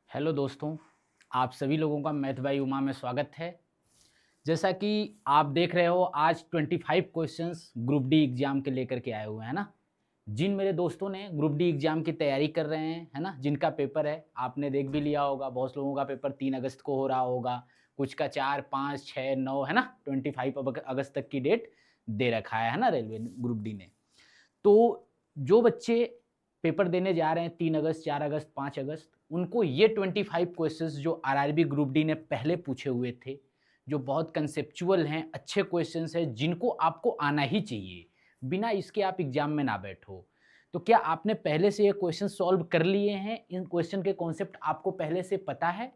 Hello दोस्तों, आप सभी लोगों का मैथ बाई उमा में स्वागत है। जैसा कि आप देख रहे हो, आज 25 क्वेश्चंस ग्रुप डी एग्जाम के लेकर के आए हुए हैं ना। जिन मेरे दोस्तों ने ग्रुप डी एग्जाम की तैयारी कर रहे हैं, है ना, जिनका पेपर है, आपने देख भी लिया होगा। बहुत लोगों का पेपर 3 अगस्त को हो रहा होगा, कुछ का 4, 5, 6, 9, है ना। 25 अगस्त तक की डेट दे रखा है ना, रेलवे ग्रुप डी ने। तो जो बच्चे पेपर देने जा रहे हैं 3 अगस्त, 4 अगस्त, 5 अगस्त, उनको ये 25 क्वेश्चंस जो आरआरबी ग्रुप डी ने पहले पूछे हुए थे, जो बहुत कंसेप्चुअल हैं, अच्छे क्वेश्चंस हैं, जिनको आपको आना ही चाहिए, बिना इसके आप एग्जाम में ना बैठो। तो क्या आपने पहले से ये क्वेश्चन सॉल्व कर लिए हैं? इन क्वेश्चन के कॉन्सेप्ट आपको पहले से पता है?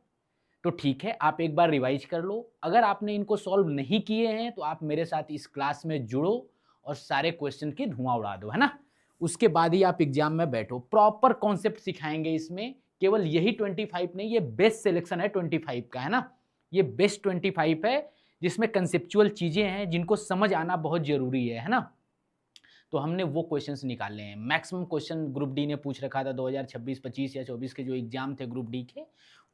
तो ठीक है, आप एक बार रिवाइज कर लो। अगर आपने इनको सॉल्व नहीं किए हैं तो आप मेरे साथ इस क्लास में जुड़ो और सारे क्वेश्चन की धुआं उड़ा दो, है ना। उसके बाद ही आप एग्जाम में बैठो। प्रॉपर कॉन्सेप्ट सिखाएंगे इसमें। केवल यही 25 नहीं, ये बेस्ट सिलेक्शन है 25 का, है ना। ये बेस्ट 25 है जिसमें कंसेप्चुअल चीजें हैं जिनको समझ आना बहुत जरूरी है ना। तो हमने वो क्वेश्चंस निकाले हैं। मैक्सिमम क्वेश्चन ग्रुप डी ने पूछ रखा था 2026, 25 या 24 के जो एग्जाम थे ग्रुप डी के,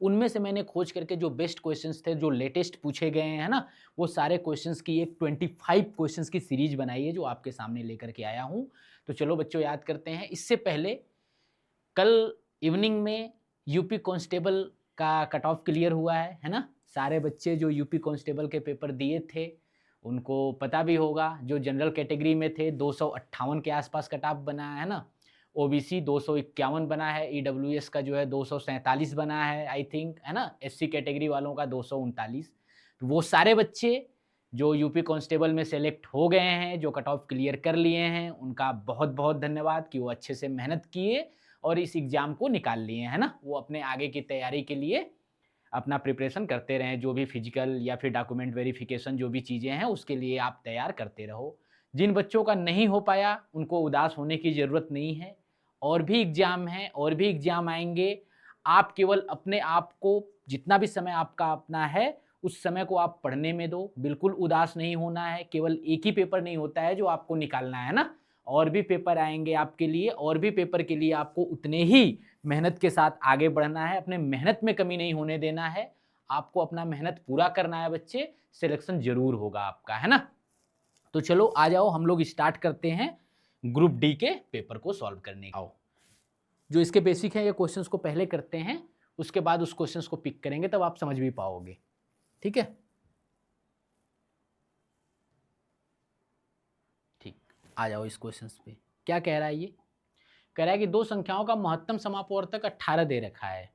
उनमें से मैंने खोज करके जो बेस्ट क्वेश्चंस थे, जो लेटेस्ट पूछे गए हैं ना, वो सारे क्वेश्चंस की एक 25 क्वेश्चंस की सीरीज बनाई है जो आपके सामने लेकर के आया हूँ। तो चलो बच्चों, याद करते हैं। इससे पहले कल इवनिंग में यूपी कांस्टेबल का कट ऑफ क्लियर हुआ है ना। सारे बच्चे जो यूपी कांस्टेबल के पेपर दिए थे उनको पता भी होगा। जो जनरल कैटेगरी में थे 258 के आसपास कट ऑफ बना है ना। ओबीसी 251 बना है, ईडब्ल्यूएस का जो है 247 बना है आई थिंक, है ना। एससी कैटेगरी वालों का 239। तो वो सारे बच्चे जो यूपी कांस्टेबल में सेलेक्ट हो गए हैं, जो कट ऑफ क्लियर कर लिए हैं, उनका बहुत बहुत धन्यवाद कि वो अच्छे से मेहनत किए और इस एग्ज़ाम को निकाल लिए, है ना। वो अपने आगे की तैयारी के लिए अपना प्रिपरेशन करते रहें। जो भी फिजिकल या फिर डॉक्यूमेंट वेरिफिकेशन जो भी चीज़ें हैं, उसके लिए आप तैयार करते रहो। जिन बच्चों का नहीं हो पाया उनको उदास होने की ज़रूरत नहीं है। और भी एग्ज़ाम हैं, और भी एग्ज़ाम आएंगे। आप केवल अपने आप को, जितना भी समय आपका अपना है, उस समय को आप पढ़ने में दो। बिल्कुल उदास नहीं होना है। केवल एक ही पेपर नहीं होता है जो आपको निकालना है ना। और भी पेपर आएंगे आपके लिए, और भी पेपर के लिए आपको उतने ही मेहनत के साथ आगे बढ़ना है। अपने मेहनत में कमी नहीं होने देना है। आपको अपना मेहनत पूरा करना है बच्चे। सिलेक्शन जरूर होगा आपका, है ना। तो चलो आ जाओ, हम लोग स्टार्ट करते हैं ग्रुप डी के पेपर को सॉल्व करने का। जो इसके बेसिक है ये क्वेश्चंस को पहले करते हैं, उसके बाद उस क्वेश्चंस को पिक करेंगे, तब आप समझ भी पाओगे। ठीक है, ठीक। आ जाओ इस क्वेश्चंस पे। क्या कह रहा है ये? कह रहा है कि दो संख्याओं का महत्तम समापवर्तक 18 दे रखा है,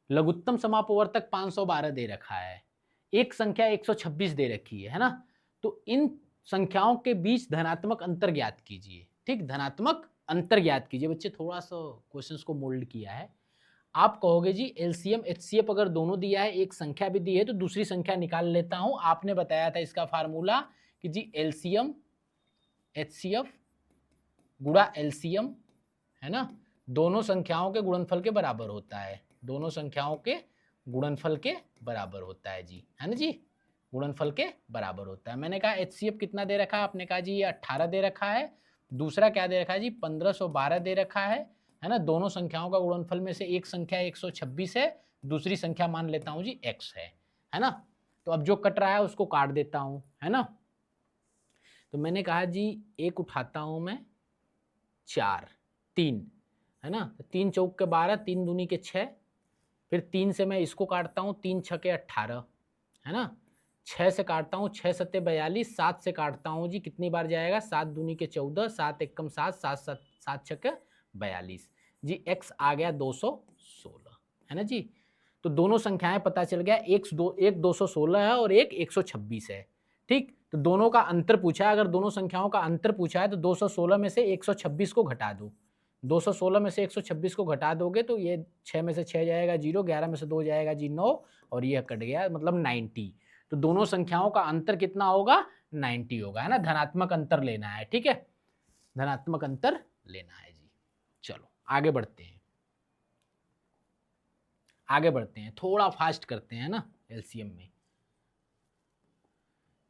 लघुत्तम समापवर्तक 512 दे रखा है, एक संख्या 126 दे रखी है ना। तो इन संख्याओं के बीच धनात्मक अंतर ज्ञात कीजिए। ठीक, धनात्मक अंतर ज्ञात कीजिए। बच्चे थोड़ा सा क्वेश्चंस को मोल्ड किया है। आप कहोगे जी एलसीएम एचसीएफ अगर दोनों दिया है, एक संख्या भी दी है, तो दूसरी संख्या निकाल लेता हूं। आपने बताया था इसका फार्मूला कि जी एलसीएम एचसीएफ गुणा एलसीएम, है ना, दोनों संख्याओं के गुणनफल के बराबर होता है। दोनों संख्याओं के गुणनफल के बराबर होता है जी, है ना जी। गुणनफल के बराबर होता है। मैंने कहा एचसीएफ कितना दे रखा है, आपने कहा जी ये 18 दे रखा है। दूसरा क्या दे रखा है जी, 1512 दे रखा है ना। दोनों संख्याओं का गुणनफल में से एक संख्या 126 है, दूसरी संख्या मान लेता हूं जी x है ना। तो अब जो कट रहा है उसको काट देता हूं, है ना। तो मैंने कहा जी एक उठाता हूं मैं 4, 3, है ना। तो 3 चौक के 12, 3 दूनी के 6, फिर 3 से मैं इसको काटता हूँ, 3 छके 18, है ना। 6 से काटता हूँ, 6 सत्ते 42, 7 से काटता हूँ जी, कितनी बार जाएगा, 7 दूनी के 14, 7 एकम 7, 7 छके 42 जी। x आ गया 216, है ना जी। तो दोनों संख्याएं पता चल गया, एक 216 है और एक 126 है। ठीक, तो दोनों का अंतर पूछा है। अगर दोनों संख्याओं का अंतर पूछा है तो 216 में से 126 को घटा दो। 216 में से 126 को घटा दोगे तो ये 6 में से 6 जाएगा 0, 11 में से 2 जाएगा जी 9, और ये कट गया, मतलब 90। तो दोनों संख्याओं का अंतर कितना होगा, 90 होगा, है ना। धनात्मक अंतर लेना है, ठीक है, धनात्मक अंतर लेना है जी। चलो आगे बढ़ते हैं, आगे बढ़ते हैं, थोड़ा फास्ट करते हैं ना एलसीएम में।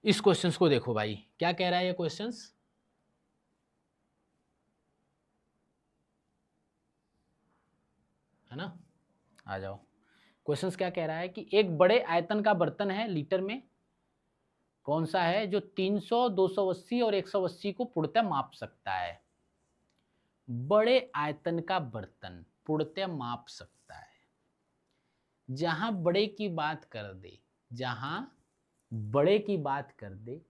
इस क्वेश्चंस को देखो भाई, क्या कह रहा है ये क्वेश्चंस। है ना। आ जाओ, क्वेश्चंस क्या कह रहा है कि एक बड़े आयतन का बर्तन है लीटर में, कौन सा है जो 300, 280 और 180 को पूर्णतः माप सकता है। बड़े आयतन का बर्तन पूर्णतः माप सकता है। जहां बड़े की बात कर दे, जहां बड़े की बात कर दे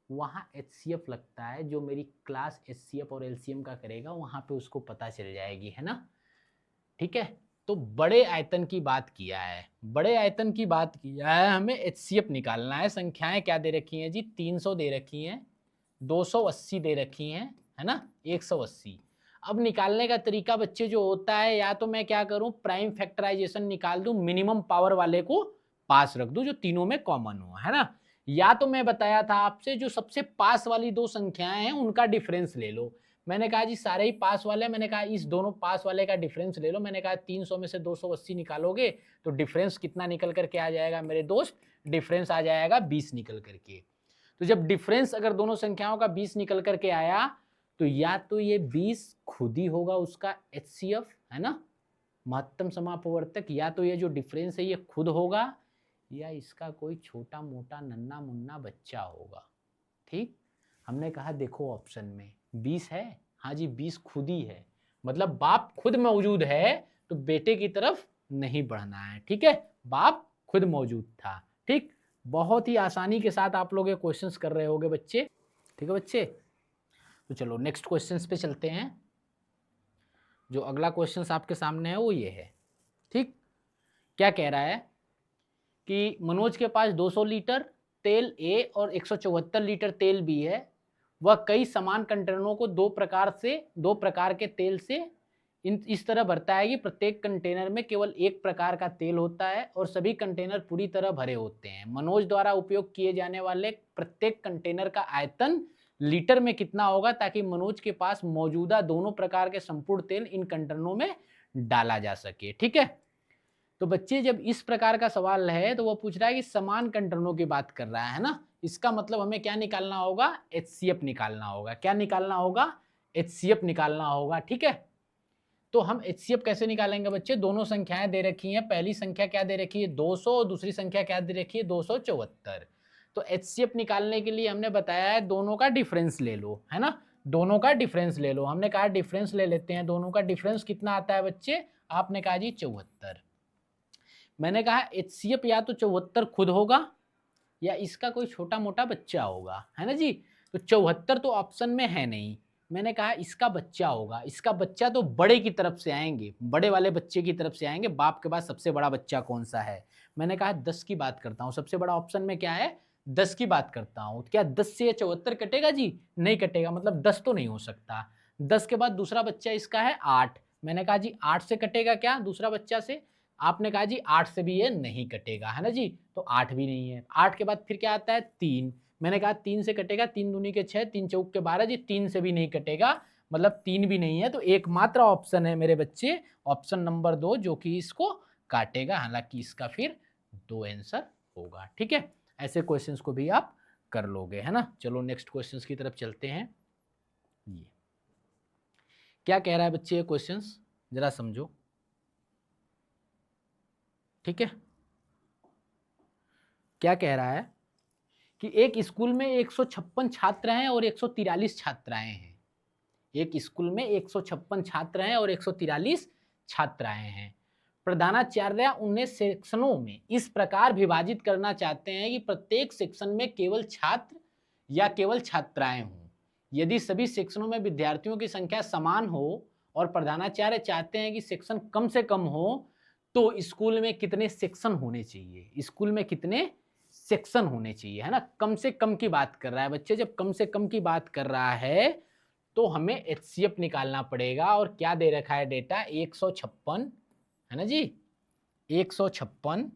वहां HCF लगता है। जो मेरी क्लास HCF और LCM का करेगा वहां पे उसको पता चल जाएगी, है ना। ठीक है, तो बड़े आयतन की बात किया है, बड़े आयतन की बात किया है, हमें HCF निकालना है। संख्याएं क्या दे रखी हैं जी, 300 दे रखी हैं, 280 दे रखी हैं, है ना, 180। अब निकालने का तरीका बच्चे जो होता है, या तो मैं क्या करूं, प्राइम फैक्टराइजेशन निकाल दूं, मिनिमम पावर वाले को पास रख दूं जो तीनों में कॉमन हो, है ना। या तो मैं बताया था आपसे जो सबसे पास वाली दो संख्याएं हैं उनका डिफरेंस ले लो। मैंने कहा जी सारे ही पास वाले, मैंने कहा इस दोनों पास वाले का डिफरेंस ले लो। मैंने कहा 300 में से 280 निकालोगे तो डिफरेंस कितना निकल करके आ जाएगा मेरे दोस्त, डिफरेंस आ जाएगा 20 निकल करके। तो जब डिफरेंस अगर दोनों संख्याओं का 20 निकल करके आया तो या तो ये 20 खुद ही होगा उसका HCF, है ना, महत्तम समापवर्तक, या तो ये जो डिफरेंस है ये खुद होगा, या इसका कोई छोटा मोटा नन्ना मुन्ना बच्चा होगा। ठीक, हमने कहा देखो ऑप्शन में 20 है, हाँ जी 20 खुद ही है, मतलब बाप खुद मौजूद है तो बेटे की तरफ नहीं बढ़ना है। ठीक है, बाप खुद मौजूद था। ठीक, बहुत ही आसानी के साथ आप लोग ये क्वेश्चंस कर रहे होगे बच्चे। ठीक है बच्चे, तो चलो नेक्स्ट क्वेश्चंस पे चलते हैं। जो अगला क्वेश्चंस आपके सामने है वो ये है। ठीक, क्या कह रहा है कि मनोज के पास 200 लीटर तेल A और 174 लीटर तेल B है। वह कई समान कंटेनरों को दो प्रकार के तेल से इस तरह भरता है कि प्रत्येक कंटेनर में केवल एक प्रकार का तेल होता है और सभी कंटेनर पूरी तरह भरे होते हैं। मनोज द्वारा उपयोग किए जाने वाले प्रत्येक कंटेनर का आयतन लीटर में कितना होगा ताकि मनोज के पास मौजूदा दोनों प्रकार के संपूर्ण तेल इन कंटेनरों में डाला जा सके। ठीक है, तो बच्चे जब इस प्रकार का सवाल है तो वो पूछ रहा है कि समान कंटेनरों की बात कर रहा है ना, इसका मतलब हमें क्या निकालना होगा, HCF निकालना होगा। क्या निकालना होगा, HCF निकालना होगा। ठीक है, तो हम HCF कैसे निकालेंगे बच्चे, दोनों संख्याएं दे रखी हैं, पहली संख्या क्या दे रखी है 200 और दूसरी संख्या क्या दे रखी है 274। तो HCF निकालने के लिए हमने बताया है दोनों का डिफरेंस ले लो, है ना, दोनों का डिफरेंस ले लो। हमने कहा डिफरेंस ले लेते हैं, दोनों का डिफरेंस कितना आता है बच्चे, आपने कहा जी 74। मैंने कहा HCF या तो 74 खुद होगा या इसका कोई छोटा मोटा बच्चा होगा, है ना जी। तो 74 तो ऑप्शन में है नहीं, मैंने कहा इसका बच्चा होगा। इसका बच्चा तो बड़े की तरफ से आएंगे, बड़े वाले बच्चे की तरफ से आएंगे। बाप के बाद सबसे बड़ा बच्चा कौन सा है, मैंने कहा 10 की बात करता हूँ। सबसे बड़ा ऑप्शन में क्या है, 10 की बात करता हूँ। क्या 10 से 74 कटेगा जी, नहीं कटेगा, मतलब 10 तो नहीं हो सकता। 10 के बाद दूसरा बच्चा इसका है 8, मैंने कहा जी 8 से कटेगा क्या दूसरा बच्चा से, आपने कहा जी 8 से भी ये नहीं कटेगा, है ना जी, तो 8 भी नहीं है। 8 के बाद फिर क्या आता है 3, मैंने कहा 3 से कटेगा, 3 दूनी के 6, 3 चौक के 12 जी, 3 से भी नहीं कटेगा, मतलब 3 भी नहीं है। तो एकमात्र ऑप्शन है मेरे बच्चे ऑप्शन नंबर 2 जो कि इसको काटेगा, हालांकि इसका फिर 2 आंसर होगा। ठीक है, ऐसे क्वेश्चंस को भी आप कर लोगे, है ना। चलो नेक्स्ट क्वेश्चंस की तरफ चलते हैं। ये क्या कह रहा है बच्चे, ये क्वेश्चंस जरा समझो। ठीक है, क्या कह रहा है कि एक स्कूल में 156 छात्र हैं और 143 छात्राएं हैं। एक स्कूल में 156 छात्र हैं और 143 छात्राएं हैं। प्रधानाचार्य उन्हें सेक्शनों में इस प्रकार विभाजित करना चाहते हैं कि प्रत्येक सेक्शन में केवल छात्र या केवल छात्राएं हों। यदि सभी सेक्शनों में विद्यार्थियों की संख्या समान हो और प्रधानाचार्य चाहते हैं कि सेक्शन कम से कम हो तो स्कूल में कितने सेक्शन होने चाहिए, स्कूल में कितने सेक्शन होने चाहिए, है ना। कम से कम की बात कर रहा है बच्चे, जब कम से कम की बात कर रहा है तो हमें HCF निकालना पड़ेगा। और क्या दे रखा है डेटा, 156, है ना जी, 156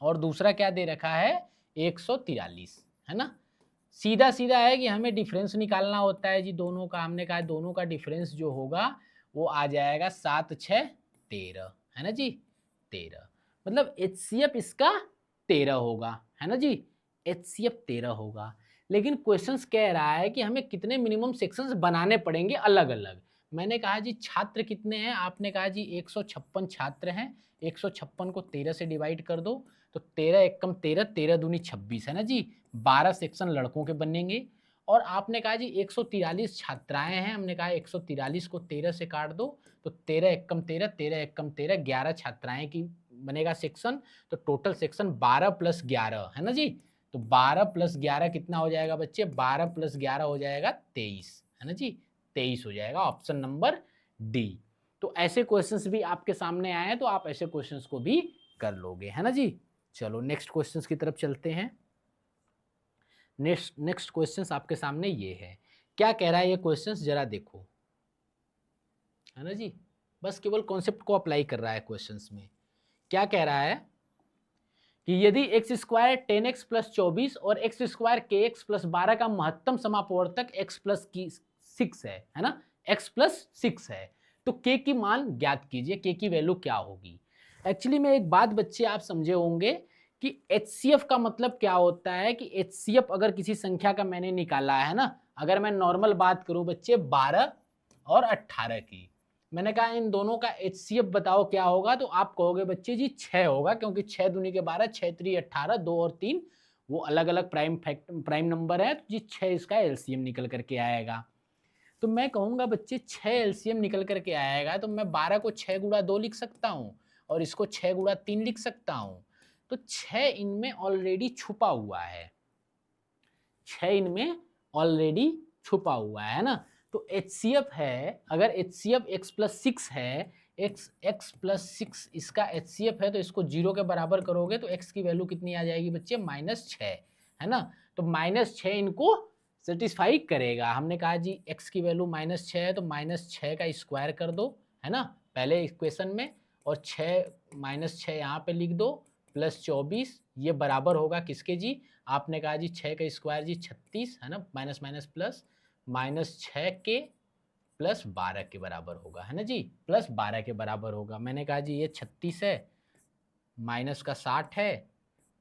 और दूसरा क्या दे रखा है 143, है ना। सीधा सीधा है कि हमें डिफरेंस निकालना होता है जी दोनों का। हमने कहा दोनों का डिफरेंस जो होगा वो आ जाएगा 7 6 13, है ना जी, 13, मतलब HCF इसका 13 होगा, है ना जी, HCF 13 होगा। लेकिन क्वेश्चंस कह रहा है कि हमें कितने मिनिमम सेक्शंस बनाने पड़ेंगे अलग अलग। मैंने कहा जी छात्र कितने हैं, आपने कहा जी 156 छात्र हैं, 156 को 13 से डिवाइड कर दो, तो 13 एकम 13, 13 दूनी 26 है ना जी, 12 सेक्शन लड़कों के बनेंगे। और आपने कहा जी 143 छात्राएं हैं, हमने कहा 143 को 13 से काट दो, तो 13 एकम 13, 13 एकम 13, 11 छात्राएं की बनेगा सेक्शन, तो टोटल सेक्शन 12 प्लस 11 है ना जी, तो 12 प्लस 11 कितना हो जाएगा बच्चे, 12 प्लस 11 हो जाएगा 23 है ना जी, 23 हो जाएगा, ऑप्शन नंबर डी। तो ऐसे क्वेश्चंस भी आपके सामने आए हैं, तो आप ऐसे क्वेश्चंस को भी कर लोगे है ना जी। चलो नेक्स्ट क्वेश्चंस की तरफ चलते हैं। नेक्स्ट क्वेश्चंस आपके सामने ये है, क्या कह रहा है ये क्वेश्चंस जरा देखो है ना जी, बस केवल कॉन्सेप्ट को अप्लाई कर रहा है क्वेश्चंस में। क्या कह रहा है कि यदि एक्स स्क्वायर 10x प्लस 24 और एक्स स्क्वायर के एक्स प्लस 12 का महत्तम समापवर्तक x प्लस की 6 है ना, x प्लस 6 है, तो k की मान ज्ञात कीजिए, k की वैल्यू क्या होगी। एक्चुअली में एक बात बच्चे आप समझे होंगे कि HCF का मतलब क्या होता है, कि HCF अगर किसी संख्या का मैंने निकाला है ना, अगर मैं नॉर्मल बात करूं बच्चे 12 और 18 की, मैंने कहा इन दोनों का HCF बताओ क्या होगा, तो आप कहोगे बच्चे जी 6 होगा, क्योंकि 6 दूनी के 12, 6 3 18, 2 और 3 वो अलग अलग प्राइम नंबर है, तो जी 6 इसका एलसीएम निकल करके आएगा। तो मैं कहूँगा बच्चे 6 एलसीएम निकल करके आएगा, तो मैं 12 को 6 गुणा 2 लिख सकता हूँ और इसको 6 गुणा 3 लिख सकता हूँ, तो 6 इनमें ऑलरेडी छुपा हुआ है, 6 इनमें ऑलरेडी छुपा हुआ है ना। तो HCF है, अगर HCF x प्लस 6 है, x प्लस 6 इसका HCF है, तो इसको 0 के बराबर करोगे तो x की वैल्यू कितनी आ जाएगी बच्चे, -6 है ना। तो -6 इनको सेटिस्फाई करेगा। हमने कहा जी x की वैल्यू -6 है, तो -6 का स्क्वायर कर दो है ना पहले इक्वेशन में, और 6 -6 यहाँ पे लिख दो, प्लस 24 ये बराबर होगा किसके जी, आपने कहा जी 6 का स्क्वायर जी 36 है ना, माइनस माइनस प्लस, -6 के प्लस 12 के बराबर होगा है ना जी, प्लस 12 के बराबर होगा। मैंने कहा जी ये 36 है, माइनस का 60 है,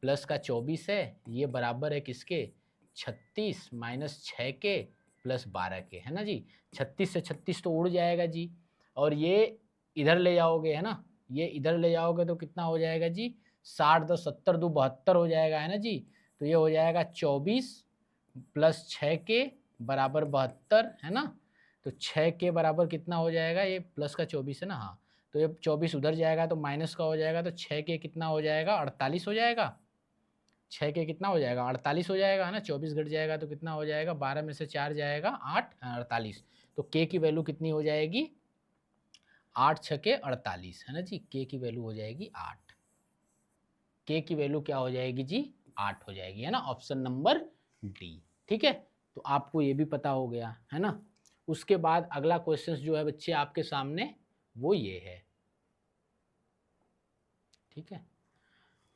प्लस का 24 है, ये बराबर है किसके, 36 -6 के प्लस 12 के है ना जी। 36 से 36 तो उड़ जाएगा जी, और ये इधर ले जाओगे है ना, ये इधर ले जाओगे तो कितना हो जाएगा जी, 60 10 70 2 72 हो जाएगा है ना जी। तो ये हो जाएगा 24 प्लस 6 के बराबर 72 है ना। तो 6 के बराबर कितना हो जाएगा, ये प्लस का 24 है ना, हाँ, तो ये 24 उधर जाएगा तो माइनस का हो जाएगा, तो 6 के कितना हो जाएगा, 48 हो जाएगा। 6 के कितना हो जाएगा, 48 हो जाएगा है ना, 24 घट जाएगा तो कितना हो जाएगा, 12 में से 4 जाएगा 8, 48। तो के की वैल्यू कितनी हो जाएगी, 8 छके 48 है ना जी, के की वैल्यू हो जाएगी 8, के की वैल्यू क्या हो जाएगी जी, 8 हो जाएगी है ना, ऑप्शन नंबर डी। ठीक है, तो आपको ये भी पता हो गया है ना। उसके बाद अगला क्वेश्चन जो है बच्चे आपके सामने वो ये है, ठीक है,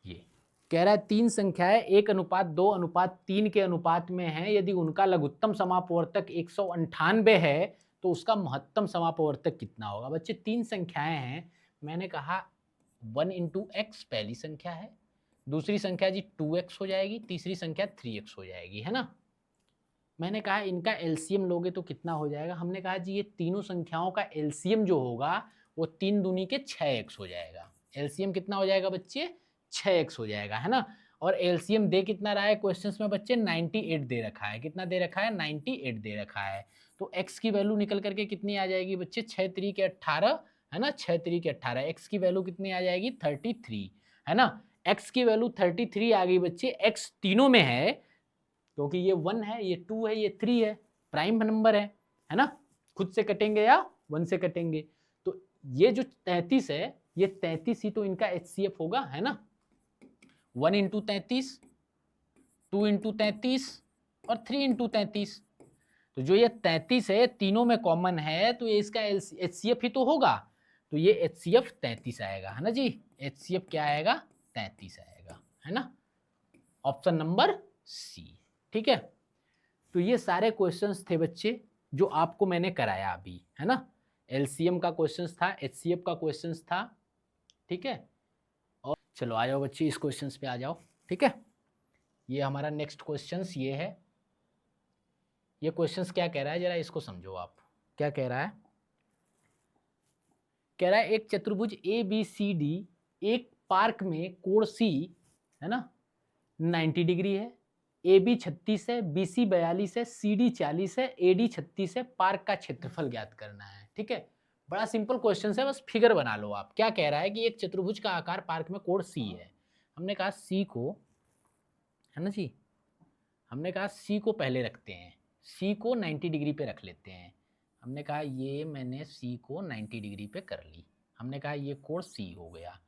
ये कह रहा है 3 संख्याएं 1:2:3 के अनुपात में हैं, यदि उनका लघुत्तम समापवर्तक 198 है तो उसका महत्तम समापवर्तक कितना होगा। बच्चे 3 संख्याएं हैं, मैंने कहा 1 इंटू एक्स पहली संख्या है, दूसरी संख्या जी 2x हो जाएगी, तीसरी संख्या 3x हो जाएगी है ना। मैंने कहा इनका एलसीएम लोगे तो कितना हो जाएगा, हमने कहा जी ये तीनों संख्याओं का एलसीएम जो होगा वो 3 दूनी के 6x हो जाएगा। एलसीएम कितना हो जाएगा बच्चे, 6x हो जाएगा है ना। और एलसीएम दे कितना रहा है क्वेश्चंस में बच्चे, 98 दे रखा है, कितना दे रखा है, 98 दे रखा है। तो x की वैल्यू निकल करके कितनी आ जाएगी बच्चे, 6 3 के 18 है ना, 6 3 के 18, x की वैल्यू कितनी आ जाएगी 33 है ना। x की वैल्यू 33 आ गई बच्चे, x तीनों में है, क्योंकि ये 1 है, ये 2 है, ये 3 है, प्राइम नंबर है ना, खुद से कटेंगे या 1 से कटेंगे। तो ये जो 33 है, ये 33 ही तो इनका HCF होगा है ना, 1 इंटू 33, 2 इंटू 33 और 3 इंटू 33। तो जो ये 33 है तीनों में कॉमन है, तो ये इसका HCF ही तो होगा, तो ये HCF 33 आएगा है ना जी। HCF क्या आएगा, 33 आएगा है ना, ऑप्शन नंबर सी। ठीक है, तो ये सारे क्वेश्चंस थे बच्चे जो आपको मैंने कराया अभी है ना। एलसीएम का क्वेश्चंस था, एचसीएफ का क्वेश्चंस था, ठीक है। और चलो आ जाओ बच्चे इस क्वेश्चंस पे आ जाओ, ठीक है। ये हमारा नेक्स्ट क्वेश्चंस ये है, ये क्वेश्चंस क्या कह रहा है जरा इसको समझो आप, क्या कह रहा है। कह रहा है एक चतुर्भुज ए बी सी डी एक पार्क में कोण सी है ना 90 डिग्री है, ए बी 36 है, बी सी 42 है, सी डी 40 है, ए डी 36 है, पार्क का क्षेत्रफल ज्ञात करना है। ठीक है, बड़ा सिंपल क्वेश्चन है, बस फिगर बना लो आप। क्या कह रहा है कि एक चतुर्भुज का आकार पार्क में कोण सी है। हमने कहा सी को, है ना जी, हमने कहा सी को पहले रखते हैं, सी को 90 डिग्री पे रख लेते हैं। हमने कहा ये मैंने सी को 90 डिग्री पे कर ली, हमने कहा ये कोण सी हो गया।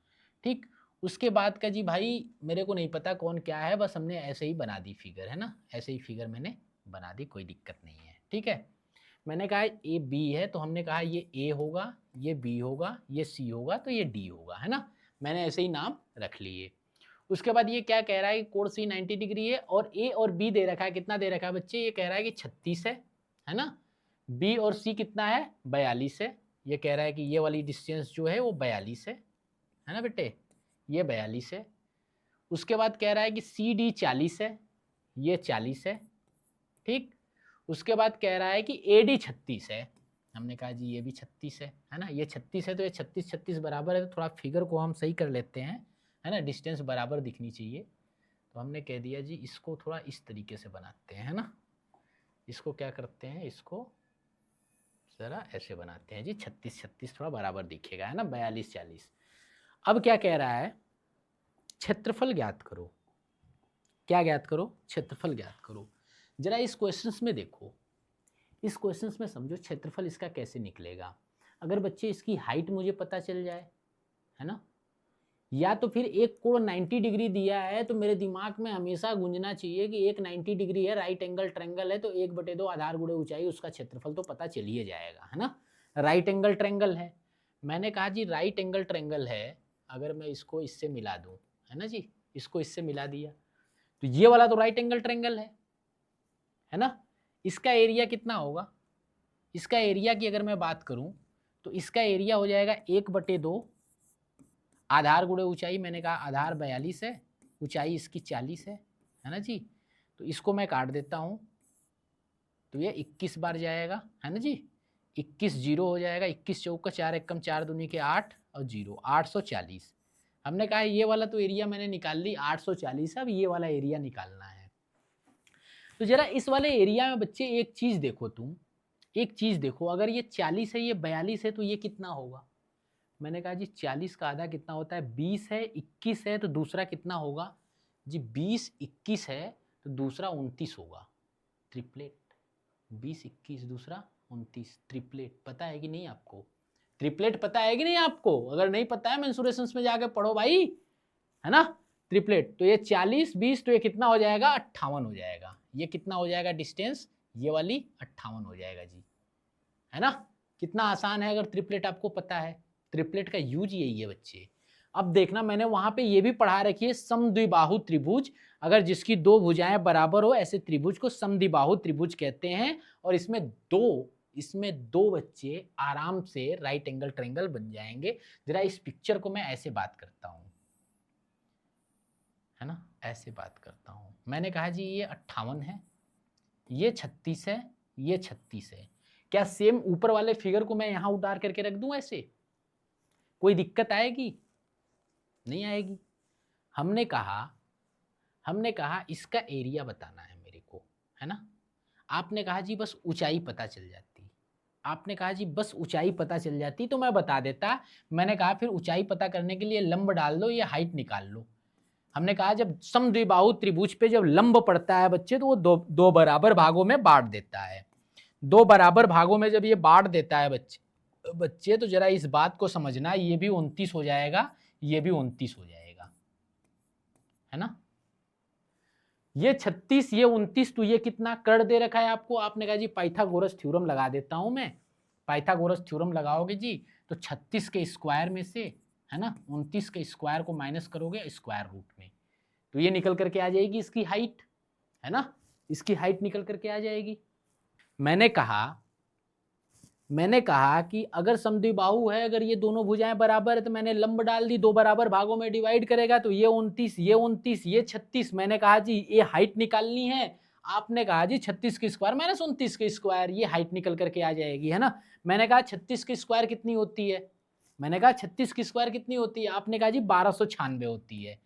ठीक, उसके बाद का जी भाई मेरे को नहीं पता कौन क्या है, बस हमने ऐसे ही बना दी फिगर, है ना, ऐसे ही फिगर मैंने बना दी, कोई दिक्कत नहीं है। ठीक है, मैंने कहा ए बी है तो हमने कहा ये ए होगा, ये बी होगा, ये सी होगा, तो ये डी होगा, है ना, मैंने ऐसे ही नाम रख लिए। उसके बाद ये क्या कह रहा है कि कोण सी 90 डिग्री है और ए और बी दे रखा है, कितना दे रखा है बच्चे, ये कह रहा है कि 36 है ना, बी और सी कितना है 42 है, ये कह रहा है कि ये वाली डिस्टेंस जो है वो 42 है ना बेटे, ये 42 है। उसके बाद कह रहा है कि सी डी 40 है, ये 40 है। ठीक, उसके बाद कह रहा है कि ए डी 36 है, हमने कहा जी ये भी 36 है ना, ये 36 है तो ये 36 36 बराबर है, तो थोड़ा फिगर को हम सही कर लेते हैं, है ना, डिस्टेंस बराबर दिखनी चाहिए। तो हमने कह दिया जी इसको थोड़ा इस तरीके से बनाते हैं, है ना, इसको क्या करते हैं, इसको ज़रा ऐसे बनाते हैं जी, 36 36 थोड़ा बराबर दिखेगा, है ना, 42 40। अब क्या कह रहा है, क्षेत्रफल ज्ञात करो। क्या ज्ञात करो, क्षेत्रफल ज्ञात करो। जरा इस क्वेश्चंस में देखो, इस क्वेश्चंस में समझो क्षेत्रफल इसका कैसे निकलेगा। अगर बच्चे इसकी हाइट मुझे पता चल जाए, है ना, या तो फिर एक कोण 90 डिग्री दिया है तो मेरे दिमाग में हमेशा गूंजना चाहिए कि एक 90 डिग्री है, राइट एंगल ट्रायंगल है, तो 1/2 आधार गुणे ऊंचाई, उसका क्षेत्रफल तो पता चल ही जाएगा, है ना, राइट एंगल ट्रायंगल है। मैंने कहा जी राइट एंगल ट्रायंगल है, अगर मैं इसको इससे मिला दूं, है ना जी, इसको इससे मिला दिया तो ये वाला तो राइट एंगल ट्रायंगल है ना, इसका एरिया कितना होगा, इसका एरिया की अगर मैं बात करूं तो इसका एरिया हो जाएगा 1/2 आधार गुणे ऊंचाई, मैंने कहा आधार 42 है, ऊंचाई इसकी 40 है ना जी, तो इसको मैं काट देता हूं तो ये 21 बार जाएगा, है ना जी, 21 जीरो हो जाएगा, 21 चौका 4 एकम 4 दूनी के 8 और जीरो 840। हमने कहा ये वाला तो एरिया मैंने निकाल ली 840, अब ये वाला एरिया निकालना है। तो जरा इस वाले एरिया में बच्चे एक चीज देखो, तुम एक चीज देखो, अगर ये 40 है, ये 42 है, तो ये कितना होगा। मैंने कहा जी 40 का आधा कितना होता है, 20 है, 21 है, तो दूसरा कितना होगा जी, 20 21 है तो दूसरा 29 होगा, ट्रिपलेट, 20 21 दूसरा 29, ट्रिपलेट। पता है कि नहीं आपको, ट्रिपलेट पता है कि नहीं आपको, अगर नहीं पता है मेंसुरेशंस में जाके पढ़ो भाई, है ना, ट्रिपलेट। तो ये 40 20 तो ये कितना हो जाएगा 58 हो जाएगा, ये कितना हो जाएगा डिस्टेंस, ये वाली 58 हो जाएगा जी, है ना, कितना आसान है अगर ट्रिपलेट आपको पता है। ट्रिपलेट का यूज यही है बच्चे। अब देखना मैंने वहां पे ये भी पढ़ा रखी है समद्विबाहु त्रिभुज, अगर जिसकी दो भुजाएं बराबर हो ऐसे त्रिभुज को समद्विबाहु त्रिभुज कहते हैं, और इसमें दो बच्चे आराम से राइट एंगल ट्रायंगल बन जाएंगे। जरा इस पिक्चर को मैं ऐसे बात करता हूं, है ना, ऐसे बात करता हूं। मैंने कहा जी ये 58 है, ये 36 है, ये 36 है। क्या सेम ऊपर वाले फिगर को मैं यहां उतार करके रख दूं ऐसे, कोई दिक्कत आएगी, नहीं आएगी। हमने कहा इसका एरिया बताना है मेरे को, है ना। आपने कहा जी बस ऊंचाई पता चल जाती, आपने कहा जी बस ऊंचाई पता चल जाती तो मैं बता देता। मैंने कहा फिर ऊंचाई पता करने के लिए लंब डाल दो, ये हाइट निकाल लो। हमने कहा जब समद्विबाहु त्रिभुज पे जब लंब पड़ता है बच्चे तो वो दो बराबर भागों में बांट देता है। दो बराबर भागों में जब ये बांट देता है बच्चे तो जरा इस बात को समझना, ये भी 29 हो जाएगा, ये भी 29 हो जाएगा, है ना, ये 36 ये 29, तो ये कितना कर दे रखा है आपको। आपने कहा जी पाइथागोरस थ्योरम लगा देता हूं मैं। पाइथागोरस थ्योरम लगाओगे जी तो 36 के स्क्वायर में से, है ना, 29 के स्क्वायर को माइनस करोगे स्क्वायर रूट में, तो ये निकल करके आ जाएगी इसकी हाइट, है ना, इसकी हाइट निकल करके आ जाएगी। मैंने कहा कि अगर समद्विबाहु है, अगर ये दोनों भुजाएं बराबर है तो मैंने लंब डाल दी, दो बराबर भागों में डिवाइड करेगा तो ये 29 ये 29 ये 36। मैंने कहा जी ये हाइट निकालनी है, आपने कहा जी 36 के स्क्वायर माइनस 29 के स्क्वायर, ये हाइट निकल करके आ जाएगी, है ना। मैंने कहा 36 के स्क्वायर कितनी होती है, मैंने कहा 36 की स्क्वायर कितनी होती है, आपने कहा जी 1296 होती है।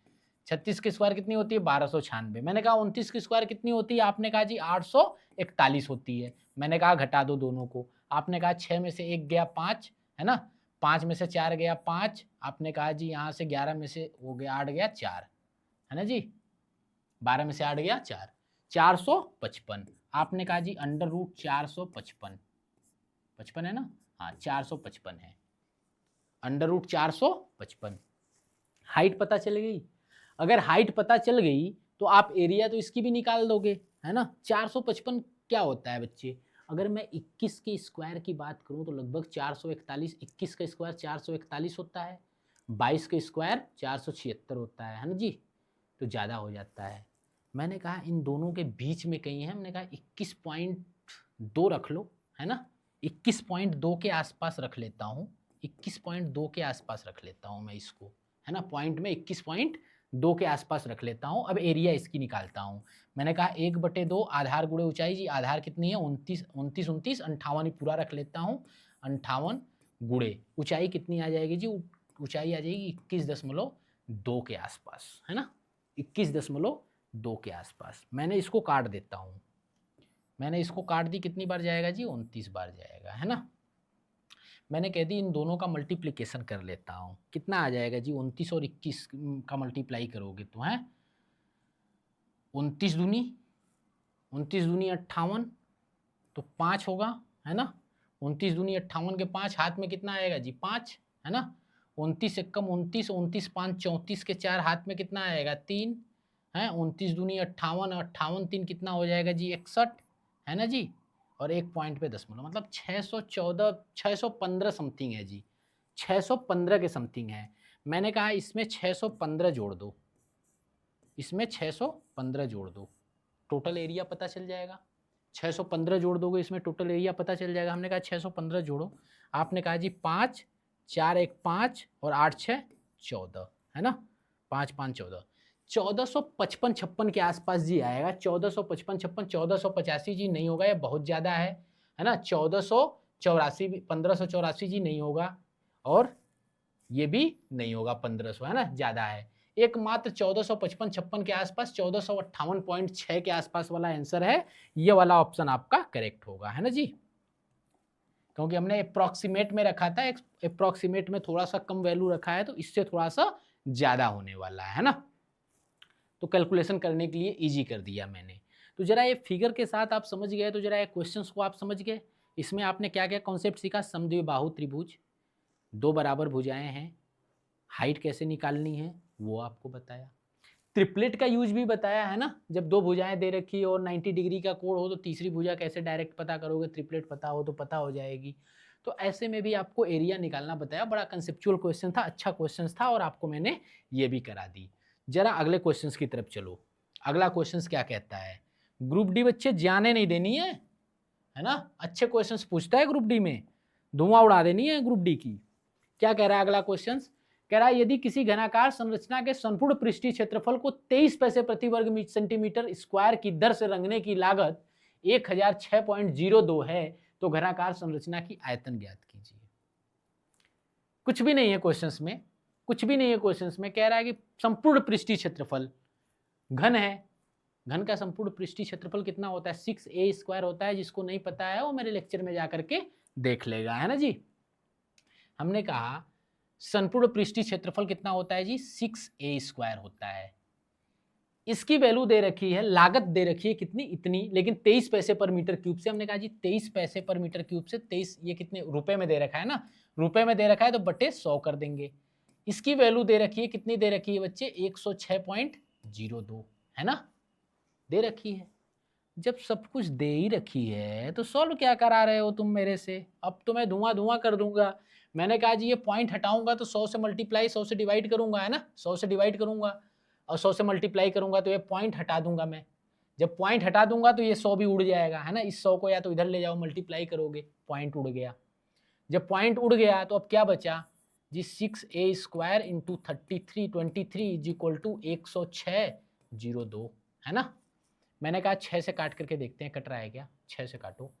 36 की स्क्वायर कितनी होती है, 1296। मैंने कहा 29 की स्क्वायर कितनी होती है, आपने कहा जी 841 होती है। मैंने कहा घटा दो दोनों को, आपने कहा 6 में से 1 गया 5, है ना, 5 में से 4 गया 5, आपने कहा जी यहाँ से 11 में से हो गया 8 गया 4, है ना जी, 12 में से 8 गया 4, 455। आपने कहा जी अंडर रूट 455, 55 है ना, हाँ 455 है, अंडर रूट 455। हाइट पता चल गई, अगर हाइट पता चल गई तो आप एरिया तो इसकी भी निकाल दोगे, है ना। 455 क्या होता है बच्चे, अगर मैं 21 के स्क्वायर की बात करूं तो लगभग 441, 21 का स्क्वायर 441 होता है, 22 का स्क्वायर 476 होता है ना जी, तो ज़्यादा हो जाता है। मैंने कहा इन दोनों के बीच में कहीं है, हमने कहा 21.2 रख लो, है ना, 21.2 के आसपास रख लेता हूँ, 21.2 के आसपास रख लेता हूँ मैं इसको, है ना, पॉइंट में 21.2 के आसपास रख लेता हूँ। अब एरिया इसकी निकालता हूँ। मैंने कहा 1/2 आधार गुणे ऊंचाई जी, आधार कितनी है 29, 29 29 58 ही पूरा रख लेता हूँ, 58 गुणे ऊंचाई कितनी आ जाएगी जी, ऊंचाई आ जाएगी 21.2 के आसपास, है ना, 21.2 के आसपास। मैंने इसको काट देता हूँ, मैंने इसको काट दी, कितनी बार जाएगा जी 29 बार जाएगा, है ना। मैंने कह दी इन दोनों का मल्टीप्लिकेशन कर लेता हूँ, कितना आ जाएगा जी 29 और 21 का मल्टीप्लाई करोगे तो है 29 दूनी 58, तो 5 होगा, है ना, 29 दूनी 58 के 5, हाथ में कितना आएगा जी 5, है ना, 29 एकम 29, 29 5 34 के 4, हाथ में कितना आएगा 3, है 29 दूनी 58, 58 3 कितना हो जाएगा जी 61, है ना जी, और एक पॉइंट पे 10 मतलब 614 615 समथिंग है जी, 615 के समथिंग है। मैंने कहा इसमें 615 जोड़ दो, इसमें 615 जोड़ दो, टोटल एरिया पता चल जाएगा। 615 जोड़ दोगे इसमें टोटल एरिया पता चल जाएगा। हमने कहा 615 जोड़ो, आपने कहा जी 5 4 1 5 और 8 6 14, है ना, 5 5 14, 1455 56 के आसपास जी आएगा, 1455 56, 1485 जी नहीं होगा, ये बहुत ज़्यादा है ना, 1484 भी, 1584 जी नहीं होगा, और ये भी नहीं होगा 1500, है ना, ज़्यादा है। एकमात्र 1455 56 के आसपास 1458.6 के आसपास वाला आंसर है, ये वाला ऑप्शन आपका करेक्ट होगा, है ना जी, क्योंकि हमने अप्रोक्सीमेट में रखा था, अप्रोक्सीमेट में थोड़ा सा कम वैल्यू रखा है, तो इससे थोड़ा सा ज़्यादा होने वाला है ना, तो कैलकुलेशन करने के लिए इजी कर दिया मैंने। तो जरा ये फिगर के साथ आप समझ गए, तो जरा ये क्वेश्चंस को आप समझ गए, इसमें आपने क्या क्या कॉन्सेप्ट सीखा, समद्विबाहु त्रिभुज, दो बराबर भुजाएं हैं, हाइट कैसे निकालनी है वो आपको बताया, ट्रिपलेट का यूज भी बताया, है ना, जब दो भुजाएं दे रखी और 90 डिग्री का कोण हो तो तीसरी भुजा कैसे डायरेक्ट पता करोगे, ट्रिपलेट पता हो तो पता हो जाएगी। तो ऐसे में भी आपको एरिया निकालना बताया, बड़ा कंसेप्चुअल क्वेश्चन था, अच्छा क्वेश्चन था, और आपको मैंने ये भी करा दी। जरा अगले क्वेश्चन की तरफ चलो। अगला क्वेश्चन क्या कहता है, ग्रुप डी बच्चे जाने नहीं देनी है ना, अच्छे क्वेश्चन पूछता है ग्रुप डी में, धुआं उड़ा देनी है ग्रुप डी की। क्या कह रहा है अगला क्वेश्चन, कह रहा है यदि किसी घनाकार संरचना के संपूर्ण पृष्ठीय क्षेत्रफल को 23 पैसे प्रति वर्ग सेंटीमीटर स्क्वायर की दर से रंगने की लागत 1006.02 है, तो घनाकार संरचना की आयतन ज्ञात कीजिए। कुछ भी नहीं है क्वेश्चंस में, कुछ भी नहीं है क्वेश्चंस में, कह रहा है कि संपूर्ण पृष्ठीय क्षेत्रफल, घन है, घन का संपूर्ण पृष्ठीय क्षेत्रफल कितना होता है 6a² होता है, जिसको नहीं पता है वो मेरे लेक्चर में जाकर के देख लेगा, है ना जी। हमने कहा संपूर्ण पृष्ठीय क्षेत्रफल कितना होता है जी 6a² होता है, इसकी वैल्यू दे रखी है, लागत दे रखी है कितनी, इतनी, लेकिन 23 पैसे पर मीटर क्यूब से, हमने कहा जी 23 पैसे पर मीटर क्यूब से 23, ये कितने रुपए में दे रखा है ना, रुपए में दे रखा है तो बटे 100 कर देंगे। इसकी वैल्यू दे रखी है, कितनी दे रखी है बच्चे 106.02, है ना, दे रखी है। जब सब कुछ दे ही रखी है तो सॉल्व क्या करा रहे हो तुम मेरे से, अब तो मैं धुआं धुआं कर दूंगा। मैंने कहा जी ये पॉइंट हटाऊंगा तो 100 से मल्टीप्लाई 100 से डिवाइड करूंगा, है ना, 100 से डिवाइड करूंगा और 100 से मल्टीप्लाई करूंगा, तो ये पॉइंट हटा दूंगा मैं। जब पॉइंट हटा दूंगा तो ये 100 भी उड़ जाएगा, है ना, इस 100 को या तो इधर ले जाओ, मल्टीप्लाई करोगे, पॉइंट उड़ गया। जब पॉइंट उड़ गया तो अब क्या बचा जी 6a² into 33 23 is equal to 106.02, है ना। मैंने कहा 6 से काट करके देखते हैं कट रहा है क्या, 6 से काटो,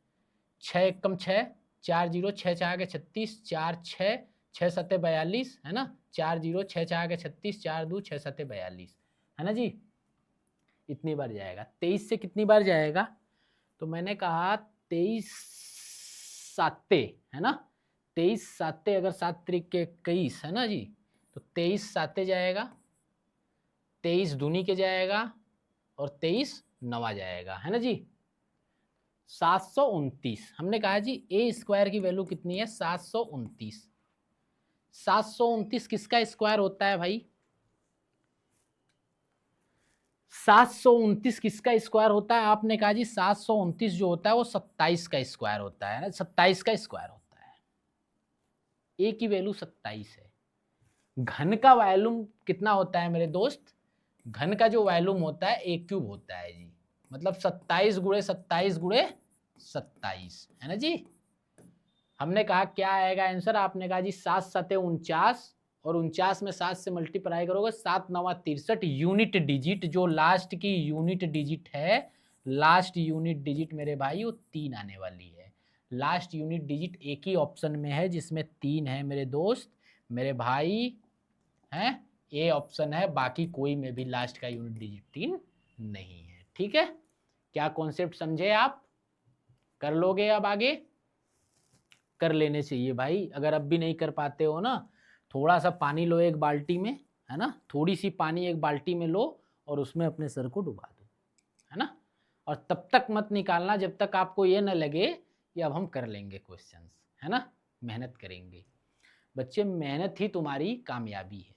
6 एकम 6, 4 0 6 4 के 36, 4 6 6 सत्ते 42 है ना, 4 0 6 4 के 36, 4 2 6 सत्ते 42 है ना जी, इतनी बार जाएगा। 23 से कितनी बार जाएगा, तो मैंने कहा 23 साते है ना, 23 साते अगर 7 त्रिक के 21 है ना जी, तो 23 साते जाएगा, 23 दूनी के जाएगा और 23 नवा जाएगा है ना जी, 729। हमने कहा जी ए स्क्वायर की वैल्यू कितनी है, 729। 729 किसका स्क्वायर होता है भाई, 729 किसका स्क्वायर होता है, आपने कहा जी 729 जो होता है वो 27 का स्क्वायर होता है ना, 27 का स्क्वायर होता है, ए की वैल्यू 27 है। घन का वॉल्यूम कितना होता है मेरे दोस्त, घन का जो वॉल्यूम होता है ए क्यूब होता है जी, मतलब 27 गुणे 27 गुणे 27 है ना जी। हमने कहा क्या आएगा आंसर, आपने कहा जी 7 सते 49 और 49 में 7 से मल्टीप्लाई करोगे 7 9 63 यूनिट डिजिट, जो लास्ट की यूनिट डिजिट है, लास्ट यूनिट डिजिट मेरे भाई वो 3 आने वाली है। लास्ट यूनिट डिजिट एक ही ऑप्शन में है जिसमें 3 है मेरे दोस्त, मेरे भाई हैं, ए ऑप्शन है, बाकी कोई में भी लास्ट का यूनिट डिजिट 3 नहीं है। ठीक है, क्या कॉन्सेप्ट समझे आप, कर लोगे अब आगे, कर लेने चाहिए भाई। अगर अब भी नहीं कर पाते हो ना, थोड़ा सा पानी लो एक बाल्टी में है ना, थोड़ी सी पानी एक बाल्टी में लो और उसमें अपने सर को डुबा दो है ना, और तब तक मत निकालना जब तक आपको ये ना लगे कि अब हम कर लेंगे क्वेश्चंस है ना, मेहनत करेंगे बच्चे, मेहनत ही तुम्हारी कामयाबी है।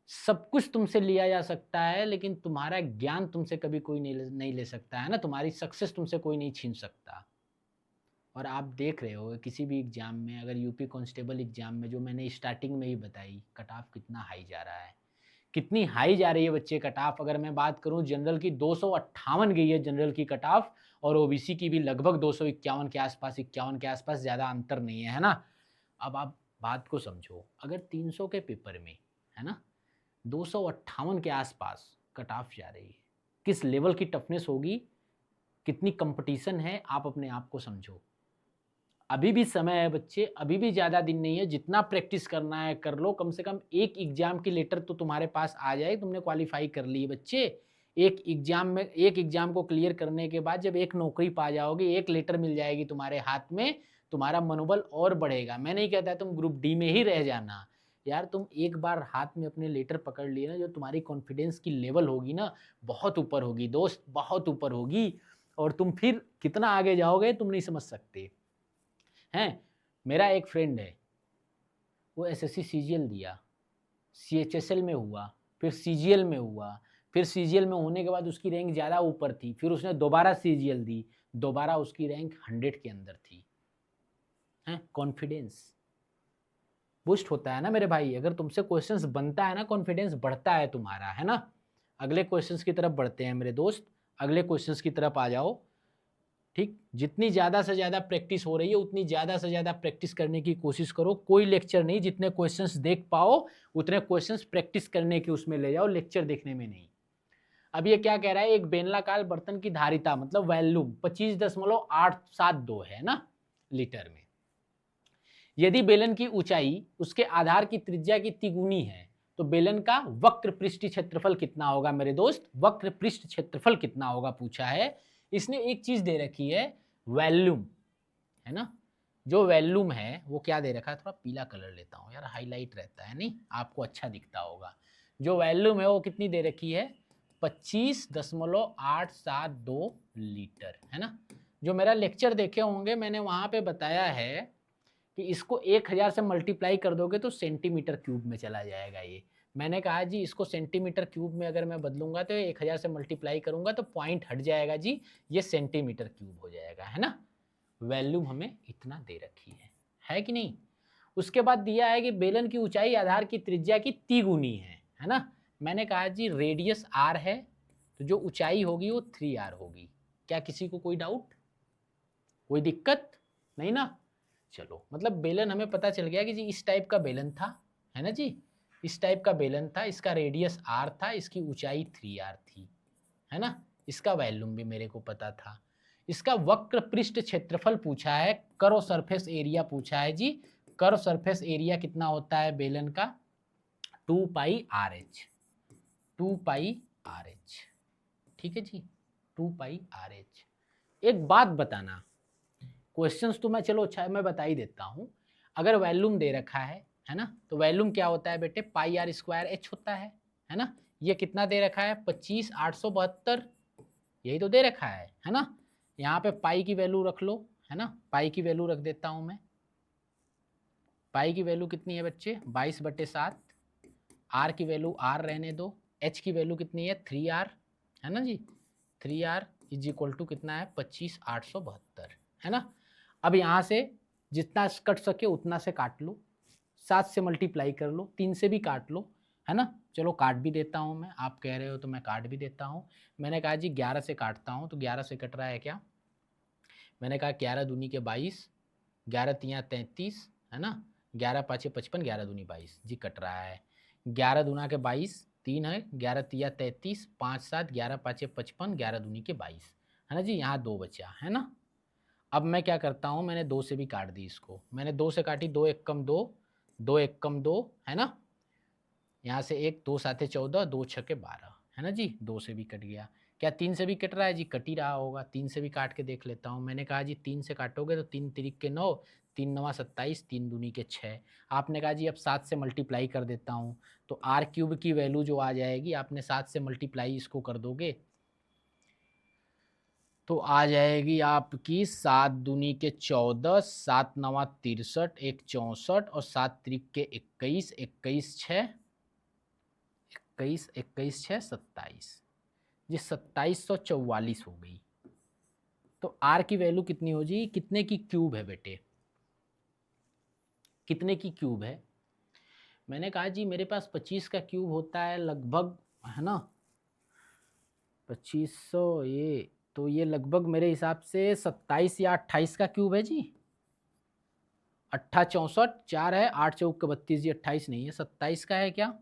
सब कुछ तुमसे लिया जा सकता है लेकिन तुम्हारा ज्ञान तुमसे कभी कोई नहीं ले सकता है ना, तुम्हारी सक्सेस तुमसे कोई नहीं छीन सकता। और आप देख रहे हो किसी भी एग्ज़ाम में, अगर यूपी कांस्टेबल एग्ज़ाम में जो मैंने स्टार्टिंग में ही बताई, कट ऑफ कितना हाई जा रहा है, कितनी हाई जा रही है बच्चे कट ऑफ। अगर मैं बात करूं जनरल की 258 गई है जनरल की कट ऑफ, और ओबीसी की भी लगभग 251 के आसपास, 51 के आसपास, ज़्यादा अंतर नहीं है ना। अब आप बात को समझो, अगर 300 के पेपर में है ना 258 के आसपास कट ऑफ जा रही है, किस लेवल की टफनेस होगी, कितनी कंपटीशन है, आप अपने आप को समझो। अभी भी समय है बच्चे, अभी भी ज़्यादा दिन नहीं है, जितना प्रैक्टिस करना है कर लो, कम से कम एक एग्जाम की लेटर तो तुम्हारे पास आ जाए, तुमने क्वालिफाई कर ली है बच्चे। एक एग्जाम में, एक एग्जाम को क्लियर करने के बाद जब एक नौकरी पा जाओगे, एक लेटर मिल जाएगी तुम्हारे हाथ में, तुम्हारा मनोबल और बढ़ेगा। मैं नहीं कहता तुम ग्रुप डी में ही रह जाना यार, तुम एक बार हाथ में अपने लेटर पकड़ लिए ना, जो तुम्हारी कॉन्फिडेंस की लेवल होगी ना, बहुत ऊपर होगी दोस्त, बहुत ऊपर होगी, और तुम फिर कितना आगे जाओगे तुम नहीं समझ सकते हैं। मेरा एक फ्रेंड है, वो एसएससी सीजीएल दिया, सीएचएसएल में हुआ, फिर सीजीएल में हुआ, फिर सीजीएल में होने के बाद उसकी रैंक ज़्यादा ऊपर थी, फिर उसने दोबारा सीजीएल दी, दोबारा उसकी रैंक 100 के अंदर थी। हैं, कॉन्फिडेंस बूस्ट होता है ना मेरे भाई, अगर तुमसे क्वेश्चंस बनता है ना, कॉन्फिडेंस बढ़ता है तुम्हारा है ना। अगले क्वेश्चंस की तरफ बढ़ते हैं मेरे दोस्त, अगले क्वेश्चंस की तरफ आ जाओ। ठीक, जितनी ज़्यादा से ज़्यादा प्रैक्टिस हो रही है उतनी ज़्यादा से ज़्यादा प्रैक्टिस करने की कोशिश करो। कोई लेक्चर नहीं, जितने क्वेश्चंस देख पाओ उतने क्वेश्चंस प्रैक्टिस करने के उसमें ले जाओ, लेक्चर देखने में नहीं। अब ये क्या कह रहा है, एक बेलनाकार बर्तन की धारिता मतलब वॉल्यूम 25.872 है ना लीटर में। यदि बेलन की ऊंचाई उसके आधार की त्रिज्या की तिगुनी है तो बेलन का वक्र पृष्ठ क्षेत्रफल कितना होगा मेरे दोस्त, वक्र पृष्ठ क्षेत्रफल कितना होगा पूछा है। इसने एक चीज दे रखी है, वॉल्यूम है ना, जो वॉल्यूम है वो क्या दे रखा है, थोड़ा पीला कलर लेता हूँ यार, हाईलाइट रहता है नहीं, आपको अच्छा दिखता होगा। जो वॉल्यूम है वो कितनी दे रखी है, 25.872 लीटर है ना। जो मेरा लेक्चर देखे होंगे मैंने वहां पे बताया है कि इसको 1000 से मल्टीप्लाई कर दोगे तो सेंटीमीटर क्यूब में चला जाएगा ये। मैंने कहा जी इसको सेंटीमीटर क्यूब में अगर मैं बदलूंगा तो 1000 से मल्टीप्लाई करूंगा तो पॉइंट हट जाएगा जी, ये सेंटीमीटर क्यूब हो जाएगा है ना। वॉल्यूम हमें इतना दे रखी है कि नहीं। उसके बाद दिया है कि बेलन की ऊंचाई आधार की त्रिज्या की तिगुनी है ना। मैंने कहा जी रेडियस r है तो जो ऊंचाई होगी वो 3r होगी। क्या किसी को कोई डाउट, कोई दिक्कत नहीं ना। चलो, मतलब बेलन हमें पता चल गया कि जी इस टाइप का बेलन था है ना जी, इस टाइप का बेलन था, इसका रेडियस r था, इसकी ऊंचाई 3r थी है ना। इसका वॉल्यूम भी मेरे को पता था। इसका वक्र पृष्ठ क्षेत्रफल पूछा है, करो सरफेस एरिया पूछा है जी, कर्व सरफेस एरिया कितना होता है बेलन का, 2 पाई आर एच, 2 पाई आर एच, ठीक है जी, 2 पाई आर एच। एक बात बताना, क्वेश्चंस तो मैं चलो अच्छा मैं बता ही देता हूँ। अगर वॉल्यूम दे रखा है ना, तो वॉल्यूम क्या होता है बेटे, पाई आर स्क्वायर एच होता है ना। ये कितना दे रखा है, 25,872, यही तो दे रखा है ना। यहाँ पे पाई की वैल्यू रख लो, है ना, पाई की वैल्यू रख देता हूँ मैं। पाई की वैल्यू कितनी है बच्चे, 22/7। आर की वैल्यू आर रहने दो, एच की वैल्यू कितनी है 3R, है ना जी, 3R इज इक्वल टू कितना है 25,872, है ना। अब यहाँ से जितना कट सके उतना से काट लो, 7 से मल्टीप्लाई कर लो, 3 से भी काट लो, है ना। चलो काट भी देता हूँ मैं, आप कह रहे हो तो मैं काट भी देता हूँ। मैंने कहा जी 11 से काटता हूँ, तो 11 से कट रहा है क्या, मैंने कहा 11 दूनी के 22, 11 तियाँ 33, है ना, 11 पाँचे 55, 11 दूनी 22 जी, कट रहा है। 11 दूना के 22, 3 है, 11 तिया 33, 5 7, 11 पाँचे 55, 11 दूनी के 22, है ना जी, यहाँ 2 बचा, है ना। अब मैं क्या करता हूँ, मैंने 2 से भी काट दी इसको, मैंने 2 से काटी, 2 एक कम 2, 2 एक कम 2, है ना। यहाँ से 1 2 7 14, 2 6 12, है ना जी, 2 से भी कट गया। क्या 3 से भी कट रहा है जी, कट ही रहा होगा। 3 से भी काट के देख लेता हूँ। मैंने कहा जी 3 से काटोगे तो 3 तिरिक के 9, 3 9 27, 3 दूनी के 6। आपने कहा जी अब 7 से मल्टीप्लाई कर देता हूँ, तो आर क्यूब की वैल्यू जो आ जाएगी, आपने 7 से मल्टीप्लाई इसको कर दोगे तो आ जाएगी आपकी 7 दूनी के 14, 7 9 63, 1 64 और 7 तिरिक के 21, 21 6, 21 21 6 27, ये 2744 हो गई। तो आर की वैल्यू कितनी हो जी, कितने की क्यूब है बेटे, कितने की क्यूब है। मैंने कहा जी मेरे पास 25 का क्यूब होता है लगभग, है ना, 2500, ये तो ये लगभग मेरे हिसाब से 27 या 28 का क्यूब है जी। 8 64 4 है, 8 चौक 32 जी, 28 नहीं है, 27 का है क्या,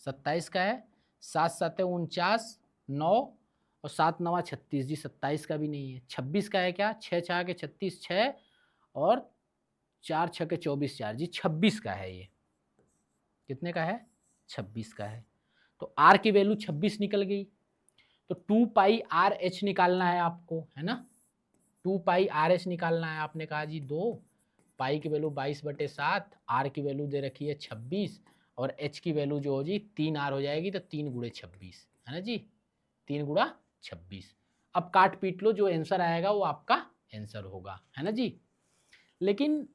27 का है। 7 7 49, 9 और 7 9 36 जी, 27 का भी नहीं है। 26 का है क्या, 6 6 के 36 6 और 4 6 के 24 4 जी, 26 का है ये। कितने का है, 26 का है। तो आर की वैल्यू 26 निकल गई। तो 2 पाई आर एच निकालना है आपको, है ना, 2 पाई आर एच निकालना है। आपने कहा जी 2 पाई की वैल्यू 22/7, आर की वैल्यू दे रखी है 26 और एच की वैल्यू जो हो जी 3R हो जाएगी, तो 3 गुणे 26, है ना जी, 3 गुणा 26। अब काट पीट लो, जो आंसर आएगा वो आपका आंसर होगा, है ना जी। लेकिन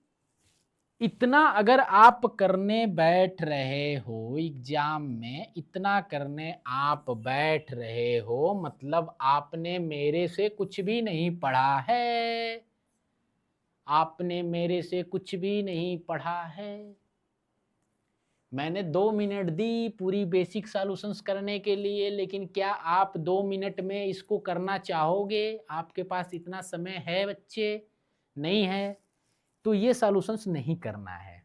इतना अगर आप करने बैठ रहे हो एग्जाम में, इतना करने आप बैठ रहे हो, मतलब आपने मेरे से कुछ भी नहीं पढ़ा है, आपने मेरे से कुछ भी नहीं पढ़ा है। मैंने 2 मिनट दी पूरी बेसिक सॉल्यूशंस करने के लिए, लेकिन क्या आप 2 मिनट में इसको करना चाहोगे, आपके पास इतना समय है बच्चे, नहीं है, तो ये सॉल्यूशंस नहीं करना है।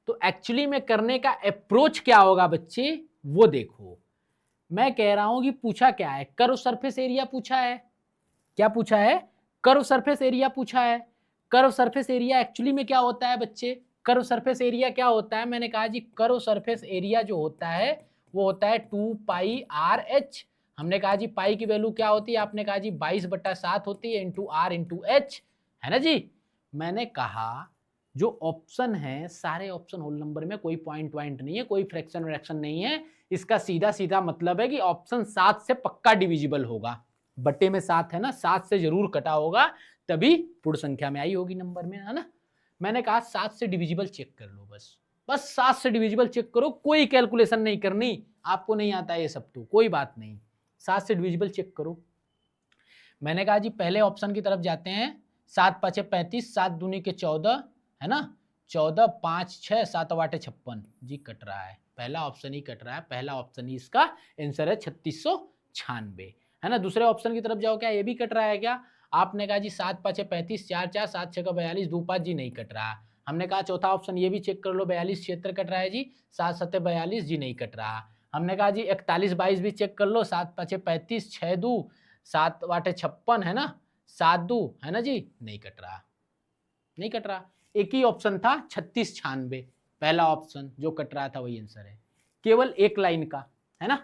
तो एक्चुअली में करने का अप्रोच क्या होगा बच्चे, वो देखो। मैं कह रहा हूं कि पूछा क्या है, कर्व सरफेस एरिया पूछा है। क्या पूछा है, कर्व सरफेस एरिया पूछा है। कर्व सरफेस एरिया एक्चुअली में क्या होता है बच्चे, कर्व सरफेस एरिया क्या होता है, मैंने कहा जी कर्व सरफेस एरिया जो होता है वो होता है 2 पाई आर एच। हमने कहा जी पाई की वैल्यू क्या होती है, आपने कहा जी 22/7 होती है, इंटू आर इंटू एच, है ना जी। मैंने कहा जो ऑप्शन है सारे ऑप्शन होल नंबर में, कोई पॉइंट वाइंट नहीं है, कोई फ्रैक्शन व्रैक्शन नहीं है। इसका सीधा सीधा मतलब है कि ऑप्शन 7 से पक्का डिविजिबल होगा। बट्टे में 7 है ना, 7 से जरूर कटा होगा, तभी पूर्ण संख्या में आई होगी नंबर में, है ना। मैंने कहा 7 से डिविजिबल चेक कर लो, बस बस 7 से डिविजिबल चेक करो, कोई कैलकुलेशन नहीं करनी, आपको नहीं आता ये सब तो कोई बात नहीं, 7 से डिविजिबल चेक करो। मैंने कहा जी पहले ऑप्शन की तरफ जाते हैं, 7 5 35, 7 दूनी के 14, है ना, 14 5 6 7 8 56 जी, कट रहा है, पहला ऑप्शन ही कट रहा है, पहला ऑप्शन ही इसका आंसर है 3696, है ना। दूसरे ऑप्शन की तरफ जाओ, क्या ये भी कट रहा है क्या, आपने कहा जी 7 5 35, 4 4 7 6 42, 2 5 जी, नहीं कट रहा। हमने कहा चौथा ऑप्शन ये भी चेक कर लो, 42 76 कट रहा है जी, 7 7 42 जी, नहीं कट रहा। हमने कहा जी 41 22 भी चेक कर लो, 7 5 35, 6 2 7 8 56, है ना, 7 2, है ना जी, नहीं कट रहा। नहीं कट रहा। एक ही ऑप्शन था 3696, पहला ऑप्शन जो कट रहा था वही आंसर है। केवल एक लाइन का, है ना,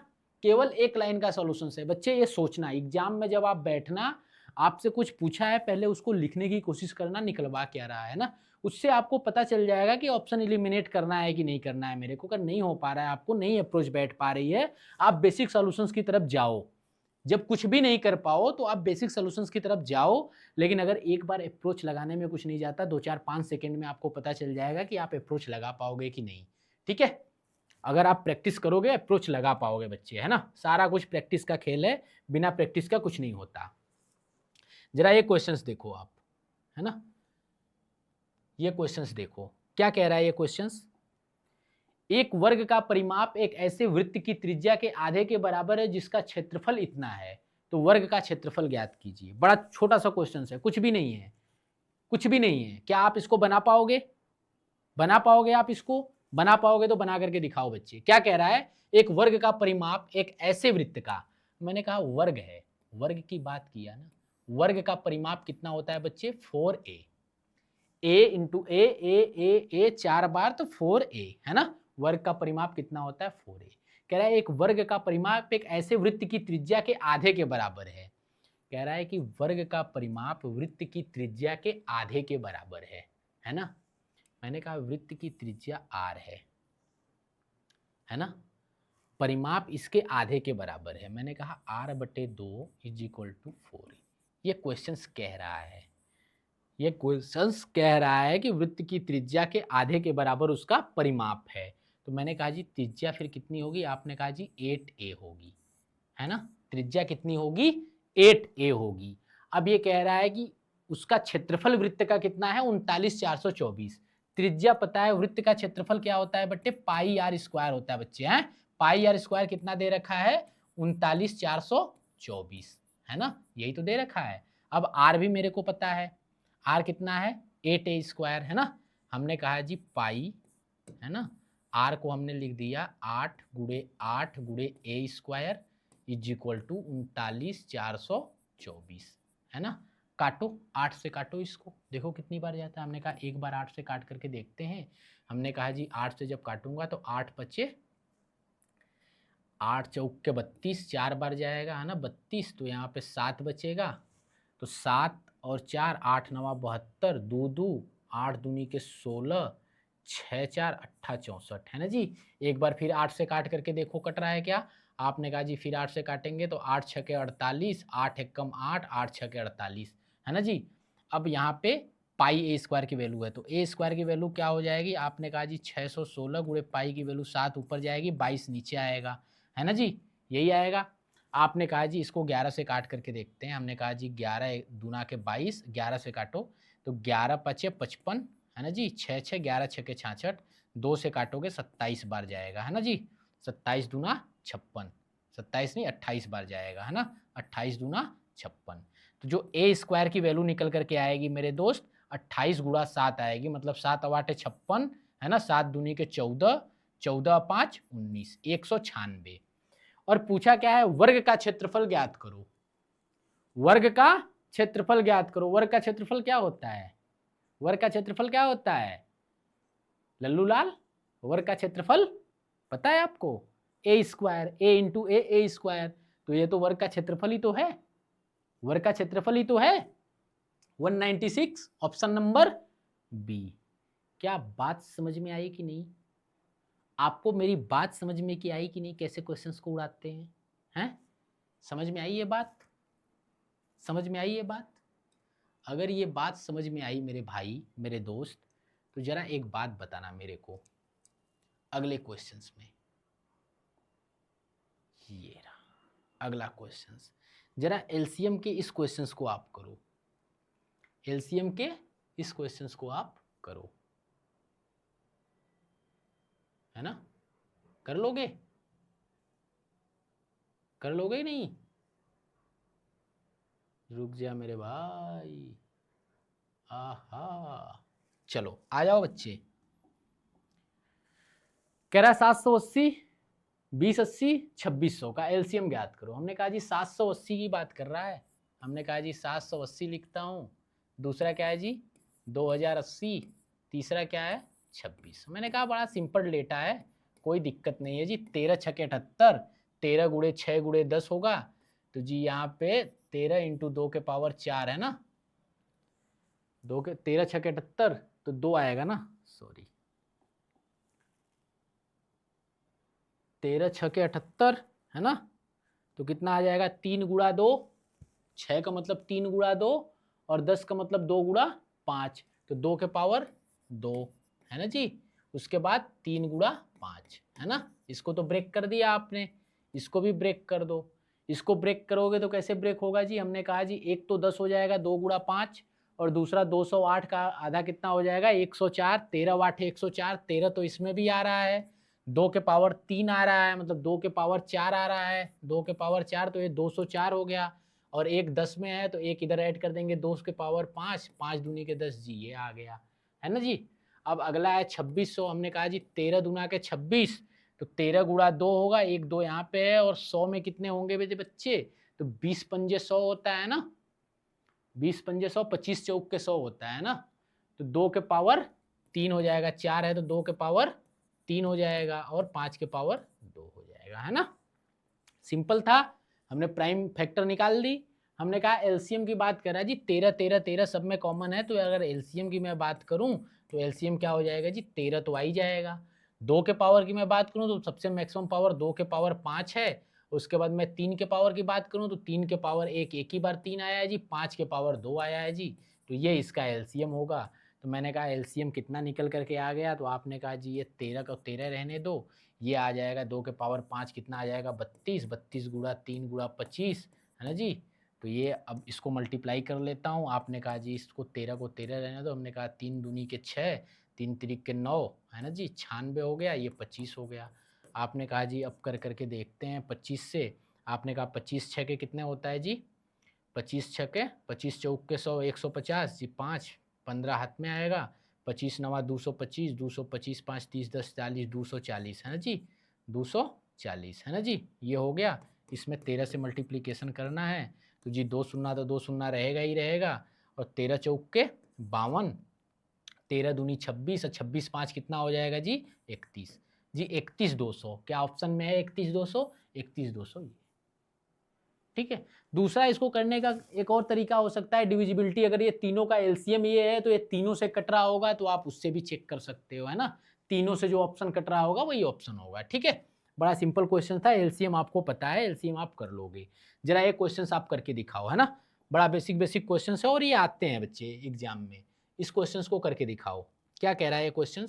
केवल एक लाइन का सॉल्यूशन है। बच्चे ये सोचना, एग्जाम में जब आप बैठना, आपसे कुछ पूछा है, पहले उसको लिखने की कोशिश करना निकलवा क्या रहा है ना, उससे आपको पता चल जाएगा कि ऑप्शन एलिमिनेट करना है कि नहीं करना है मेरे को। अगर नहीं हो पा रहा है, आपको नहीं अप्रोच बैठ पा रही है, आप बेसिक सॉल्यूशंस की तरफ जाओ। जब कुछ भी नहीं कर पाओ तो आप बेसिक सॉल्यूशंस की तरफ जाओ। लेकिन अगर एक बार अप्रोच लगाने में कुछ नहीं जाता, 2-4-5 सेकंड में आपको पता चल जाएगा कि आप अप्रोच लगा पाओगे कि नहीं। ठीक है, अगर आप प्रैक्टिस करोगे अप्रोच लगा पाओगे बच्चे, है ना। सारा कुछ प्रैक्टिस का खेल है, बिना प्रैक्टिस का कुछ नहीं होता। जरा ये क्वेश्चंस देखो आप, है ना, ये क्वेश्चंस देखो क्या कह रहा है ये क्वेश्चंस। एक वर्ग का परिमाप एक ऐसे वृत्त की त्रिज्या के आधे के बराबर है जिसका क्षेत्रफल इतना है, तो वर्ग का क्षेत्रफल ज्ञात कीजिए। बड़ा छोटा सा क्वेश्चन है, कुछ भी नहीं है, कुछ भी नहीं है। क्या आप इसको बना पाओगे? बना पाओगे आप इसको? बना पाओगे तो बना करके दिखाओ बच्चे। क्या कह रहा है, एक वर्ग का परिमाप एक ऐसे वृत्त का, मैंने कहा वर्ग है, वर्ग की बात किया ना, वर्ग का परिमाप कितना होता है बच्चे? 4a, a इंटू ए 4 बार तो 4a, है ना। वर्ग का परिमाप कितना होता है? 4a। कह रहा है एक वर्ग का परिमाप एक ऐसे वृत्त की त्रिज्या के आधे के बराबर है। कह रहा है कि वर्ग का परिमाप वृत्त की त्रिज्या के आधे के बराबर है ना। मैंने कहा वृत्त की त्रिज्या r है ना, परिमाप इसके आधे के बराबर है। मैंने कहा r/2 इज इक्वल टू 4। ये क्वेश्चंस कह रहा है, ये क्वेश्चंस कह रहा है कि वृत्त की त्रिज्या के आधे के बराबर उसका परिमाप है। तो मैंने कहा जी त्रिज्या फिर कितनी होगी? आपने कहा जी 8a होगी, है ना। त्रिज्या कितनी होगी? 8a होगी। अब ये कह रहा है कि उसका क्षेत्रफल वृत्त का कितना है? 39,424। त्रिज्या पता है, वृत्त का क्षेत्रफल क्या होता है बच्चे? पाई आर स्क्वायर होता है बच्चे, हैं। पाई आर स्क्वायर कितना दे रखा है? 39,424, है ना, यही तो दे रखा है। अब आर भी मेरे को पता है, आर कितना है? 8a स्क्वायर, है ना। हमने कहा जी पाई, है ना, आर को हमने लिख दिया 8 गुणे ए स्क्वायर इज इक्वल टू 39,424, है ना। काटो, 8 से काटो इसको, देखो कितनी बार जाता है। हमने कहा एक बार 8 से काट करके देखते हैं। हमने कहा जी 8 से जब काटूंगा तो 8 पचे 8 चौक के 32, 4 बार जाएगा, है ना 32, तो यहाँ पे 7 बचेगा। तो 7 और 4 8 9 72, 2 2 8 दूनी के 16, 6 4 8 64, है ना जी। एक बार फिर 8 से काट करके देखो कट रहा है क्या। आपने कहा जी फिर 8 से काटेंगे तो 8 6 के 48, 8 एकम 8, 8 6 के 48, है ना जी। अब यहाँ पे पाई ए स्क्वायर की वैल्यू है, तो ए स्क्वायर की वैल्यू क्या हो जाएगी? आपने कहा जी 616 गुणे पाई की वैल्यू 7 ऊपर जाएगी, 22 नीचे आएगा, है ना जी, यही आएगा। आपने कहा जी इसको 11 से काट करके देखते हैं। हमने कहा जी 11 दूना के 22, 11 से काटो तो 11 पचे 55, है ना जी, 6 6 11 6 के 66, 2 से काटोगे 27 बार जाएगा, है ना जी। 27 दूना 56, 27 नहीं 28 बार जाएगा, है ना, 28 दूना 56। तो जो ए स्क्वायर की वैल्यू निकल करके आएगी मेरे दोस्त 28 गुणा 7 आएगी, मतलब 7 8 56, है ना, 7 दूनी के 14, 14 5 19, 196। और पूछा क्या है? वर्ग का क्षेत्रफल ज्ञात करो। वर्ग का क्षेत्रफल ज्ञात करो। वर्ग का क्षेत्रफल क्या होता है? वर्ग का क्षेत्रफल क्या होता है लल्लू लाल? वर्ग का क्षेत्रफल पता है आपको? ए स्क्वायर, ए इंटू ए स्क्वायर। तो ये तो वर्ग का क्षेत्रफल ही तो है, वर्ग का क्षेत्रफल ही तो है 196, ऑप्शन नंबर बी। क्या बात समझ में आई कि नहीं? आपको मेरी बात समझ में की आई कि नहीं? कैसे क्वेश्चंस को उड़ाते हैं? समझ में आई ये बात? समझ में आई ये बात? अगर ये बात समझ में आई मेरे भाई मेरे दोस्त, तो जरा एक बात बताना मेरे को अगले क्वेश्चंस में। ये रहा अगला क्वेश्चंस, जरा एलसीएम के इस क्वेश्चंस को आप करो, एलसीएम के इस क्वेश्चंस को आप करो, है ना। कर लोगे? कर लोगे नहीं? रुक जा मेरे भाई, आहा, चलो आ जाओ बच्चे। कह रहा 780 2080 2600 का एलसीएम ज्ञात करो। हमने कहा जी 780 की बात कर रहा है। हमने कहा जी 780 लिखता हूँ। दूसरा क्या है जी 2080, तीसरा क्या है 26। मैंने कहा बड़ा सिंपल डेटा है, कोई दिक्कत नहीं है जी। 13 छके 78, 13 गुणे 6 गुणे 10 होगा, तो जी यहाँ पे 13 इंटू 2 के पावर 4 है ना, 13 छके 78, तो 2 आएगा ना, सॉरी 13 छके 78 है ना, तो कितना आ जाएगा 3 गुणा 2, 6 का मतलब 3 गुणा 2 और 10 का मतलब 2 गुणा 5, तो 2 के पावर 2 है ना जी। उसके बाद 3 गुणा 5 है ना, इसको तो ब्रेक कर दिया आपने, इसको भी ब्रेक कर दो। इसको ब्रेक करोगे तो कैसे ब्रेक होगा जी, हमने कहा जी एक तो 10 हो जाएगा 2 गुणा 5, और दूसरा 208 का आधा कितना हो जाएगा 104, 13 वाट है 104, 13 तो इसमें भी आ रहा है, 2 के पावर 3 आ रहा है, मतलब 2 के पावर 4 आ रहा है, 2 के पावर 4 तो ये 204 हो गया, और एक 10 में है तो एक इधर ऐड कर देंगे 2 के पावर 5, 5 दूनी के 10 जी, ये आ गया है ना जी। अब अगला है 2600, हमने कहा जी 13 दूना के 26, तो 13 गुणा 2 होगा, एक 2 यहाँ पे है, और 100 में कितने होंगे बेटे बच्चे, तो 20 पंजे 100 होता है ना, 20 पंजे 100, 25 चौक के 100 होता है ना, तो 2 के पावर 3 हो जाएगा, 4 है तो 2 के पावर 3 हो जाएगा, और 5 के पावर 2 हो जाएगा, है ना। सिंपल था, हमने प्राइम फैक्टर निकाल दी। हमने कहा एलसीएम की बात करा जी, 13 13 13 सब में कॉमन है, तो अगर एलसीएम की मैं बात करूं तो एलसीएम क्या हो जाएगा जी, 13 तो आ ही जाएगा। 2 के पावर की मैं बात करूं तो सबसे मैक्सिमम पावर 2 के पावर 5 है। उसके बाद मैं 3 के पावर की बात करूं तो 3 के पावर एक ही बार 3 आया है जी, 5 के पावर 2 आया है जी, तो ये इसका एलसीएम होगा। तो मैंने कहा एलसीएम कितना निकल करके आ गया, तो आपने कहा जी ये 13 का 13 रहने दो, ये आ जाएगा 2 के पावर 5 कितना आ जाएगा 32, 32 गुणा 3 गुणा 25 है ना जी। तो ये अब इसको मल्टीप्लाई कर लेता हूँ, आपने कहा जी इसको 13 को 13 रहने दो, हमने कहा 3 दूनी के 6, 3 तिरिक के 9 है ना जी, 96 हो गया, ये 25 हो गया। आपने कहा जी अब कर करके देखते हैं 25 से, आपने कहा 25 छः के कितने होता है जी, 25 छक्के 25 चौक के 100, 150 जी, 5 15 हाथ में आएगा, 25 नवा 225, 225 5 30 10 40, 240 है ना जी, 240 है ना जी, ये हो गया। इसमें 13 से मल्टीप्लिकेशन करना है, तो जी 2 शून्य तो 2 शून्य रहेगा ही रहेगा, और 13 चौक के 52, 13 दूनी 26, और 26 5 कितना हो जाएगा जी 31 जी, 31,200 क्या ऑप्शन में है 31,200, 31,200 ठीक है। दूसरा इसको करने का एक और तरीका हो सकता है डिविजिबिलिटी, अगर ये तीनों का एलसीएम ये है तो ये तीनों से कट रहा होगा, तो आप उससे भी चेक कर सकते हो, है ना, तीनों से जो ऑप्शन कट रहा होगा वही ऑप्शन होगा, ठीक है। बड़ा सिंपल क्वेश्चन था, एलसीएम आपको पता है, एलसीएम आप कर लोगे। जरा ये क्वेश्चन आप करके दिखाओ, है ना, बड़ा बेसिक बेसिक क्वेश्चन है और ये आते हैं बच्चे एग्जाम में। इस क्वेश्चन को करके दिखाओ, क्या कह रहा है ये क्वेश्चन,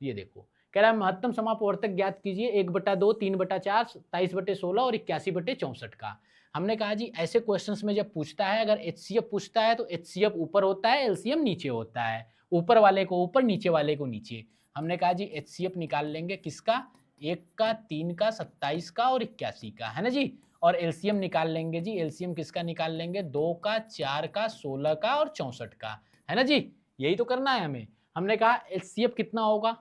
ये देखो कह रहा है महत्तम समापवर्तक ज्ञात कीजिए 1/2, 3/4, 27/16 और 81/64 का। हमने कहा जी ऐसे क्वेश्चंस में जब पूछता है, अगर एचसीएफ पूछता है तो एचसीएफ ऊपर होता है, एलसीएम नीचे होता है, ऊपर वाले को ऊपर नीचे वाले को नीचे। हमने कहा जी एचसीएफ निकाल लेंगे किसका, 1 का, 3 का, 27 का और 81 का, है ना जी। और एलसीएम निकाल लेंगे जी, एलसीएम किसका निकाल लेंगे, 2 का, 4 का, 16 का और 64 का, है ना जी, यही तो करना है हमें। हमने कहा एचसीएफ कितना होगा,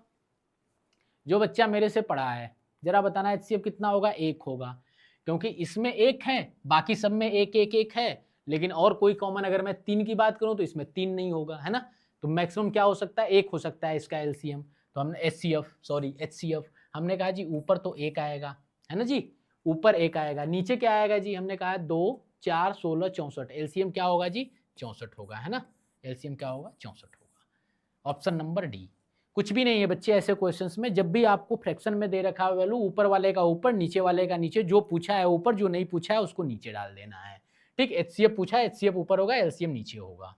जो बच्चा मेरे से पढ़ा है जरा बताना एचसीएफ कितना होगा, 1 होगा, क्योंकि इसमें 1 है, बाकी सब में 1 1 1 है, लेकिन और कोई कॉमन अगर मैं 3 की बात करूं तो इसमें 3 नहीं होगा, है ना। तो मैक्सिमम क्या हो सकता है, 1 हो सकता है इसका एलसीएम। तो हमने एचसीएफ हमने कहा जी ऊपर तो 1 आएगा, है ना जी, ऊपर 1 आएगा, नीचे क्या आएगा जी, हमने कहा 2 4 16 64, एलसीएम क्या होगा जी 64 होगा, है ना, एलसीएम क्या होगा 64 होगा। Option number D. कुछ भी नहीं है बच्चे ऐसे क्वेश्चंस में, जब भी आपको फ्रैक्शन में दे रखा है वैल्यू, ऊपर वाले का ऊपर, नीचे वाले का नीचे, जो पूछा है ऊपर, जो नहीं पूछा है उसको नीचे डाल देना है, ठीक। एचसीएफ पूछा है, एचसीएफ ऊपर होगा, एलसीएम नीचे होगा,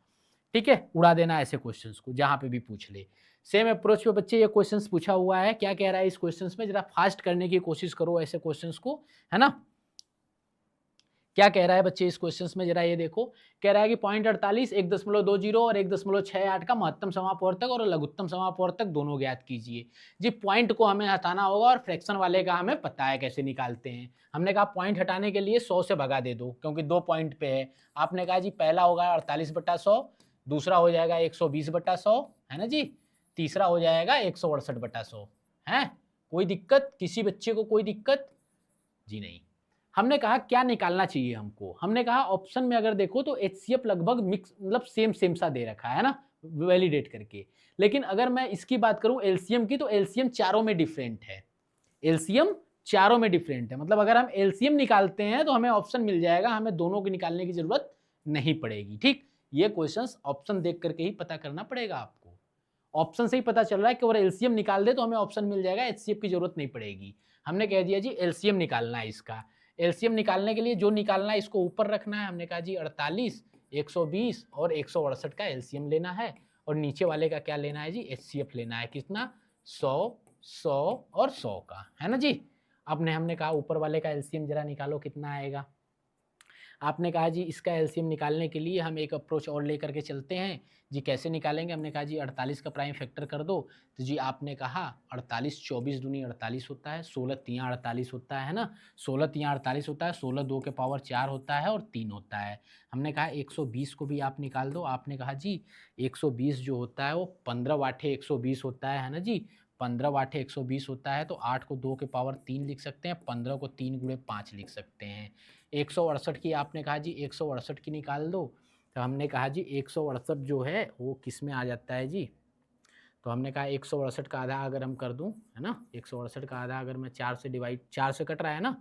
ठीक है, उड़ा देना ऐसे क्वेश्चंस को जहां पे भी पूछ ले। सेम अप्रोच पे बच्चे ये क्वेश्चंस पूछा हुआ है, क्या कह रहा है इस क्वेश्चंस में, जरा फास्ट करने की कोशिश करो ऐसे क्वेश्चंस को, है ना। क्या कह रहा है बच्चे इस क्वेश्चन में, जरा ये देखो, कह रहा है कि 0.48, 1.20 और 1.68 का महत्तम समापवर्तक और लघुत्तम समापवर्तक दोनों ज्ञात कीजिए। जी पॉइंट को हमें हटाना होगा, और फ्रैक्शन वाले का हमें पता है कैसे निकालते हैं। हमने कहा पॉइंट हटाने के लिए 100 से भगा दे दो, क्योंकि 2 पॉइंट पे है। आपने कहा जी पहला होगा 48/100, दूसरा हो जाएगा 120/100, है ना जी, तीसरा हो जाएगा 168/100, है। कोई दिक्कत किसी बच्चे को, कोई दिक्कत जी नहीं। हमने कहा क्या निकालना चाहिए हमको, हमने कहा ऑप्शन में अगर देखो तो एचसीएफ लगभग मिक्स, मतलब सेम सेम सा दे रखा है ना, वैलिडेट करके। लेकिन अगर मैं इसकी बात करूं एलसीएम की, तो एलसीएम चारों में डिफरेंट है, एलसीएम चारों में डिफरेंट है। मतलब अगर हम एलसीएम निकालते हैं तो हमें ऑप्शन मिल जाएगा, हमें दोनों की निकालने की जरूरत नहीं पड़ेगी। ठीक, ये क्वेश्चंस ऑप्शन देख करके ही पता करना पड़ेगा आपको। ऑप्शन से ही पता चल रहा है कि अगर एलसीएम निकाल दे तो हमें ऑप्शन मिल जाएगा, एचसीएफ की जरूरत नहीं पड़ेगी। हमने कह दिया जी एलसीएम निकालना है इसका। एलसीएम निकालने के लिए जो निकालना है इसको ऊपर रखना है। हमने कहा जी 48, 120 और 168 का एलसीएम लेना है, और नीचे वाले का क्या लेना है जी, एचसीएफ लेना है। कितना, 100, 100 और 100 का, है ना जी। अब हमने कहा ऊपर वाले का एलसीएम जरा निकालो, कितना आएगा। आपने कहा जी इसका एलसीएम निकालने के लिए हम एक अप्रोच और लेकर के चलते हैं जी, कैसे निकालेंगे। हमने कहा जी 48 का प्राइम फैक्टर कर दो। तो जी आपने कहा 48, 24 दूनी 48 होता है, 16 तियाँ 48 होता है ना, 16 तियाँ 48 होता है, 16 2 के पावर 4 होता है और 3 होता है। हमने कहा 120 को भी आप निकाल दो। आपने कहा जी 120 जो होता है वो 15 वाटे 120 होता है ना जी, 15 वाटे 120 होता है। तो 8 को 2 के पावर 3 लिख सकते हैं, 15 को 3 गुणे 5 लिख सकते हैं। 168 की आपने कहा जी 168 की निकाल दो। तो हमने कहा जी 168 जो है वो किस में आ जाता है जी, तो हमने कहा 168 का आधा अगर हम कर दूं, है ना, 168 का आधा अगर मैं 4 से डिवाइड, 4 से कट रहा है ना,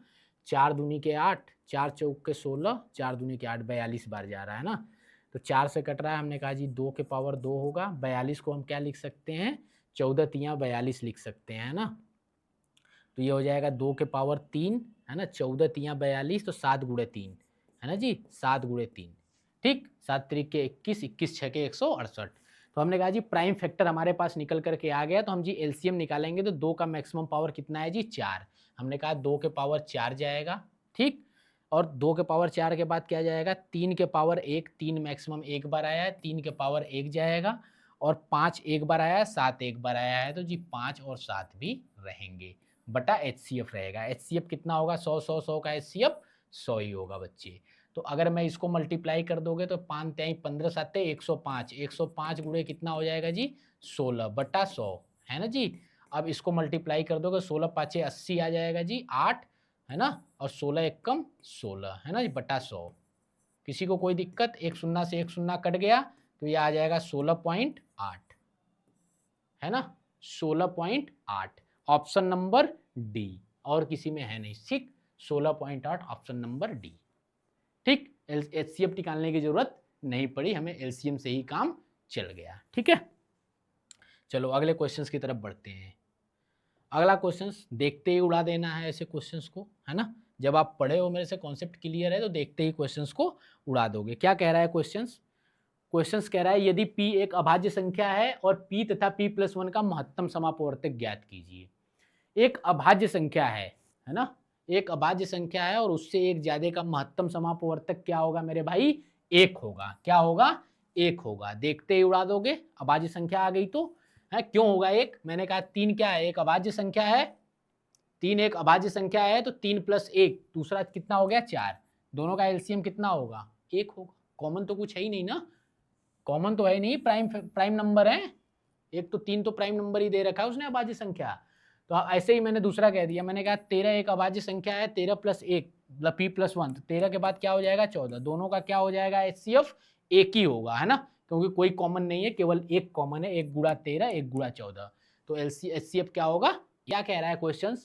4 दूनी के 8, 4 चौक के 16, 4 दूनी के 8, 42 बार जा रहा है ना। तो 4 से कट रहा है, हमने कहा जी 2 के पावर 2 होगा। 42 को हम क्या लिख सकते हैं, 14 तियाँ 42 लिख सकते हैं, है ना। तो ये हो जाएगा 2 के पावर 3, है ना, 14 तियाँ 42, तो 7 गुणे 3, है ना जी, 7 गुणे 3। ठीक, 7 त्रिक के 21, 21 छः के 168। तो हमने कहा जी प्राइम फैक्टर हमारे पास निकल करके आ गया। तो हम जी एलसीएम निकालेंगे तो 2 का मैक्सिमम पावर कितना है जी, 4। हमने कहा 2 के पावर 4 जाएगा। ठीक, और 2 के पावर 4 के बाद क्या जाएगा, 3 के पावर 1, 3 मैक्सिमम एक बार आया है, 3 के पावर 1 जाएगा, और 5 एक बार आया है, 7 एक बार आया है। तो जी 5 और 7 भी रहेंगे, बटा एचसीएफ रहेगा। एचसीएफ कितना होगा, 100 100 100 का एचसीएफ 100 ही होगा बच्चे। तो अगर मैं इसको मल्टीप्लाई कर दोगे तो 5 3 15 7 105, 105 गुणे कितना हो जाएगा जी, 16 बटा 100, है ना जी। अब इसको मल्टीप्लाई कर दोगे, 16 5 80 आ जाएगा जी, 8, है ना, और 16 एक कम 16, है ना जी, बटा 100। किसी को कोई दिक्कत, एक शून्य से एक शून्य कट गया तो ये आ जाएगा 16.8, है ना, 16.8, ऑप्शन नंबर डी, और किसी में है नहीं। ठीक, 16.8 ऑप्शन नंबर डी। ठीक, एचसीएफ निकालने की जरूरत नहीं पड़ी, हमें एलसीएम से ही काम चल गया। ठीक है, चलो अगले क्वेश्चंस की तरफ बढ़ते हैं। अगला क्वेश्चंस देखते ही उड़ा देना है ऐसे क्वेश्चंस को, है ना। जब आप पढ़े हो, मेरे से कॉन्सेप्ट क्लियर है, तो देखते ही क्वेश्चंस को उड़ा दोगे। क्या कह रहा है क्वेश्चंस, क्वेश्चंस कह रहा है यदि p एक अभाज्य संख्या है और p तथा p+1 का महत्तम समापवर्तक ज्ञात कीजिए। एक अभाज्य संख्या है ना, एक अभाज्य संख्या है और उससे एक ज्यादा का महत्तम समापवर्तक क्या होगा मेरे भाई, 1 होगा। क्या होगा, 1 होगा। देखते ही उड़ा दोगे, अभाज्य संख्या आ गई तो है, क्यों होगा 1, मैंने कहा 3 क्या है, एक अभाज्य संख्या है, 3 एक अभाज्य संख्या है, तो 3 + 1 दूसरा कितना हो गया, 4, दोनों का एलसीएम कितना होगा, 1 होगा। कॉमन तो कुछ है ही नहीं ना, कॉमन तो है नहीं, प्राइम नंबर है। एक तो 3 तो प्राइम नंबर ही दे रखा है उसने अभाज्य संख्या। तो ऐसे ही मैंने दूसरा कह दिया, मैंने कहा 13 एक अभाज्य संख्या है, 13 + 1 मतलब p+1, तो 13 के बाद क्या हो जाएगा, 14, दोनों का क्या हो जाएगा, एचसीएफ 1 ही होगा, है ना, क्योंकि कोई कॉमन नहीं है, केवल एक कॉमन है, 1 × 13 1 × 14, तो एचसीएफ क्या होगा। क्या कह रहा है क्वेश्चन,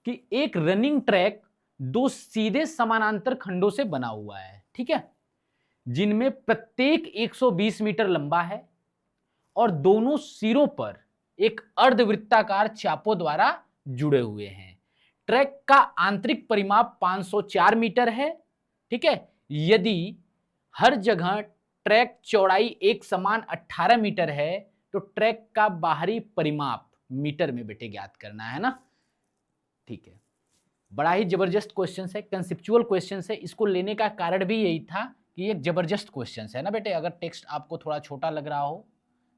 कि एक रनिंग ट्रैक 2 सीधे समानांतर खंडों से बना हुआ है, ठीक है, जिनमें प्रत्येक 120 मीटर लंबा है और दोनों सिरों पर एक अर्धवृत्ताकार चापों द्वारा जुड़े हुए हैं। ट्रैक का आंतरिक परिमाप 504 मीटर है, ठीक है। यदि हर जगह ट्रैक चौड़ाई एक समान 18 मीटर है तो ट्रैक का बाहरी परिमाप मीटर में बेटे ज्ञात करना है ना। ठीक है, बड़ा ही जबरदस्त क्वेश्चन है, कंसेप्चुअल क्वेश्चन है। इसको लेने का कारण भी यही था कि ये जबरदस्त क्वेश्चन है ना बेटे। अगर टेक्स्ट आपको थोड़ा छोटा लग रहा हो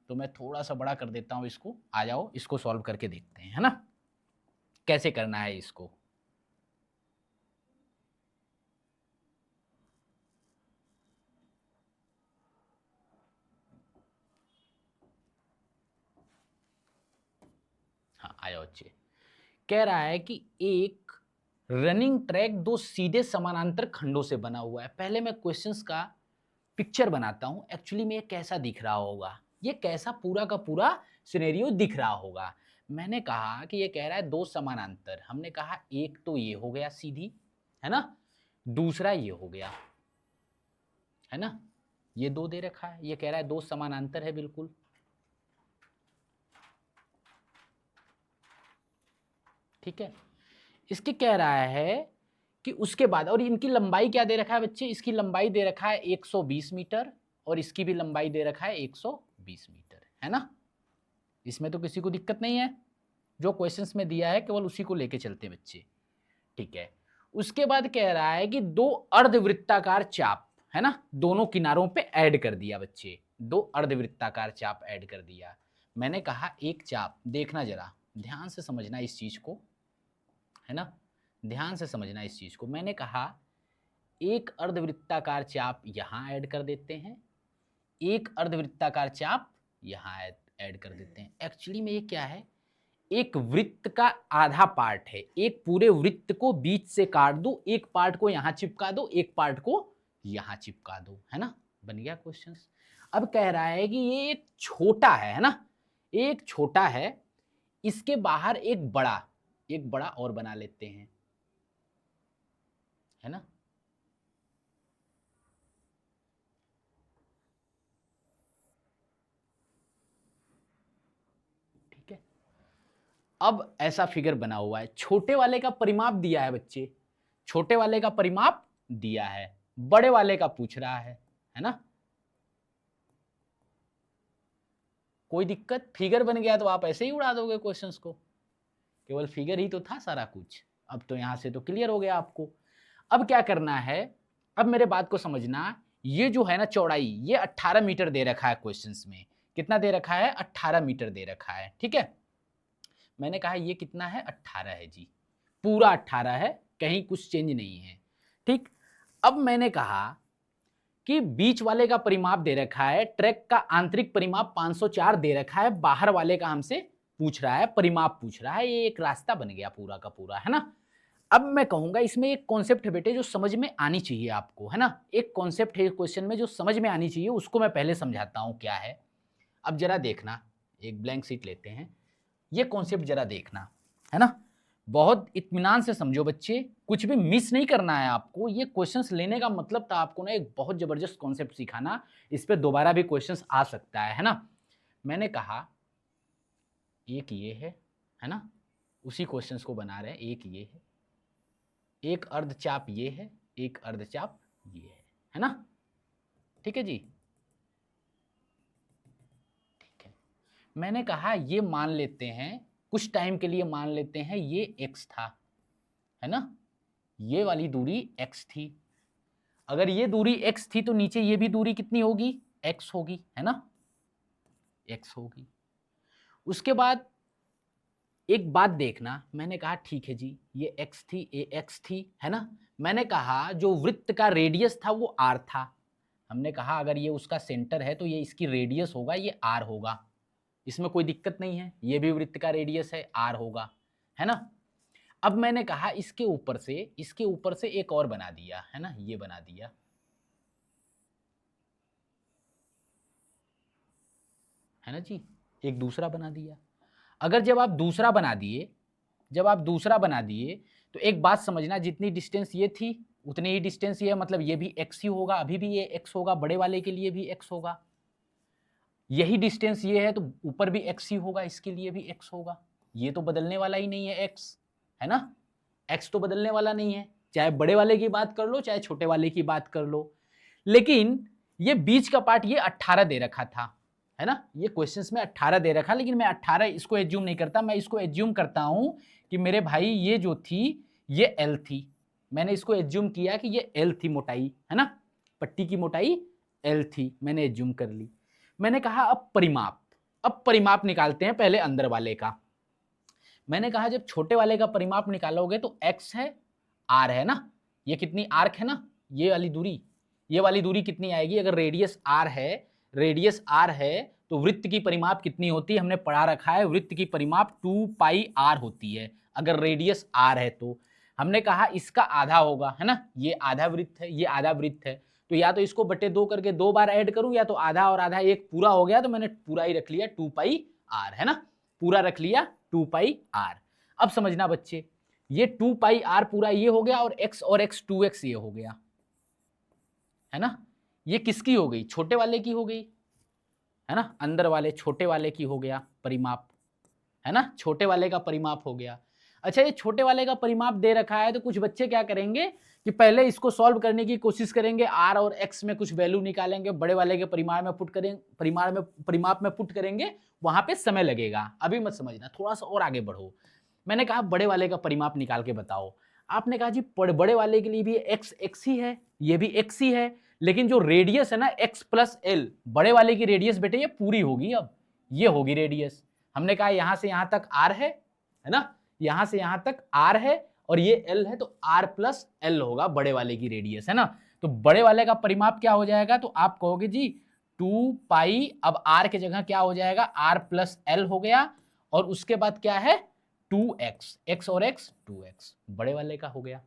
तो मैं थोड़ा सा बड़ा कर देता हूं इसको, आ जाओ इसको सॉल्व करके देखते हैं, है ना, कैसे करना है इसको। हाँ आ जाओ बच्चे। कह रहा है कि एक रनिंग ट्रैक 2 सीधे समानांतर खंडों से बना हुआ है। पहले मैं क्वेश्चंस का पिक्चर बनाता हूं, एक्चुअली में ये कैसा दिख रहा होगा। ये कैसा पूरा का पूरा सिनेरियो दिख रहा होगा। मैंने कहा कि ये कह रहा है दो समानांतर, हमने कहा एक तो ये हो गया सीधी, है ना, दूसरा ये हो गया, है ना, ये दो दे रखा है, ये कह रहा है दो समानांतर है बिल्कुल। ठीक है, इसके कह रहा है कि उसके बाद, और इनकी लंबाई क्या दे रखा है बच्चे, इसकी लंबाई दे रखा है 120 मीटर और इसकी भी लंबाई दे रखा है 120 मीटर, है ना। इसमें तो किसी को दिक्कत नहीं है, जो क्वेश्चंस में दिया है केवल उसी को लेके चलते हैं बच्चे। ठीक है, उसके बाद कह रहा है कि दो अर्धवृत्ताकार चाप, है ना, दोनों किनारों पे ऐड कर दिया बच्चे, दो अर्धवृत्ताकार चाप ऐड कर दिया। मैंने कहा एक चाप, देखना जरा ध्यान से समझना इस चीज को, है ना, ध्यान से समझना इस चीज को। मैंने कहा एक अर्धवृत्ताकार चाप यहां ऐड कर देते हैं, एक अर्धवृत्ताकार चाप यहां ऐड कर देते हैं। एक्चुअली में ये क्या है, एक वृत्त का आधा पार्ट है, एक पूरे वृत्त को बीच से काट दो, एक पार्ट को यहां चिपका दो, एक पार्ट को यहां चिपका दो, है ना, बन गया क्वेश्चन। अब कह रहा है कि ये एक छोटा है ना, एक छोटा है, इसके बाहर एक बड़ा और बना लेते हैं, है ना। ठीक है, अब ऐसा फिगर बना हुआ है, छोटे वाले का परिमाप दिया है बच्चे, छोटे वाले का परिमाप दिया है, बड़े वाले का पूछ रहा है ना। कोई दिक्कत, फिगर बन गया तो आप ऐसे ही उड़ा दोगे क्वेश्चंस को, केवल फिगर ही तो था सारा कुछ। अब तो यहां से तो क्लियर हो गया आपको। अब क्या करना है, अब मेरे बात को समझना, ये जो है ना चौड़ाई, ये 18 मीटर दे रखा है क्वेश्चंस में, कितना दे रखा है, 18 मीटर दे रखा है। ठीक है, मैंने कहा ये कितना है, 18 है जी, पूरा 18 है, कहीं कुछ चेंज नहीं है। ठीक, अब मैंने कहा कि बीच वाले का परिमाप दे रखा है, ट्रैक का आंतरिक परिमाप 504 दे रखा है, बाहर वाले का हमसे पूछ रहा है, परिमाप पूछ रहा है, ये एक रास्ता बन गया पूरा का पूरा, है ना। अब मैं कहूंगा इसमें एक कॉन्सेप्ट है बेटे जो समझ में आनी चाहिए आपको, है ना, एक कॉन्सेप्ट है क्वेश्चन में जो समझ में आनी चाहिए, उसको मैं पहले समझाता हूं क्या है। अब जरा देखना, एक ब्लैंक शीट लेते हैं, ये कॉन्सेप्ट जरा देखना, है ना, बहुत इत्मीनान से समझो बच्चे, कुछ भी मिस नहीं करना है आपको। ये क्वेश्चंस लेने का मतलब था आपको ना एक बहुत जबरदस्त कॉन्सेप्ट सिखाना, इस पे दोबारा भी क्वेश्चंस आ सकता है ना। मैंने कहा एक ये है ना, उसी क्वेश्चंस को बना रहे हैं, एक ये है, एक अर्धचाप ये है, एक अर्धचाप ये है ना। ठीक है जी, ठीक है। मैंने कहा ये मान लेते हैं, कुछ टाइम के लिए मान लेते हैं ये x था, है ना, ये वाली दूरी x थी। अगर ये दूरी x थी तो नीचे ये भी दूरी कितनी होगी, x होगी, है ना, x होगी। उसके बाद एक बात देखना, मैंने कहा ठीक है जी, ये x थी, ये x थी, है ना। मैंने कहा जो वृत्त का रेडियस था वो r था, हमने कहा अगर ये उसका सेंटर है तो ये इसकी रेडियस होगा, ये r होगा, इसमें कोई दिक्कत नहीं है, ये भी वृत्त का रेडियस है, r होगा, है ना। अब मैंने कहा इसके ऊपर से एक और बना दिया, है ना, ये बना दिया, है ना जी, एक दूसरा बना दिया। अगर जब आप दूसरा बना दिए तो एक बात समझना, जितनी डिस्टेंस ये थी उतनी ही डिस्टेंस ये, मतलब ये भी x ही होगा, अभी भी ये x होगा, बड़े वाले के लिए भी x होगा, यही डिस्टेंस ये है तो ऊपर भी x ही होगा, इसके लिए भी x होगा, ये तो बदलने वाला ही नहीं है x, है ना, x तो बदलने वाला नहीं है, चाहे बड़े वाले की बात कर लो चाहे छोटे वाले की बात कर लो। लेकिन ये बीच का पार्ट ये 18 दे रखा था, है ना, ये क्वेश्चंस में 18 दे रखा, लेकिन मैं 18 इसको एज्यूम नहीं करता, मैं इसको एज्यूम करता हूं कि मेरे भाई ये जो थी ये L थी, मैंने इसको एज्यूम किया कि ये L थी मोटाई, है ना, पट्टी की मोटाई L थी, मैंने एज्यूम कर ली। मैंने कहा अब परिमाप निकालते हैं, पहले अंदर वाले का। मैंने कहा जब छोटे वाले का परिमाप निकालोगे तो x है, r है ना, ये कितनी आर्क है ना, ये वाली दूरी कितनी आएगी, अगर रेडियस r है तो वृत्त की परिमाप कितनी होती है, हमने पढ़ा रखा है, वृत्त की परिमाप 2 पाई r होती है, अगर रेडियस r है तो। हमने कहा इसका आधा होगा, है ना, ये आधा वृत्त है, ये आधा वृत्त है, तो या तो इसको बटे 2 करके 2 बार ऐड करूं, या तो आधा और आधा एक पूरा हो गया, तो मैंने पूरा ही रख लिया 2 पाई आर, है ना, पूरा रख लिया 2 पाई आर। अब समझना बच्चे, ये 2 पाई आर पूरा ये हो गया, और x 2x ये हो गया, है ना। ये किसकी हो गई? छोटे वाले की हो गई, है ना, अंदर वाले छोटे वाले की हो गया परिमाप, है ना, छोटे वाले का परिमाप हो गया। अच्छा, ये छोटे वाले का परिमाप दे रखा है, तो कुछ बच्चे क्या करेंगे कि पहले इसको सॉल्व करने की कोशिश करेंगे, r और x में कुछ वैल्यू निकालेंगे, बड़े वाले के परिमाप में पुट करेंगे, वहां पे समय लगेगा। अभी मत समझना, थोड़ा सा और आगे बढ़ो। मैंने कहा बड़े वाले का परिमाप निकाल के बताओ। आपने कहा जी बड़े वाले के लिए भी x ही है, ये भी x ही है, लेकिन जो रेडियस है ना x प्लस l, बड़े वाले की रेडियस बेटे ये पूरी होगी, अब ये होगी रेडियस। हमने कहा यहां से यहां तक r है ना, यहां से यहां तक r है, और ये l है, तो r प्लस l होगा बड़े वाले की रेडियस, है ना। तो बड़े वाले का परिमाप क्या हो जाएगा? तो आप कहोगे जी 2 पाई, अब r के जगह क्या हो जाएगा? r प्लस l हो गया, और उसके बाद क्या है? 2x, x और x 2x, बड़े वाले का हो गया।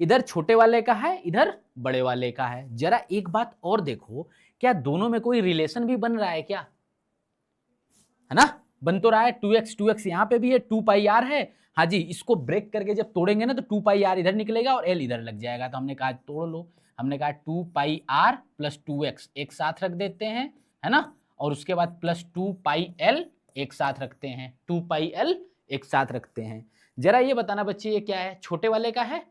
इधर छोटे वाले का है, इधर बड़े वाले का है। जरा एक बात और देखो, क्या दोनों में कोई रिलेशन भी बन रहा है क्या? है ना, बन तो रहा है। 2x यहां पे भी है, 2 पाई आर है। हाँ जी, इसको ब्रेक करके जब तोड़ेंगे ना, तो 2 पाई आर इधर निकलेगा और l इधर लग जाएगा, तो हमने कहा तोड़ लो। हमने कहा 2 पाई आर प्लस 2x एक साथ रख देते हैं, है ना, और उसके बाद प्लस 2 पाई l एक साथ रखते हैं, 2 पाई l एक साथ रखते हैं। जरा ये बताना बच्चे, ये क्या है? छोटे वाले का है,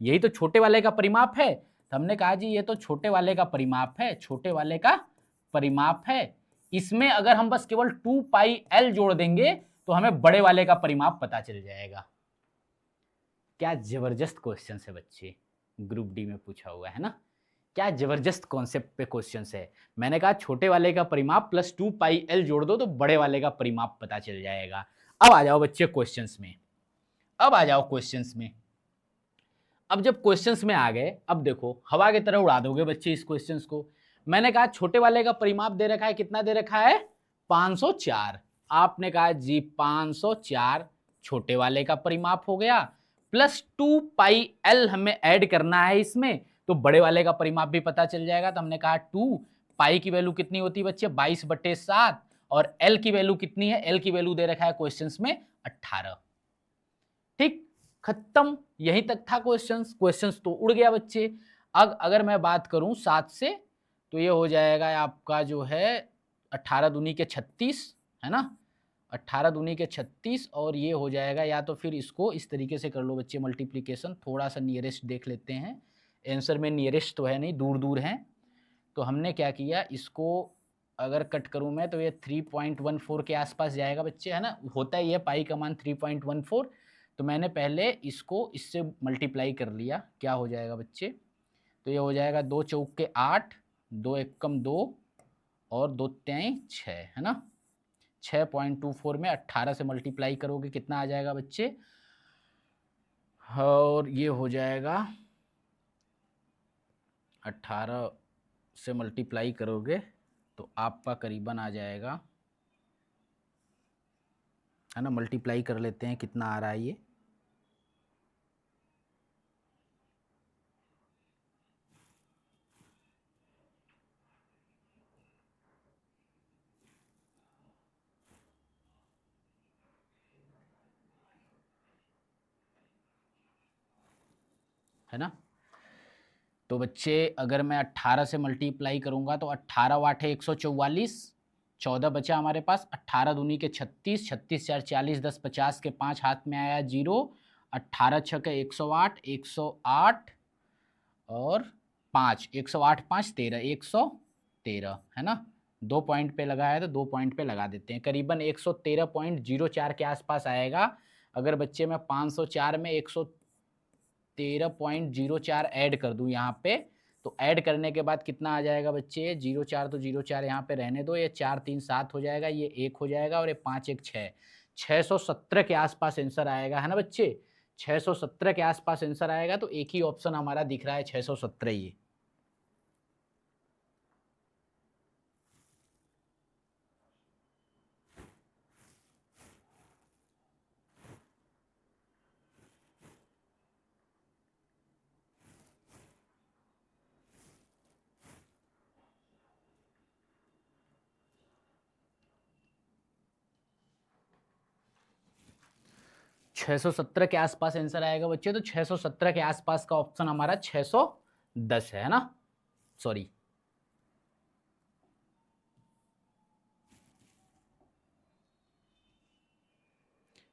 यही तो छोटे वाले का परिमाप है। तो हमने कहा जी ये तो छोटे वाले का परिमाप है, छोटे वाले का परिमाप है। इसमें अगर हम बस केवल 2 पाई l जोड़ देंगे, तो हमें बड़े वाले का परिमाप पता चल जाएगा। क्या जबरदस्त क्वेश्चन है बच्चे, ग्रुप डी में पूछा हुआ है ना, क्या जबरदस्त कॉन्सेप्ट पे क्वेश्चन है। मैंने कहा छोटे वाले का परिमाप प्लस 2 पाई l जोड़ दो, तो बड़े वाले का परिमाप पता चल जाएगा। अब आ जाओ बच्चे क्वेश्चंस में, अब आ जाओ क्वेश्चंस में। अब जब क्वेश्चंस में आ गए, अब देखो हवा की तरह उड़ा दोगे बच्चे इस क्वेश्चंस को। मैंने कहा छोटे वाले का परिमाप दे रखा है, कितना दे रखा है? 504। आपने कहा जी 504 छोटे वाले का परिमाप हो गया, प्लस 2 पाई l हमें ऐड करना है इसमें, तो बड़े वाले का परिमाप भी पता चल जाएगा। तो हमने कहा 2 पाई की वैल्यू कितनी होती है बच्चे? 22/7, और l की वैल्यू कितनी है? l की वैल्यू दे रखा है क्वेश्चंस में 18। ठीक, खत्म, यहीं तक था क्वेश्चंस तो उड़ गया बच्चे। अब अगर मैं बात करूं 7 से, तो ये हो जाएगा आपका जो है 18 दूनी के 36, है ना, 18 दूनी के 36, और ये हो जाएगा, या तो फिर इसको इस तरीके से कर लो बच्चे, मल्टीप्लीकेशन थोड़ा सा नियरेस्ट देख लेते हैं। आंसर में नियरेस्ट तो है नहीं, दूर दूर हैं। तो हमने क्या किया, इसको अगर कट करूं मैं, तो ये 3.14 के आसपास जाएगा बच्चे, है ना, होता ही है पाई का मान 3.14। तो मैंने पहले इसको इससे मल्टीप्लाई कर लिया, क्या हो जाएगा बच्चे? तो ये हो जाएगा 2 चौक के 8, 2 एकम 2, और 2 तेई 6, है ना। 6.24 में 18 से मल्टीप्लाई करोगे, कितना आ जाएगा बच्चे? और ये हो जाएगा 18 से मल्टीप्लाई करोगे तो आपका करीबन आ जाएगा, है ना, मल्टीप्लाई कर लेते हैं कितना आ रहा है ये। है ना, तो बच्चे अगर मैं 18 से मल्टीप्लाई करूंगा, तो 18 वाट है 144, 14 बचा हमारे पास, 18 दूनी के 36, 36 4 40, 10 50 के 5 हाथ में आया 0, 18 छः 108, 108 और 5, 108 5 13, 113, है ना। 2 पॉइंट पे लगा है तो 2 पॉइंट पे लगा देते हैं, करीबन 113.04 के आसपास आएगा। अगर बच्चे मैं 504 में 113.04 ऐड कर दूं यहाँ पे, तो ऐड करने के बाद कितना आ जाएगा बच्चे? 04, तो 04 यहाँ पे रहने दो, ये 4 3 7 हो जाएगा, ये 1 हो जाएगा, और ये 5 1 6, 617 के आसपास आंसर आएगा, है ना बच्चे। 617 के आसपास आंसर आएगा, तो एक ही ऑप्शन हमारा दिख रहा है 617 ये। 617 के आसपास आंसर आएगा बच्चे। तो 617 के आसपास का ऑप्शन हमारा 610 है ना, सॉरी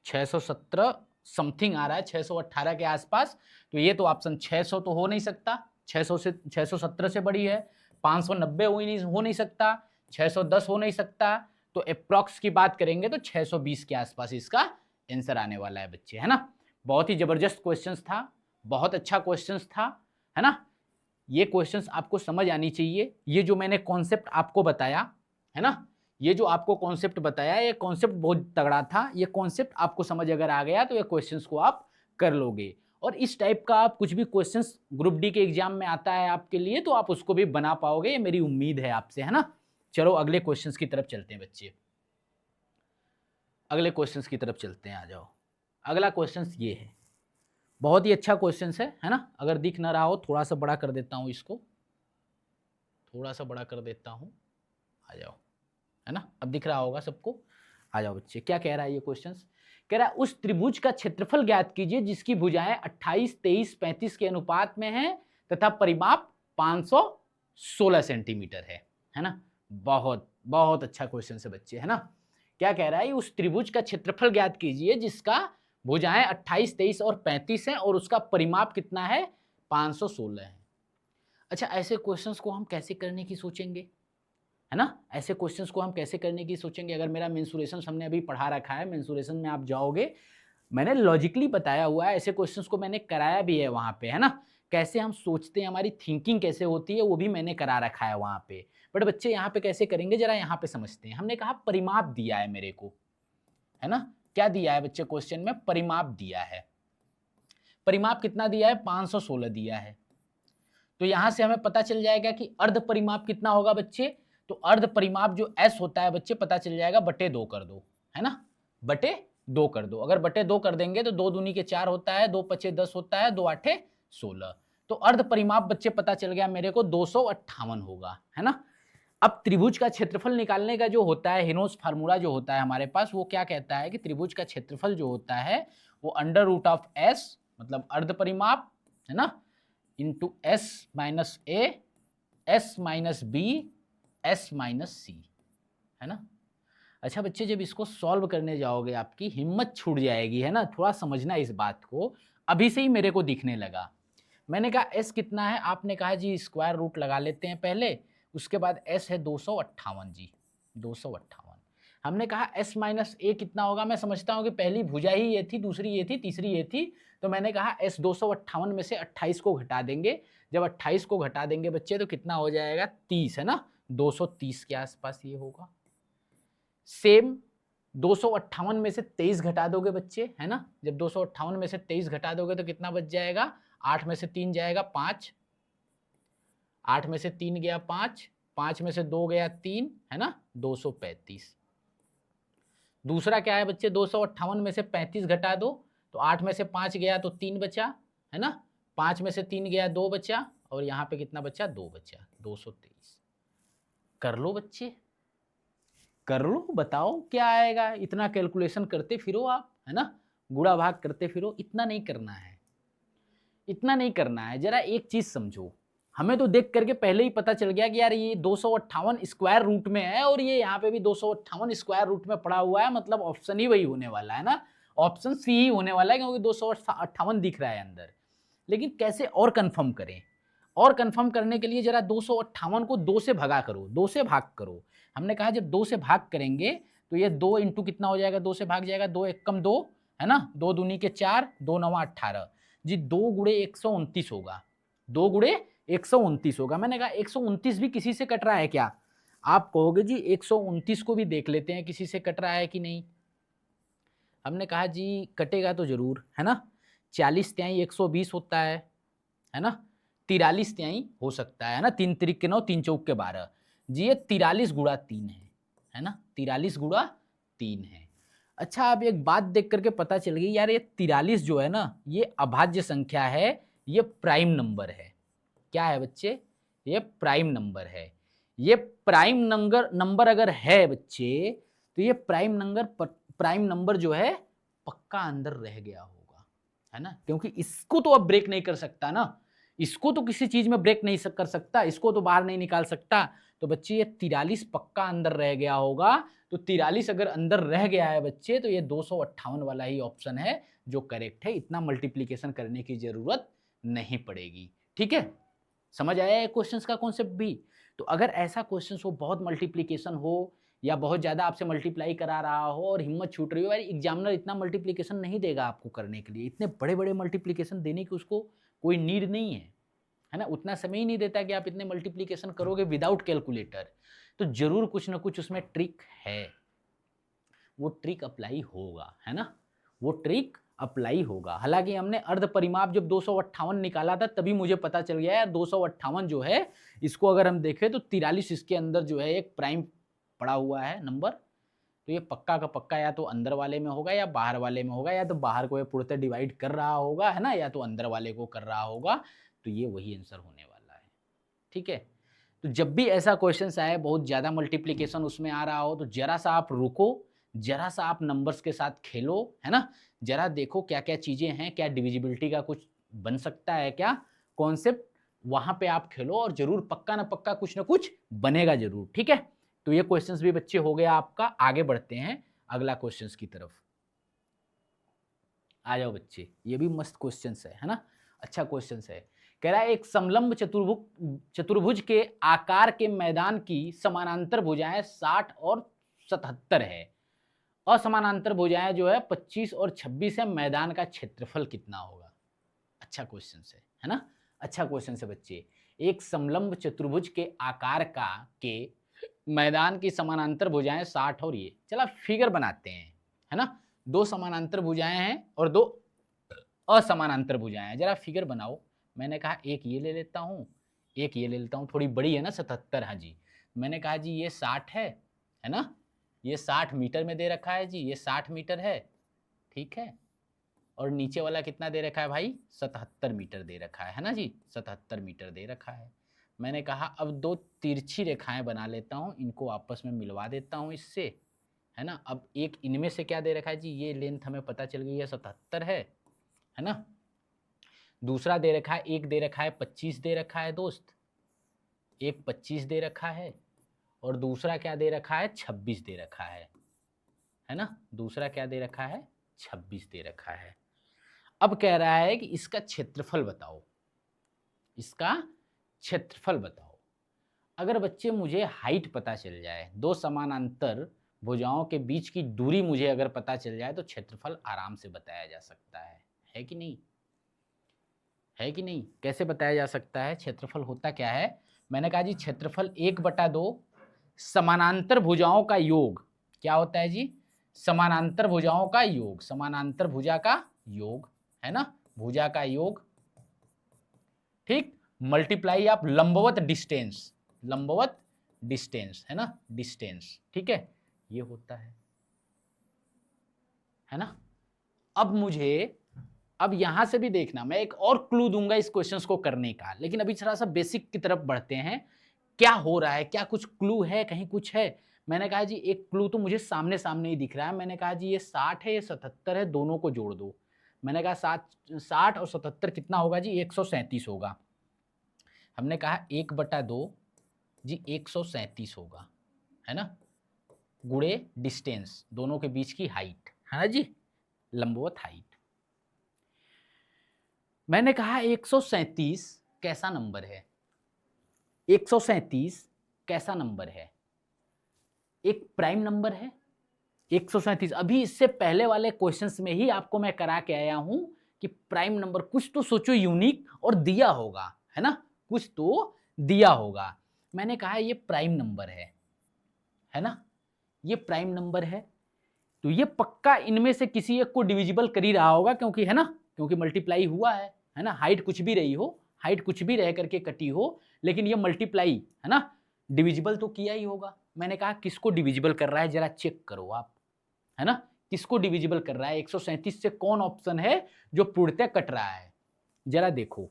617 समथिंग आ रहा है, 618 के आसपास। तो ये तो ऑप्शन 600 तो हो नहीं सकता, 600 से 617 से बड़ी है, 590 हो नहीं सकता, 610 हो नहीं सकता। तो अप्रॉक्स की बात करेंगे तो 620 के आसपास इसका आंसर आने वाला है बच्चे, है ना। बहुत ही जबरदस्त क्वेश्चंस था, बहुत अच्छा क्वेश्चंस था, है ना। ये क्वेश्चंस आपको समझ आनी चाहिए। ये जो मैंने कॉन्सेप्ट आपको बताया है ना, ये जो आपको कॉन्सेप्ट बताया, ये कॉन्सेप्ट बहुत तगड़ा था। ये कॉन्सेप्ट आपको समझ अगर आ गया तो ये क्वेश्चंस को आप कर लोगे। और इस टाइप का आप कुछ भी क्वेश्चंस ग्रुप डी के एग्जाम में आता है आपके लिए तो आप उसको भी बना पाओगे, ये मेरी उम्मीद है आपसे, है ना। चलो अगले क्वेश्चंस की तरफ चलते हैं बच्चे, अगले क्वेश्चंस की तरफ चलते हैं। आ जाओ, अगला क्वेश्चन ये है, बहुत ही अच्छा क्वेश्चन है ना। अगर दिख ना रहा हो थोड़ा सा बड़ा कर देता हूं, इसको थोड़ा सा बड़ा कर देता हूं, आ जाओ, है ना। अब दिख रहा होगा सबको। आ जाओ बच्चे, क्या कह रहा है ये क्वेश्चन? कह रहा है उस त्रिभुज का क्षेत्रफल ज्ञात कीजिए जिसकी भुजाएं 28, 23, 35 के अनुपात में हैं तथा परिमाप 516 सेंटीमीटर है ना। बहुत बहुत अच्छा क्वेश्चन है बच्चे, है ना। क्या कह रहा है? उस त्रिभुज का क्षेत्रफल ज्ञात कीजिए जिसका भुजाएं 28, 23 और 35 हैं और उसका परिमाप कितना है? 516 है। अच्छा, ऐसे क्वेश्चंस को हम कैसे करने की सोचेंगे, है ना। ऐसे क्वेश्चंस को हम कैसे करने की सोचेंगे? अगर मेरा मेंसुरेशन हमने अभी पढ़ा रखा है, मेंसुरेशन में आप जाओगे, मैंने लॉजिकली बताया हुआ है, ऐसे क्वेश्चंस को मैंने कराया भी है वहाँ पे, है ना। कैसे हम सोचते हैं, हमारी थिंकिंग कैसे होती है, वो भी मैंने करा रखा है वहाँ पे। बट बच्चे यहाँ पे कैसे करेंगे, जरा यहाँ पे समझते हैं। हमने कहा परिमाप दिया है मेरे को, है ना। क्या दिया है बच्चे क्वेश्चन में? परिमाप दिया है। परिमाप कितना दिया है? 516 दिया है। तो यहां से हमें पता चल जाएगा कि अर्ध परिमाप कितना होगा बच्चे। तो अर्ध परिमाप जो S होता है बच्चे, पता चल जाएगा, बटे 2 कर दो, है ना। बटे 2 कर दो। अगर बटे 2 कर देंगे तो 2 दूनी के 4 होता है, 2 पचे 10 होता है, 2 आठे 16। तो अर्ध परिमाप बच्चे पता चल गया मेरे को 258 होगा, है ना। अब त्रिभुज का क्षेत्रफल निकालने का जो होता है हेनोस फार्मूला जो होता है हमारे पास, वो क्या कहता है कि त्रिभुज का क्षेत्रफल जो होता है वो अंडर रूट ऑफ S, मतलब अर्ध परिमाप, है ना, into S minus A, S minus B, S minus C, है ना। अच्छा बच्चे, जब इसको सॉल्व करने जाओगे आपकी हिम्मत छूट जाएगी, है ना। थोड़ा समझना इस बात को। अभी से ही मेरे को दिखने लगा। मैंने कहा S कितना है, आपने कहा जी स्क्वायर रूट लगा लेते हैं पहले, उसके बाद S है 258 जी, 258। हमने कहा S माइनस A कितना होगा। मैं समझता हूँ कि पहली भुजा ही ये थी, दूसरी ये थी, तीसरी ये थी। तो मैंने कहा S 258 में से 28 को घटा देंगे। जब 28 को घटा देंगे बच्चे तो कितना हो जाएगा? 30, है ना। 230 के आसपास ये होगा। सेम 258 में से 23 घटा दोगे बच्चे, है ना। जब 258 में से 23 घटा दोगे तो कितना बच जाएगा? 8 में से 3 जाएगा 5, 8 में से 3 गया 5, 5 में से 2 गया 3, है ना, 235। दूसरा क्या है बच्चे? 258 में से 35 घटा दो तो 8 में से 5 गया तो 3 बचा, है ना। 5 में से 3 गया 2 बचा, और यहाँ पे कितना बचा? 2 बचा, 223। कर लो बच्चे, कर लो, बताओ क्या आएगा। इतना कैलकुलेशन करते फिरो आप, है ना, गुणा भाग करते फिरो। इतना नहीं करना है, इतना नहीं करना है। जरा एक चीज समझो, हमें तो देख करके पहले ही पता चल गया कि यार ये 258 स्क्वायर रूट में है, और ये यहाँ पे भी 258 स्क्वायर रूट में पड़ा हुआ है, मतलब ऑप्शन ही वही होने वाला है ना। ऑप्शन सी ही होने वाला है, क्योंकि 258 दिख रहा है अंदर। लेकिन कैसे और कंफर्म करें? और कंफर्म करने के लिए जरा 258 को 2 से भगा करो, 2 से भाग करो। हमने कहा जब 2 से भाग करेंगे तो ये 2 इंटू कितना हो जाएगा? 2 से भाग जाएगा, 2 एक कम 2, है ना, 2 दूनी के 4, 2 नवा 18 जी, 2 गुणे 129 होगा, 2 गुणे 129 होगा। मैंने कहा 129 भी किसी से कट रहा है क्या? आप कहोगे जी 129 को भी देख लेते हैं किसी से कट रहा है कि नहीं। हमने कहा जी कटेगा तो जरूर, है ना। 40 त्याई 120 होता है ना। 43 त्याई हो सकता है ना। 3 तिरिक के 9, 3 चौक के 12 जी, ये 43 गुणा 3 है ना। 43 गुणा 3 है। अच्छा, अब एक बात देख करके पता चल गई यार, ये 43 जो है ना, ये अभाज्य संख्या है, ये प्राइम नंबर है। क्या है बच्चे? ये प्राइम नंबर है। ये प्राइम नंबर अगर है बच्चे, तो ये प्राइम नंबर जो है पक्का अंदर रह गया होगा, है ना, क्योंकि इसको तो अब ब्रेक नहीं कर सकता ना, इसको तो किसी चीज में ब्रेक नहीं कर सकता, इसको तो बाहर नहीं निकाल सकता। तो बच्चे ये 43 पक्का अंदर रह गया होगा। तो 43 अगर अंदर रह गया है बच्चे, तो ये 258 वाला ही ऑप्शन है जो करेक्ट है। इतना मल्टीप्लीकेशन करने की जरूरत नहीं पड़ेगी। ठीक है, समझ आया है क्वेश्चंस का कॉन्सेप्ट भी। तो अगर ऐसा क्वेश्चन हो, बहुत मल्टीप्लीकेशन हो या बहुत ज्यादा आपसे मल्टीप्लाई करा रहा हो और हिम्मत छूट रही हो, यार एग्जामिनर इतना मल्टीप्लीकेशन नहीं देगा आपको करने के लिए, इतने बड़े बड़े मल्टीप्लीकेशन देने की उसको कोई नीड नहीं है ना, उतना समय ही नहीं देता कि आप इतने मल्टीप्लीकेशन करोगे विदाउट कैलकुलेटर। तो जरूर कुछ ना कुछ उसमें ट्रिक है, वो ट्रिक अप्लाई होगा, है ना, वो ट्रिक अप्लाई होगा। हालांकि हमने अर्ध परिमाप जब 258 निकाला था तभी मुझे पता चल गया यार 258 जो है, इसको अगर हम देखें तो 43 इसके अंदर जो है एक प्राइम पड़ा हुआ है नंबर। तो ये पक्का का पक्का या तो अंदर वाले में होगा या बाहर वाले में होगा, या तो बाहर को ये पूर्णतः डिवाइड कर रहा होगा, है ना, या तो अंदर वाले को कर रहा होगा। तो ये वही आंसर होने वाला है। ठीक है, तो जब भी ऐसा क्वेश्चन आए, बहुत ज्यादा मल्टीप्लीकेशन उसमें आ रहा हो, तो जरा सा आप रुको, जरा सा आप नंबर्स के साथ खेलो, है ना, जरा देखो क्या क्या चीजें हैं, क्या डिविजिबिलिटी का कुछ बन सकता है, क्या कॉन्सेप्ट, वहां पे आप खेलो और जरूर पक्का ना पक्का कुछ ना कुछ बनेगा जरूर। ठीक है, तो ये क्वेश्चंस भी बच्चे हो गया आपका। आगे बढ़ते हैं अगला क्वेश्चंस की तरफ। आ जाओ बच्चे, ये भी मस्त क्वेश्चंस है ना, अच्छा क्वेश्चंस है। कह रहा है एक समलंब चतुर्भुज के आकार के मैदान की समानांतर भुजाएं 60 और 77 है, असमानांतर भुजाएं जो है 25 और 26 है, मैदान का क्षेत्रफल कितना होगा। अच्छा क्वेश्चन है ना, अच्छा क्वेश्चन है बच्चे। एक समलंब चतुर्भुज के आकार के मैदान की समानांतर भुजाएं 60 और ये, चला फिगर बनाते हैं, है ना, दो समानांतर भुजाएं हैं और दो असमानांतर भुजाएं हैं, जरा फिगर बनाओ। मैंने कहा एक ये ले लेता हूं, एक ये ले लेता हूं, थोड़ी बड़ी है ना 77, हाँ जी। मैंने कहा जी ये 60 है ना, ये 60 मीटर में दे रखा है जी, ये 60 मीटर है, ठीक है, और नीचे वाला कितना दे रखा है भाई, 77 मीटर दे रखा है ना जी, 77 मीटर दे रखा है। मैंने कहा अब दो तिरछी रेखाएं बना लेता हूं, इनको आपस में मिलवा देता हूं इससे, है ना। अब एक इनमें से क्या दे रखा है जी, ये लेंथ हमें पता चल गई है 77 है ना। दूसरा दे रखा है, एक दे रखा है 25 दे रखा है दोस्त, एक 25 दे रखा है, और दूसरा क्या दे रखा है 26 दे रखा है ना, दूसरा क्या दे रखा है 26 दे रखा है। अब कह रहा है कि इसका क्षेत्रफल बताओ, इसका क्षेत्रफल बताओ। अगर बच्चे मुझे हाइट पता चल जाए, दो समानांतर भुजाओं के बीच की दूरी मुझे अगर पता चल जाए, तो क्षेत्रफल आराम से बताया जा सकता है कि नहीं, है कि नहीं, कैसे बताया जा सकता है क्षेत्रफल, होता क्या है। मैंने कहा जी क्षेत्रफल 1/2 समानांतर भुजाओं का योग, क्या होता है जी, समानांतर भुजाओं का योग, समानांतर भुजा का योग, है ना, भुजा का योग, ठीक, मल्टीप्लाई आप लंबवत डिस्टेंस, लंबवत डिस्टेंस, है ना, डिस्टेंस, ठीक है, ये होता है ना। अब मुझे, अब यहां से भी देखना, मैं एक और क्लू दूंगा इस क्वेश्चंस को करने का, लेकिन अभी थोड़ा सा बेसिक की तरफ बढ़ते हैं। क्या हो रहा है, क्या कुछ क्लू है, कहीं कुछ है। मैंने कहा जी एक क्लू तो मुझे सामने सामने ही दिख रहा है। मैंने कहा जी ये 60 है, ये 77 है, दोनों को जोड़ दो। मैंने कहा 60 और 77 कितना होगा जी, 137 होगा। हमने कहा 1/2 जी 137 होगा, है ना, गुणे डिस्टेंस, दोनों के बीच की हाइट, है ना जी, लंबवत हाइट। मैंने कहा 137 कैसा नंबर है, 137 कैसा नंबर है, एक प्राइम नंबर है 137। अभी इससे पहले वाले क्वेश्चंस में ही आपको मैं करा के आया हूं कि प्राइम नंबर कुछ तो सोचो यूनिक और दिया होगा, है ना, कुछ तो दिया होगा। मैंने कहा ये प्राइम नंबर है ना, ये प्राइम नंबर है, तो ये पक्का इनमें से किसी एक को डिविजिबल कर ही रहा होगा, क्योंकि है ना, क्योंकि मल्टीप्लाई हुआ है ना, हाइट कुछ भी रही हो, हाइट कुछ भी रह करके कटी हो, लेकिन ये मल्टीप्लाई, है ना, डिविजिबल तो किया ही होगा। मैंने कहा किसको डिविजिबल कर रहा है जरा चेक करो आप, है ना, किसको डिविजिबल कर रहा है, 137 से कौन ऑप्शन है जो पूर्णतः कट रहा है, जरा देखो।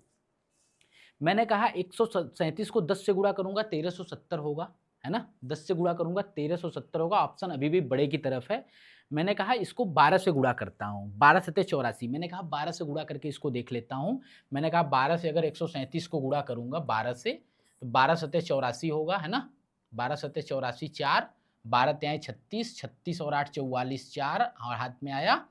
मैंने कहा 137 को 10 से गुणा करूंगा 1370 होगा, है ना, 10 से गुणा करूंगा 1370 होगा, ऑप्शन अभी भी बड़े की तरफ है। मैंने कहा इसको 12 से गुणा करता हूँ, 12 सत्ते 84, मैंने कहा 12 से गुणा करके इसको देख लेता हूँ। मैंने कहा 12 से अगर 137 को गुणा करूंगा 12 से, तो 12 सत्ते 84 होगा, है ना, 12 सत्ते 84 4, 12 त्याई 36, 36 और 8 44, 4 और हाथ में आया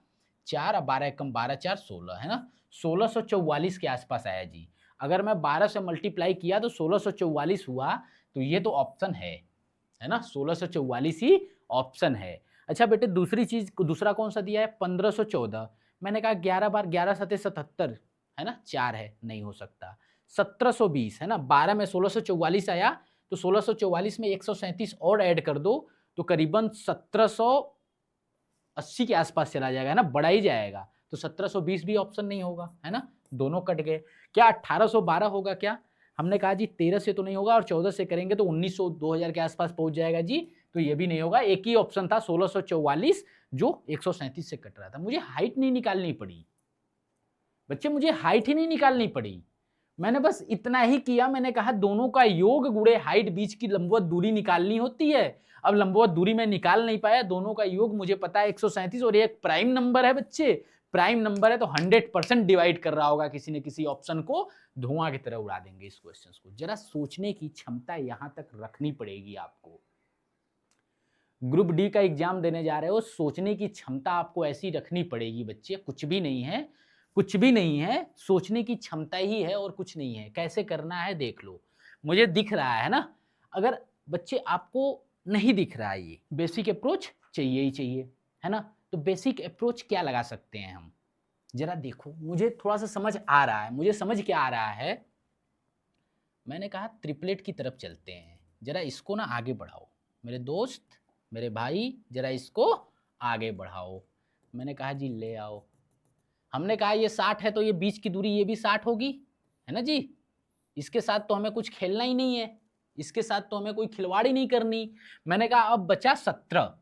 4, अब 12 एकम 12 4 16, है ना, 1644 के आसपास आया जी। अगर मैं 12 से मल्टीप्लाई किया तो 1644 हुआ, तो ये तो ऑप्शन है ना, 1644 ही ऑप्शन है। अच्छा बेटे दूसरी चीज, दूसरा कौन सा दिया है, 1514। मैंने कहा 11 बार 11 सत्ते 77, है ना, 4 है, नहीं हो सकता। 1720, है ना, 12 में 1644 आया, तो 1644 में 137 और ऐड कर दो, तो करीबन 1780 के आसपास चला जाएगा, है ना, बढ़ा ही जाएगा। तो 1720 भी ऑप्शन नहीं होगा, है ना, दोनों कट गए। क्या 1812 होगा क्या? हमने कहा जी 13 से तो नहीं होगा, और 14 से करेंगे तो 1900 2000 के आसपास पहुंच जाएगा जी, तो ये भी नहीं होगा। एक ही ऑप्शन था 1644 जो 137 से कट रहा था। मुझे हाइट नहीं निकालनी पड़ी बच्चे, मुझे हाइट ही नहीं निकालनी पड़ी, मैंने बस इतना ही किया। मैंने कहा दोनों का योग गुणे हाइट, बीच की लंबवत दूरी निकालनी होती है। अब लंबवत दूरी में निकाल नहीं पाया, दोनों का योग मुझे पता है 137, और ये एक प्राइम नंबर है बच्चे, प्राइम नंबर है, तो 100% डिवाइड कर रहा होगा किसी न किसी ऑप्शन को, धुआं की तरह उड़ा देंगे इस क्वेश्चन को। जरा सोचने की क्षमता यहां तक रखनी पड़ेगी आपको। ग्रुप डी का एग्जाम देने जा रहे हो, सोचने की क्षमता आपको ऐसी रखनी पड़ेगी बच्चे, कुछ भी नहीं है, कुछ भी नहीं है, सोचने की क्षमता ही है और कुछ नहीं है। कैसे करना है देख लो, मुझे दिख रहा है ना। अगर बच्चे आपको नहीं दिख रहा है, ये बेसिक अप्रोच चाहिए ही चाहिए, है ना, तो बेसिक अप्रोच क्या लगा सकते हैं हम, जरा देखो, मुझे थोड़ा सा समझ आ रहा है। मुझे समझ क्या आ रहा है, मैंने कहा ट्रिपलेट की तरफ चलते हैं, जरा इसको ना आगे बढ़ाओ मेरे दोस्त, मेरे भाई, जरा इसको आगे बढ़ाओ। मैंने कहा जी ले आओ। हमने कहा ये 60 है, तो ये बीच की दूरी ये भी 60 होगी, है ना जी। इसके साथ तो हमें कुछ खेलना ही नहीं है, इसके साथ तो हमें कोई खिलवाड़ ही नहीं करनी। मैंने कहा अब बचा 17।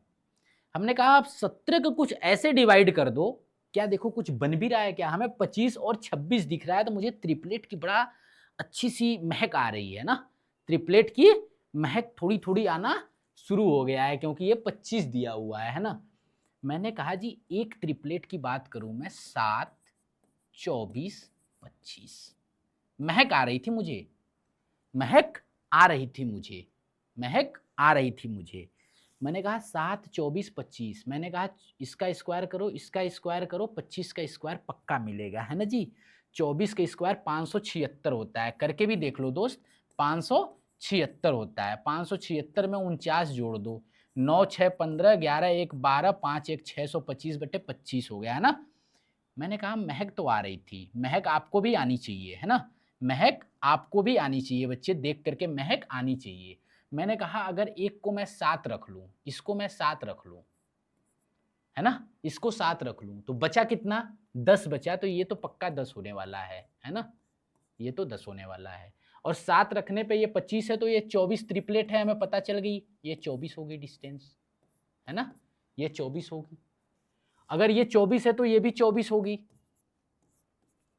हमने कहा अब 17 को कुछ ऐसे डिवाइड कर दो, क्या देखो कुछ बन भी रहा है क्या, हमें 25 और 26 दिख रहा है, तो मुझे ट्रिपलेट की बड़ा अच्छी सी महक आ रही है ना, ट्रिपलेट की महक थोड़ी थोड़ी आना शुरू हो गया है, क्योंकि ये 25 दिया हुआ है ना। मैंने कहा जी एक ट्रिपलेट की बात करूं मैं, 7 24 25, महक आ रही थी मुझे, महक आ रही थी मुझे, महक आ रही थी मुझे। मैंने कहा 7 24 25, मैंने कहा इसका स्क्वायर करो, इसका स्क्वायर करो, 25 का स्क्वायर पक्का मिलेगा, है ना जी। 24 का स्क्वायर 576 होता है, करके भी देख लो दोस्त, 576 होता है। 576 में 49 जोड़ दो, 9 6 15, 11 1 12, 5 1 625/25 हो गया, है ना। मैंने कहा महक तो आ रही थी, महक आपको भी आनी चाहिए, है ना, महक आपको भी आनी चाहिए बच्चे, देख करके महक आनी चाहिए। मैंने कहा अगर एक को मैं 7 रख लूं, इसको मैं 7 रख लूं, है ना, इसको 7 रख लूं, तो बचा कितना, 10 बचा, तो ये तो पक्का 10 होने वाला है ना, ये तो 10 होने वाला है। और 7 रखने पे ये 25 है, तो ये 24 ट्रिपलेट है, हमें पता चल गई, ये 24 होगी डिस्टेंस, है ना, ये 24 होगी। अगर ये 24 है तो ये भी 24 होगी,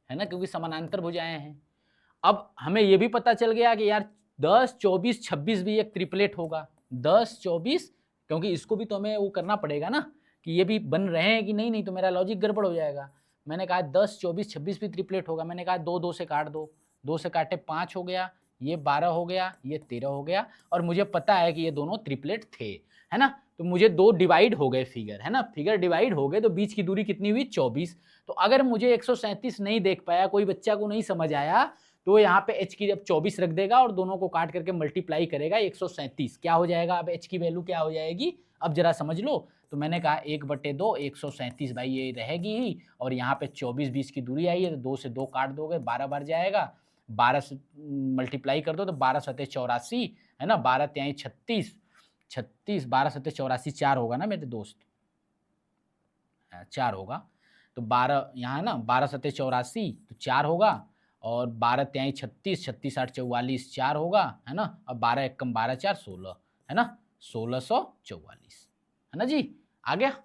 है ना, क्योंकि समानांतर भुजाएं हैं। अब हमें ये भी पता चल गया कि यार 10 24 26 भी एक ट्रिपलेट होगा, 10 24, क्योंकि इसको भी तो हमें वो करना पड़ेगा ना कि ये भी बन रहे हैं कि नहीं, नहीं तो मेरा लॉजिक गड़बड़ हो जाएगा। मैंने कहा 10 24 26 भी ट्रिपलेट होगा। मैंने कहा 2 2 से काट दो, 2 से काटे 5 हो गया, ये 12 हो गया, ये 13 हो गया, और मुझे पता है कि ये दोनों ट्रिपलेट थे, है ना। तो मुझे 2 डिवाइड हो गए फिगर, है ना, फिगर डिवाइड हो गए, तो बीच की दूरी कितनी हुई, 24। तो अगर मुझे 137 नहीं देख पाया, कोई बच्चा को नहीं समझ आया, तो यहाँ पे h की जब 24 रख देगा और दोनों को काट करके मल्टीप्लाई करेगा, 137 क्या हो जाएगा, अब h की वैल्यू क्या हो जाएगी, अब जरा समझ लो। तो मैंने कहा 1/2 137 भाई ये रहेगी ही, और यहाँ पे 24 20 की दूरी आई है, तो 2 से 2 काट दोगे, 12 बार जाएगा, 12 से मल्टीप्लाई कर दो तो 12 सत्ते 84, है ना, 12 त्याई 36, 36 12 सत्ते 84, 4 होगा ना मेरे दोस्त, 4 होगा। तो 12 यहाँ ना, 12 सत्ते 84 तो 4 होगा, और 12 त्याई 36, 36 8 44, 4 होगा, है ना। अब 12 एकम 12 4 16, है ना, 1644, है ना जी। आ गया।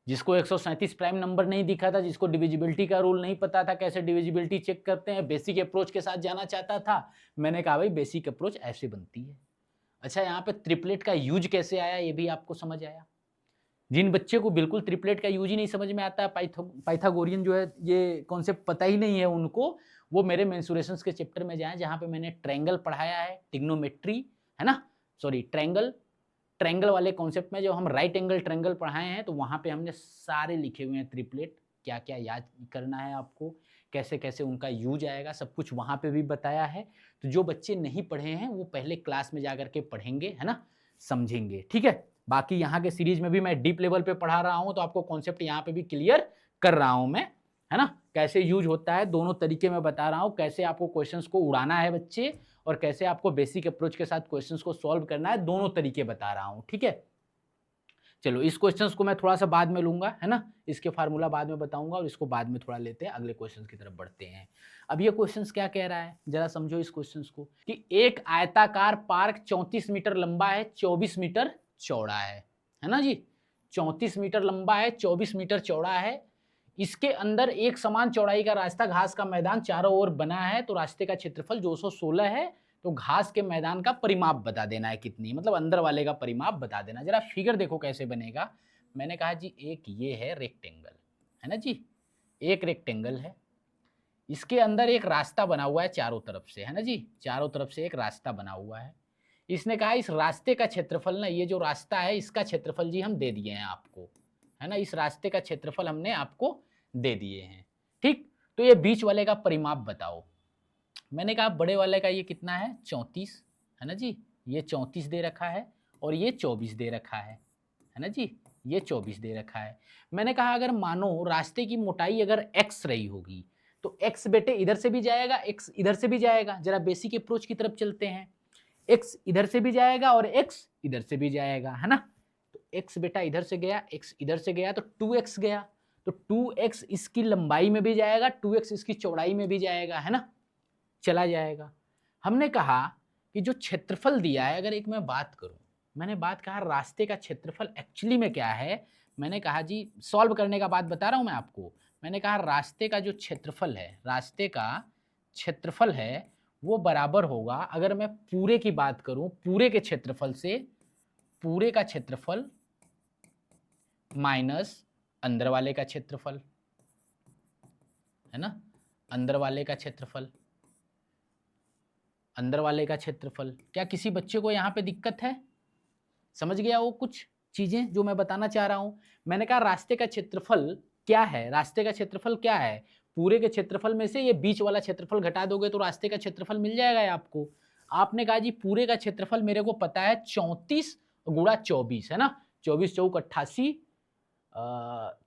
जिसको 137 प्राइम नंबर नहीं दिखा था, जिसको डिविजिबिलिटी का रूल नहीं पता था, कैसे डिविजिबिलिटी चेक करते हैं, बेसिक अप्रोच के साथ जाना चाहता था, मैंने कहा भाई बेसिक अप्रोच ऐसे बनती है। अच्छा, यहाँ पे ट्रिपलेट का यूज कैसे आया ये भी आपको समझ आया। जिन बच्चे को बिल्कुल ट्रिपलेट का यूज ही नहीं समझ में आता, पाइथागोरियन जो है ये कॉन्सेप्ट पता ही नहीं है उनको, वो मेरे मेंसुरेशंस के चैप्टर में जाएं जहाँ पे मैंने ट्रायंगल पढ़ाया है, ट्रिग्नोमेट्री, है ना, सॉरी ट्रायंगल, ट्रायंगल वाले कॉन्सेप्ट में जो हम राइट एंगल ट्रायंगल पढ़ाए हैं, तो वहाँ पे हमने सारे लिखे हुए हैं ट्रिपलेट, क्या क्या याद करना है आपको, कैसे कैसे उनका यूज आएगा, सब कुछ वहाँ पे भी बताया है। तो जो बच्चे नहीं पढ़े हैं वो पहले क्लास में जा करके पढ़ेंगे, है ना, समझेंगे, ठीक है। बाकी यहाँ के सीरीज में भी मैं डीप लेवल पे पढ़ा रहा हूँ, तो आपको कॉन्सेप्ट यहाँ पे भी क्लियर कर रहा हूँ मैं, है ना, कैसे यूज होता है, दोनों तरीके में बता रहा हूँ, कैसे आपको क्वेश्चंस को उड़ाना है बच्चे, और कैसे आपको बेसिक अप्रोच के साथ क्वेश्चंस को सॉल्व करना है, दोनों तरीके बता रहा हूँ, ठीक है। चलो इस क्वेश्चंस को मैं थोड़ा सा बाद में लूंगा, है ना, इसके फार्मूला बाद में बताऊंगा, और इसको बाद में थोड़ा लेते हैं, अगले क्वेश्चंस की तरफ बढ़ते हैं। अब ये क्वेश्चंस क्या कह रहा है, जरा समझो इस क्वेश्चंस को, कि एक आयताकार पार्क 34 मीटर लंबा है, 24 मीटर चौड़ा है ना जी, 34 मीटर लंबा है, 24 मीटर चौड़ा है, इसके अंदर एक समान चौड़ाई का रास्ता, घास का मैदान चारों ओर बना है, तो रास्ते का क्षेत्रफल 216 है, तो घास के मैदान का परिमाप बता देना है कितनी, मतलब अंदर वाले का परिमाप बता देना। जरा फिगर देखो कैसे बनेगा। मैंने कहा जी एक ये है रेक्टेंगल, है ना जी, एक रेक्टेंगल है, इसके अंदर एक रास्ता बना हुआ है चारों तरफ से, है ना जी, चारों तरफ से एक रास्ता बना हुआ है। इसने कहा इस रास्ते का क्षेत्रफल ना, ये जो रास्ता है इसका क्षेत्रफल जी हम दे दिए हैं आपको, है ना, इस रास्ते का क्षेत्रफल हमने आपको दे दिए हैं, ठीक। तो ये बीच वाले का परिमाप बताओ। मैंने कहा बड़े वाले का ये कितना है 34, है ना जी, ये 34 दे रखा है, और ये 24 दे रखा है ना जी, ये 24 दे रखा है। मैंने कहा अगर मानो रास्ते की मोटाई अगर x रही होगी, तो x बेटे इधर से भी जाएगा, x इधर से भी जाएगा, जरा बेसिक अप्रोच की तरफ चलते हैं, x इधर से भी जाएगा और x इधर से भी जाएगा, है ना, तो x बेटा इधर से गया, x इधर से गया, तो 2x गया, तो 2x इसकी लंबाई में भी जाएगा, 2x इसकी चौड़ाई में भी जाएगा, है ना, चला जाएगा। हमने कहा कि जो क्षेत्रफल दिया है, अगर एक मैं बात करूं, मैंने बात कहा रास्ते का क्षेत्रफल एक्चुअली में क्या है, मैंने कहा जी सॉल्व करने का बात बता रहा हूं मैं आपको, मैंने कहा रास्ते का जो क्षेत्रफल है, रास्ते का क्षेत्रफल है वो बराबर होगा, अगर मैं पूरे की बात करूं, पूरे के क्षेत्रफल से, पूरे का क्षेत्रफल माइनस अंदर वाले का क्षेत्रफल, है ना, अंदर वाले का क्षेत्रफल, अंदर वाले का क्षेत्रफल। क्या किसी बच्चे को यहाँ पे दिक्कत है, समझ गया वो कुछ चीजें जो मैं बताना चाह रहा हूं। मैंने कहा रास्ते का क्षेत्रफल क्या है, रास्ते का क्षेत्रफल क्या है, पूरे के क्षेत्रफल में से ये बीच वाला क्षेत्रफल घटा दोगे तो रास्ते का क्षेत्रफल मिल जाएगा आपको। आपने कहा जी पूरे का क्षेत्रफल मेरे को पता है 34 गुणा 24, है ना, 24 चौक 88,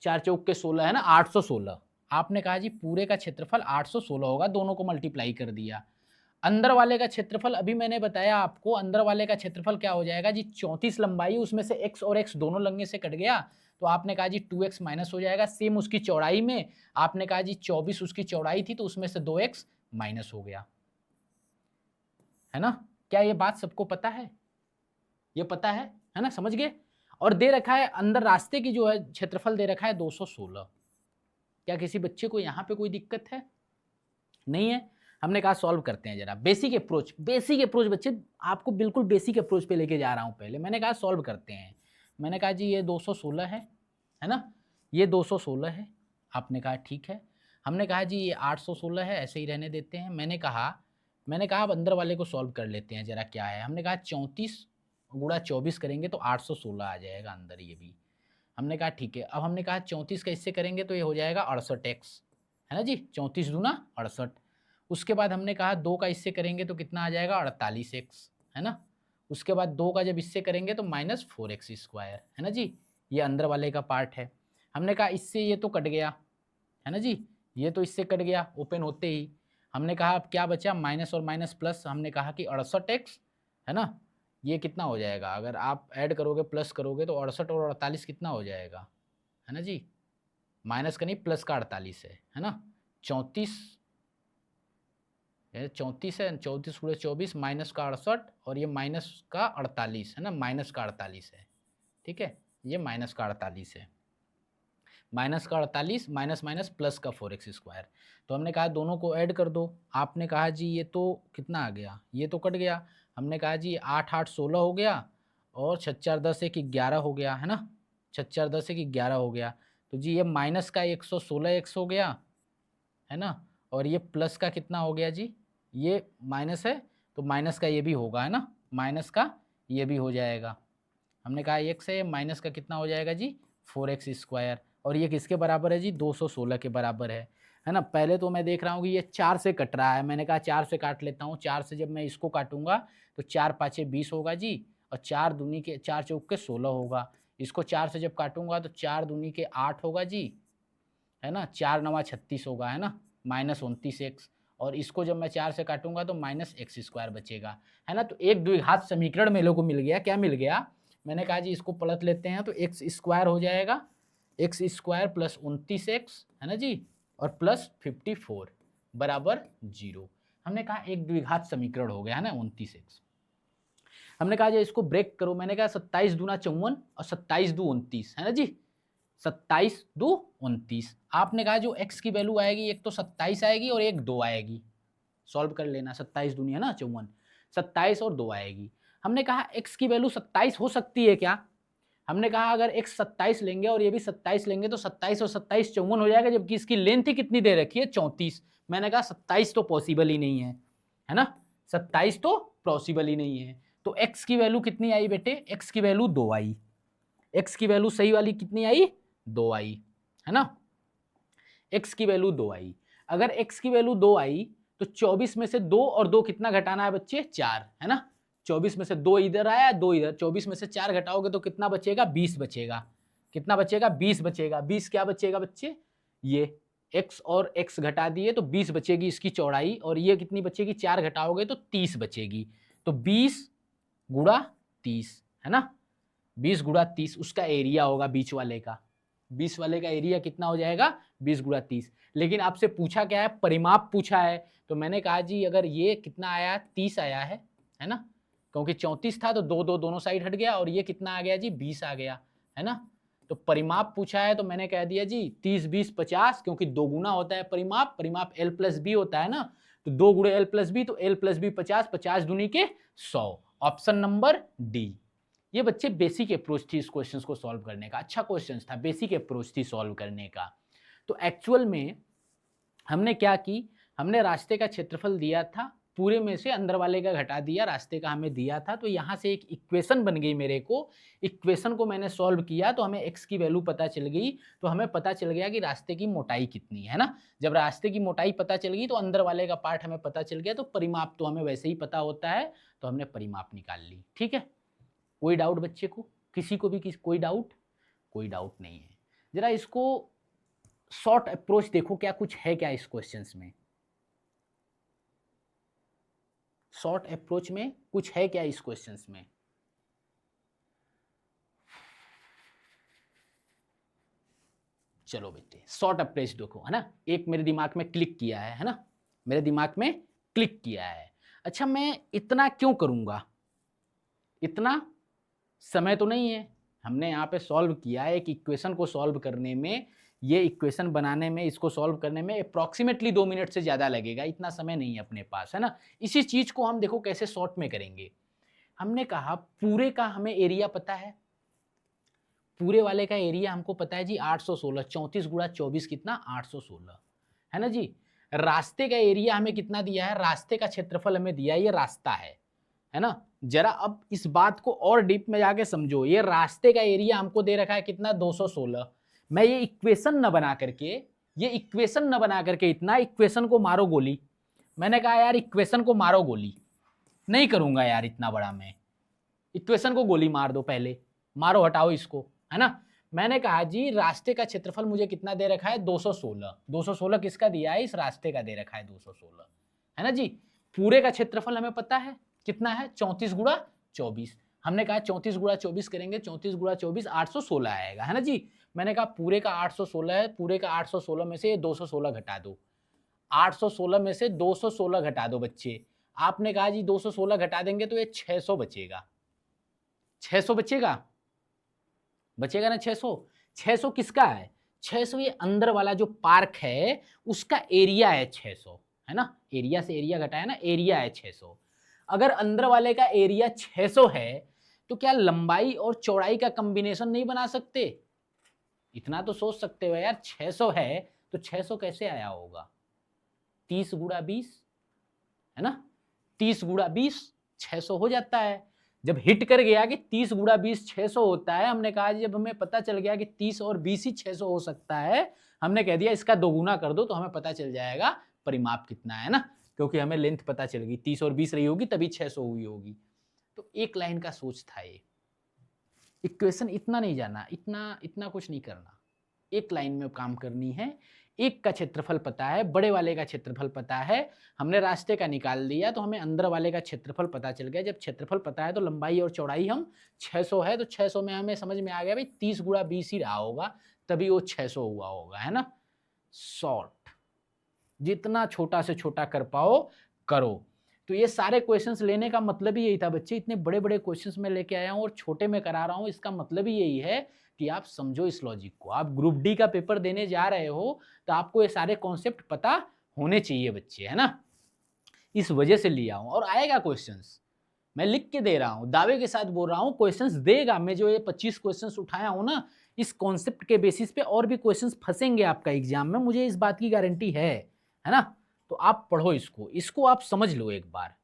4 चौक के 16, है ना, 816। आपने कहा जी पूरे का क्षेत्रफल 816 होगा, दोनों को मल्टीप्लाई कर दिया। अंदर वाले का क्षेत्रफल अभी मैंने बताया आपको, अंदर वाले का क्षेत्रफल क्या हो जाएगा जी, 34 लंबाई, उसमें से x और x दोनों लंगे से कट गया, तो आपने कहा जी 2x माइनस हो जाएगा। सेम उसकी चौड़ाई में आपने कहा जी 24 उसकी चौड़ाई थी, तो उसमें से 2x माइनस हो गया, है ना। क्या ये बात सबको पता है, ये पता है ना, समझ गए। और दे रखा है अंदर रास्ते की जो है क्षेत्रफल दे रखा है 216। क्या किसी बच्चे को यहाँ पे कोई दिक्कत है, नहीं है। हमने कहा सॉल्व करते हैं जरा, बेसिक अप्रोच, बेसिक अप्रोच बच्चे आपको बिल्कुल बेसिक अप्रोच पे लेके जा रहा हूं। पहले मैंने कहा सॉल्व करते हैं, मैंने कहा जी ये 216 है ना, ये 216 है, आपने कहा ठीक है। हमने कहा जी ये 816 है, ऐसे ही रहने देते हैं। मैंने कहा अब अंदर वाले को सॉल्व कर लेते हैं जरा क्या है। हमने कहा 34 गुणा 24 करेंगे तो 816 आ जाएगा अंदर, ये भी हमने कहा ठीक है। अब हमने कहा 34 का इससे करेंगे तो ये हो जाएगा 68x, है ना जी, 34 दूना 68। उसके बाद हमने कहा 2 का इससे करेंगे तो कितना आ जाएगा 48x, है ना। उसके बाद 2 का जब इससे करेंगे तो -4x स्क्वायर, है ना जी, ये अंदर वाले का पार्ट है। हमने कहा इससे ये तो कट गया, है ना जी, ये तो इससे कट गया ओपन होते ही। हमने कहा अब क्या बचा, माइनस और माइनस प्लस, हमने कहा कि 68x, है ना, ये कितना हो जाएगा, अगर आप ऐड करोगे प्लस करोगे तो 68 और 48 कितना हो जाएगा, है ना जी, माइनस का नहीं प्लस का 48 है ना, 34 है, 34 है, 34 गुणे 24 माइनस का 68 और ये माइनस का 48, है ना, माइनस का 48 है, ठीक है, ये माइनस का 48 है, माइनस का 48 माइनस माइनस प्लस का 4x स्क्वायर। तो हमने कहा दोनों को ऐड कर दो। आपने कहा जी ये तो कितना आ गया, ये तो कट गया। हमने कहा जी 8 8 16 हो गया और 6 4 10 1 11 हो गया, है ना, 6 4 10 1 11 हो गया। तो जी ये माइनस का 116 एक्स हो गया, है ना, और ये प्लस का कितना हो गया जी, ये माइनस है तो माइनस का ये भी होगा, है ना, माइनस का ये भी हो जाएगा। हमने कहा एक्स है, माइनस का कितना हो जाएगा जी 4x स्क्वायर, और ये किसके बराबर है जी 216 के बराबर है ना। पहले तो मैं देख रहा हूँ कि ये 4 से कट रहा है, मैंने कहा 4 से काट लेता हूँ। 4 से जब मैं इसको काटूंगा तो 4 5 20 होगा जी, और 4 दूनी के 4 चौक के 16 होगा। इसको 4 से जब काटूंगा तो 4 दूनी के 8 होगा जी, है ना, 4 9 36 होगा, है ना, माइनस 29x, और इसको जब मैं 4 से काटूंगा तो माइनस एक्स स्क्वायर बचेगा, है ना। तो एक द्विघात समीकरण मेरे को मिल गया। क्या मिल गया, मैंने कहा जी इसको पलट लेते हैं तो एक्स स्क्वायर हो जाएगा, एक्स स्क्वायर प्लस 29x, है ना जी, और प्लस 54 बराबर 0। हमने कहा एक द्विघात समीकरण हो गया, है ना 29x। हमने कहा जी इसको ब्रेक करो, मैंने कहा 27 दूना 54 और 27 दू 29, है ना जी, 27 दो 29। आपने कहा जो x की वैल्यू आएगी, एक तो 27 आएगी और एक 2 आएगी, सॉल्व कर लेना। 27 दुनिया ना 54, 27 और 2 आएगी। हमने कहा x की वैल्यू 27 हो सकती है क्या, हमने कहा अगर x 27 लेंगे और ये भी 27 लेंगे तो 27 और 27 54 हो जाएगा, जबकि इसकी लेंथ ही कितनी दे रखी है 34। मैंने कहा 27 तो पॉसिबल ही नहीं है ना, 27 तो पॉसिबल ही नहीं है। तो x की वैल्यू कितनी आई बेटे, x की वैल्यू 2 आई, x की वैल्यू सही वाली कितनी आई 2 आई, है ना, x की वैल्यू 2 आई। अगर x की वैल्यू 2 आई तो 24 में से 2 और 2 कितना घटाना है बच्चे 4, है ना, 24 में से 2 इधर आया 2 इधर, 24 में से 4 घटाओगे तो कितना बचेगा 20 बचेगा, कितना बचेगा 20 बचेगा। 20 क्या बचेगा बच्चे, ये x और x घटा दिए तो 20 बचेगी इसकी चौड़ाई, और ये कितनी बचेगी 4 घटाओगे तो 30 बचेगी। तो 20 गुणा 30, है ना, 20 गुणा 30 उसका एरिया होगा बीच वाले का, 20 वाले का एरिया कितना हो जाएगा 20 गुणा 30। लेकिन आपसे पूछा क्या है, परिमाप पूछा है, तो मैंने कहा जी अगर ये कितना आया 30 आया है ना, क्योंकि 34 था तो 2 2 दोनों साइड हट गया, और ये कितना आ गया जी 20 आ गया, है ना। तो परिमाप पूछा है तो मैंने कह दिया जी 30 20 50, क्योंकि 2 गुना होता है परिमाप, परिमाप l प्लस बी होता है ना, तो 2 गुणे l प्लस बी, तो l प्लस बी 50, 50 दूनी के 100, ऑप्शन नंबर डी। ये बच्चे बेसिक अप्रोच थी इस क्वेश्चन को सॉल्व करने का, अच्छा क्वेश्चन था, बेसिक अप्रोच थी सॉल्व करने का। तो एक्चुअल में हमने क्या की, हमने रास्ते का क्षेत्रफल दिया था, पूरे में से अंदर वाले का घटा दिया, रास्ते का हमें दिया था, तो यहाँ से एक इक्वेशन बन गई मेरे को। इक्वेशन को मैंने सॉल्व किया तो हमें x की वैल्यू पता चल गई, तो हमें पता चल गया कि रास्ते की मोटाई कितनी है ना। जब रास्ते की मोटाई पता चल गई तो अंदर वाले का पार्ट हमें पता चल गया, तो परिमाप तो हमें वैसे ही पता होता है, तो हमने परिमाप निकाल ली। ठीक है, कोई डाउट बच्चे को, किसी को भी कोई डाउट, कोई डाउट नहीं है। जरा इसको शॉर्ट अप्रोच देखो क्या कुछ है क्या इस क्वेश्चंस में, शॉर्ट अप्रोच में कुछ है क्या इस क्वेश्चंस में। चलो बेटे शॉर्ट अप्रोच देखो, है ना, एक मेरे दिमाग में क्लिक किया है ना, मेरे दिमाग में क्लिक किया है। अच्छा मैं इतना क्यों करूंगा, इतना समय तो नहीं है, हमने यहाँ पे सॉल्व किया है एक इक्वेशन को सॉल्व करने में, ये इक्वेशन बनाने में, इसको सॉल्व करने में अप्रॉक्सीमेटली 2 मिनट से ज़्यादा लगेगा, इतना समय नहीं है अपने पास, है ना। इसी चीज़ को हम देखो कैसे शॉर्ट में करेंगे। हमने कहा पूरे का हमें एरिया पता है, पूरे वाले का एरिया हमको पता है जी 816, 34 गुणा 24 कितना 816, है ना जी। रास्ते का एरिया हमें कितना दिया है, रास्ते का क्षेत्रफल हमें दिया है, ये रास्ता है ना। जरा अब इस बात को और डीप में जाके समझो, ये रास्ते का एरिया हमको दे रखा है कितना 216। मैं ये इक्वेशन न बना करके, ये इक्वेशन न बना करके, इतना इक्वेशन को मारो गोली, मैंने कहा यार इक्वेशन को मारो गोली, नहीं करूंगा यार इतना बड़ा मैं, इक्वेशन को गोली मार दो पहले, मारो हटाओ इसको, है ना। मैंने कहा जी रास्ते का क्षेत्रफल मुझे कितना दे रखा है 216, 216 किसका दिया है, इस रास्ते का दे रखा है 216, है ना जी। पूरे का क्षेत्रफल हमें पता है कितना है 34 गुणा 24, हमने कहा 34 गुणा 24 करेंगे, 34 गुणा 24 816 आएगा, है ना जी। मैंने कहा पूरे का 816 है, पूरे का 816 में से 216 घटा दो, 816 में से 216 घटा दो बच्चे। आपने कहा जी 216 घटा देंगे तो ये 600 बचेगा, 600 बचेगा, बचेगा ना 600। 600 किसका है, 600 ये अंदर वाला जो पार्क है उसका एरिया है 600, है ना, एरिया से एरिया घटाया ना, एरिया है 600। अगर अंदर वाले का एरिया 600 है तो क्या लंबाई और चौड़ाई का कॉम्बिनेशन नहीं बना सकते? इतना तो सोच सकते हो यार, 600 है तो 600 कैसे आया होगा? 30 गुणा 20 है ना, 30 गुणा 20 600 हो जाता है। जब हिट कर गया कि 30 गुणा 20 600 होता है, हमने कहा जब हमें पता चल गया कि 30 और 20 ही 600 हो सकता है, हमने कह दिया इसका दोगुना कर दो तो हमें पता चल जाएगा परिमाप कितना है ना, क्योंकि हमें लेंथ पता चल गई, 30 और 20 रही होगी तभी 600 हुई होगी। तो एक लाइन का सोच था ये। इक्वेशन इतना नहीं जाना, इतना कुछ नहीं करना, एक लाइन में काम करनी है। एक का क्षेत्रफल पता है, बड़े वाले का क्षेत्रफल पता है, हमने रास्ते का निकाल दिया तो हमें अंदर वाले का क्षेत्रफल पता चल गया। जब क्षेत्रफल पता है तो लंबाई और चौड़ाई हम 600 है तो 600 में हमें समझ में आ गया भाई 30 गुणा 20 ही रहा होगा, तभी वो 600 हुआ होगा, है ना। शॉर्ट, जितना छोटा से छोटा कर पाओ करो। तो ये सारे क्वेश्चंस लेने का मतलब ही यही था बच्चे, इतने बड़े बड़े क्वेश्चंस मैं लेके आया हूँ और छोटे में करा रहा हूँ, इसका मतलब ही यही है कि आप समझो इस लॉजिक को। आप ग्रुप डी का पेपर देने जा रहे हो तो आपको ये सारे कॉन्सेप्ट पता होने चाहिए बच्चे, है ना। इस वजह से लिया हूँ और आएगा क्वेश्चंस, मैं लिख के दे रहा हूँ, दावे के साथ बोल रहा हूँ क्वेश्चंस देगा। मैं जो ये 25 क्वेश्चंस उठाया हूँ ना, इस कॉन्सेप्ट के बेसिस पे और भी क्वेश्चंस फंसेंगे आपका एग्जाम में, मुझे इस बात की गारंटी है ना। तो आप पढ़ो इसको आप समझ लो एक बार,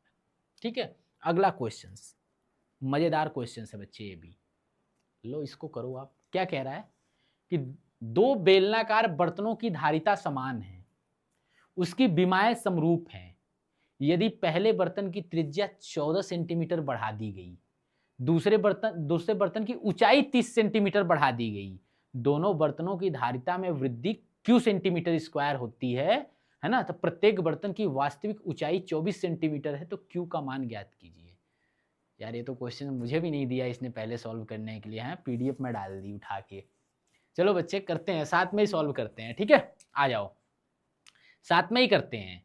ठीक है। अगला क्वेश्चन मजेदार क्वेश्चन है बच्चे, ये भी लो, इसको करो आप। क्या कह रहा है कि दो बेलनाकार बर्तनों की धारिता समान है, उसकी विमाएं समरूप हैं। यदि पहले बर्तन की त्रिज्या 14 सेंटीमीटर बढ़ा दी गई, दूसरे बर्तन की ऊंचाई 30 सेंटीमीटर बढ़ा दी गई, दोनों बर्तनों की धारिता में वृद्धि क्यू सेंटीमीटर स्क्वायर होती है ना, तो प्रत्येक बर्तन की वास्तविक ऊंचाई 24 सेंटीमीटर है, तो क्यू का मान ज्ञात कीजिए। यार ये तो क्वेश्चन मुझे भी नहीं दिया इसने पहले सॉल्व करने के लिए, है पीडीएफ में डाल दी उठा के। चलो बच्चे करते हैं, साथ में ही सॉल्व करते हैं, ठीक है। आ जाओ साथ में ही करते हैं।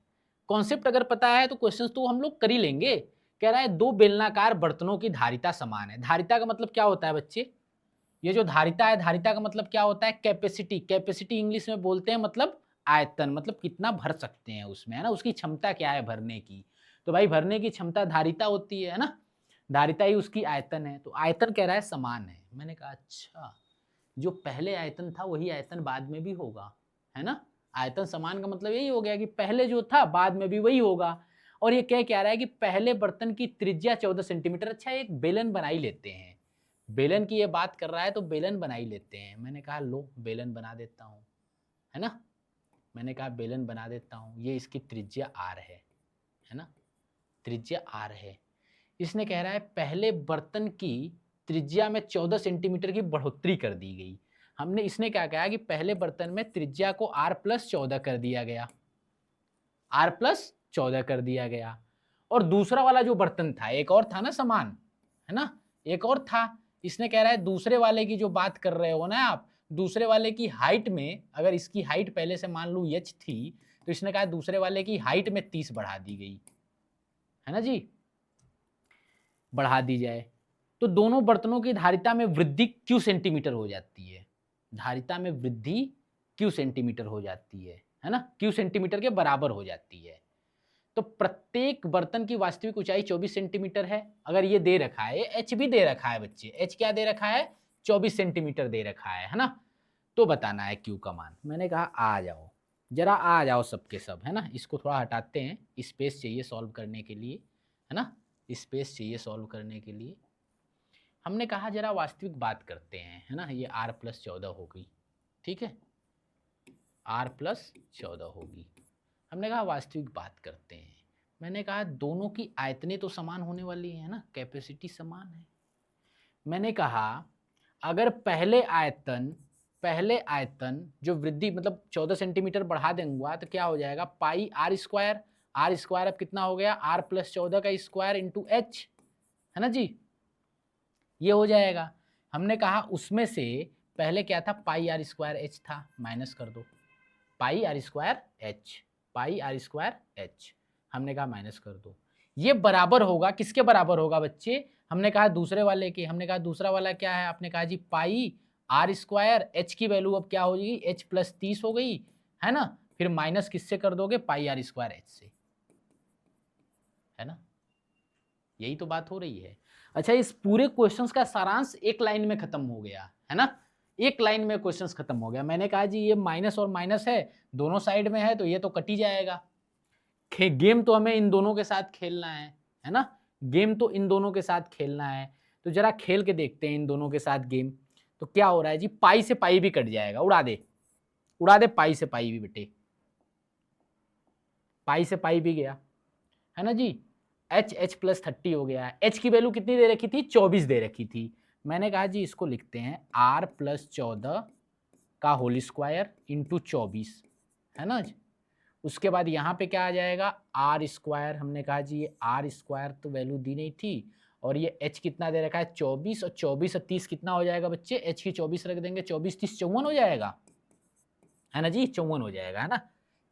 कॉन्सेप्ट अगर पता है तो क्वेश्चंस तो हम लोग कर ही लेंगे। कह रहा है दो बेलनाकार बर्तनों की धारिता समान है। धारिता का मतलब क्या होता है बच्चे? ये जो धारिता है, धारिता का मतलब क्या होता है? कैपेसिटी। कैपेसिटी इंग्लिश में बोलते हैं मतलब आयतन, मतलब कितना भर सकते हैं उसमें, है ना, उसकी क्षमता क्या है भरने की। तो भाई भरने की क्षमता धारिता होती है ना, धारिता ही उसकी आयतन है। तो आयतन कह रहा है समान है। मैंने कहा अच्छा, जो पहले आयतन था वही आयतन बाद में भी होगा, है ना। आयतन समान का मतलब यही हो गया कि पहले जो था बाद में भी वही होगा। और ये क्या रहा है कि पहले बर्तन की त्रिज्या 14 सेंटीमीटर। अच्छा, एक बेलन बना ही लेते हैं, बेलन की ये बात कर रहा है तो बेलन बना ही लेते हैं। मैंने कहा लो बेलन बना देता हूँ, है ना। मैंने कहा बेलन बना देता हूँ, ये इसकी त्रिज्या आर है ना, त्रिज्या आर है। इसने कह रहा है पहले बर्तन की त्रिज्या में 14 सेंटीमीटर की बढ़ोतरी कर दी गई। हमने इसने क्या कहा कि पहले बर्तन में त्रिज्या को r+14 कर दिया गया, r+14 कर दिया गया। और दूसरा वाला जो बर्तन था, एक और था ना समान, है ना, एक और था। इसने कह रहा है दूसरे वाले की जो बात कर रहे हो ना आप, दूसरे वाले की हाइट में, अगर इसकी हाइट पहले से मान लूं h थी, तो इसने कहा दूसरे वाले की हाइट में 30 बढ़ा दी गई, है ना जी, बढ़ा दी जाए तो दोनों बर्तनों की धारिता में वृद्धि क्यू सेंटीमीटर हो जाती है। धारिता में वृद्धि क्यू सेंटीमीटर हो जाती है ना, क्यू सेंटीमीटर के बराबर हो जाती है। तो प्रत्येक बर्तन की वास्तविक ऊंचाई 24 सेंटीमीटर है। अगर ये दे रखा है, एच भी दे रखा है बच्चे, एच क्या दे रखा है? 24 सेंटीमीटर दे रखा है ना। तो बताना है क्यू का मान। मैंने कहा आ जाओ, जरा आ जाओ सबके सब, है ना। इसको थोड़ा हटाते हैं, स्पेस चाहिए सॉल्व करने के लिए, है ना, स्पेस चाहिए सॉल्व करने के लिए। हमने कहा जरा वास्तविक बात करते हैं, है ना। ये r+14 हो गई, ठीक है, r+14 होगी। हमने कहा वास्तविक बात करते हैं। मैंने कहा दोनों की आयतनें तो समान होने वाली है ना, कैपेसिटी समान है। मैंने कहा अगर पहले आयतन जो वृद्धि मतलब 14 सेंटीमीटर बढ़ा देंगे तो क्या हो जाएगा, पाई आर स्क्वायर। आर स्क्वायर अब कितना हो गया, r+14 का स्क्वायर इंटू एच, है ना जी, ये हो जाएगा। हमने कहा उसमें से पहले क्या था, पाई आर स्क्वायर एच था, माइनस कर दो, pi r square h, pi r square h, हमने कहा माइनस कर दो। ये बराबर होगा, किसके बराबर होगा बच्चे? हमने कहा दूसरे वाले के। हमने कहा दूसरा वाला क्या है? आपने कहा जी पाई आर स्क्वायर, एच की वैल्यू अब क्या हो जाएगी, h+30 हो गई, है ना। फिर माइनस किससे कर दोगे, पाई आर स्क्वायर एच से, है ना। यही तो बात हो रही है। अच्छा, इस पूरे क्वेश्चंस का सारांश एक लाइन में खत्म हो गया है ना, एक लाइन में क्वेश्चंस खत्म हो गया। मैंने कहा जी ये माइनस और माइनस है, दोनों साइड में है, तो ये तो कट ही जाएगा। गेम तो हमें इन दोनों के साथ खेलना है ना, गेम तो इन दोनों के साथ खेलना है। तो जरा खेल के देखते हैं इन दोनों के साथ गेम। तो क्या हो रहा है जी, पाई से पाई भी कट जाएगा, उड़ा दे पाई से पाई भी बेटे, पाई से पाई भी गया है ना जी। एच प्लस 30 हो गया। एच की वैल्यू कितनी दे रखी थी, 24 दे रखी थी। मैंने कहा जी इसको लिखते हैं आर प्लस 14 का होल स्क्वायर इंटू 24 है ना जी। उसके बाद यहाँ पे क्या आ जाएगा, आर स्क्वायर। हमने कहा जी ये आर स्क्वायर तो वैल्यू दी नहीं थी, और ये एच कितना दे रखा है 24, और 24 और 30 कितना हो जाएगा बच्चे, एच की 24 रख देंगे, 24 30 54 हो जाएगा है ना जी, 54 हो जाएगा है ना,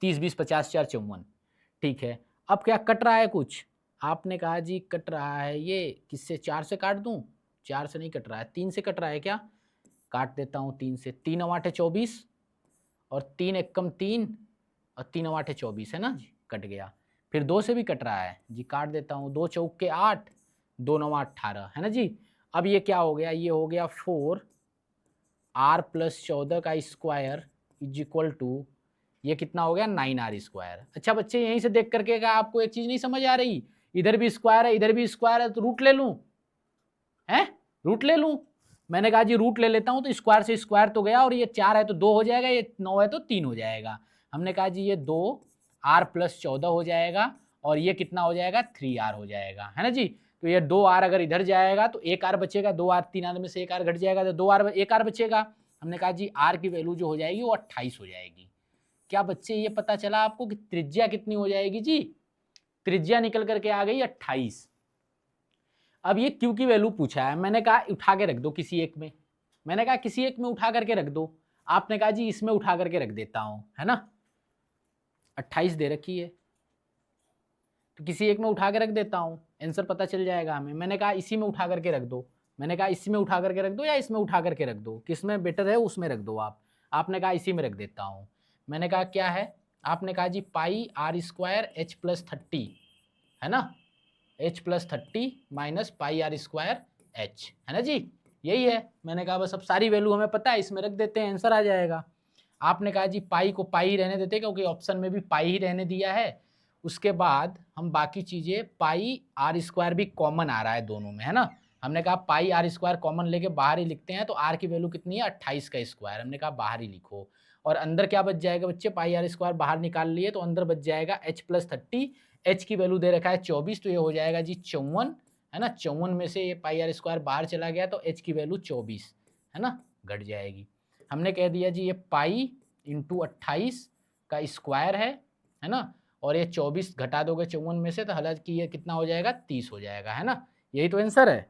30 20 50 4 54। ठीक है, अब क्या कट रहा है कुछ, आपने कहा जी कट रहा है ये किससे, 4 से काट दूं, 4 से नहीं कट रहा है, 3 से कट रहा है क्या, काट देता हूँ 3 से। 3 8 24 और 3 एकम 3 और 3 8 24 है ना जी, कट गया। फिर 2 से भी कट रहा है जी, काट देता हूँ, 2 चौक के 8, 2 9 18 है ना जी। अब ये क्या हो गया, ये हो गया 4 आर प्लस 14 का स्क्वायर इज इक्वल टू, ये कितना हो गया 9 आर स्क्वायर। अच्छा बच्चे यहीं से देख करके क्या आपको एक चीज नहीं समझ आ रही, इधर भी स्क्वायर है इधर भी स्क्वायर है, तो रूट ले लूं, है रूट ले लूं। मैंने कहा जी रूट ले लेता हूं, तो स्क्वायर से स्क्वायर तो गया, और ये 4 है तो 2 हो जाएगा, ये 9 है तो 3 हो जाएगा। हमने कहा जी ये 2 आर प्लस 14 हो जाएगा, और ये कितना हो जाएगा 3 आर हो जाएगा है ना जी। तो ये 2 आर अगर इधर जाएगा तो 1 आर बचेगा, 2 आर 3 आर में से 1 आर घट जाएगा, तो 2 आर 1 आर बचेगा। हमने कहा जी आर की वैल्यू जो हो जाएगी वो 28 हो जाएगी। क्या बच्चे ये पता चला आपको कि त्रिज्या कितनी हो जाएगी जी, त्रिज्या निकल करके आ गई 28। अब ये क्यू की वैल्यू पूछा है, मैंने कहा उठा के रख दो किसी एक में, मैंने कहा किसी एक में उठा करके रख दो, आपने कहा जी इसमें उठा करके रख देता हूं है ना, 28 दे रखी है तो किसी एक में उठा के रख देता हूं, आंसर पता चल जाएगा हमें। मैंने कहा इसी में उठा करके रख दो, मैंने कहा इसी में उठा करके रख दो या इसमें उठा करके रख दो, किसमें बेटर है उसमें रख दो आप, आपने कहा इसी में रख देता हूं। मैंने कहा क्या है, आपने कहा जी pi r square h plus 30 है ना, h plus 30 minus pi r square h है ना जी, यही है। मैंने कहा बस अब सारी वैल्यू हमें पता है, इसमें रख देते हैं आंसर आ जाएगा। आपने कहा जी पाई को पाई ही रहने देते क्योंकि ऑप्शन में भी पाई ही रहने दिया है। उसके बाद हम बाकी चीजें, पाई आर स्क्वायर भी कॉमन आ रहा है दोनों में है ना, हमने कहा पाई आर स्क्वायर कॉमन लेके बाहर ही लिखते हैं, तो आर की वैल्यू कितनी है 28 का स्क्वायर, हमने कहा बाहर ही लिखो। और अंदर क्या बच जाएगा बच्चे, पाई आर स्क्वायर बाहर निकाल लिए तो अंदर बच जाएगा एच प्लस 30, एच की वैल्यू दे रखा है 24, तो ये हो जाएगा जी 54 है ना, 54 में से ये पाई आर स्क्वायर बाहर चला गया तो एच की वैल्यू 24 है ना, घट जाएगी। हमने कह दिया जी ये पाई इंटू 28 का स्क्वायर है ना, और ये 24 घटा दोगे 54 में से तो हालांकि ये कितना हो जाएगा 30 हो जाएगा है ना, यही तो आंसर है।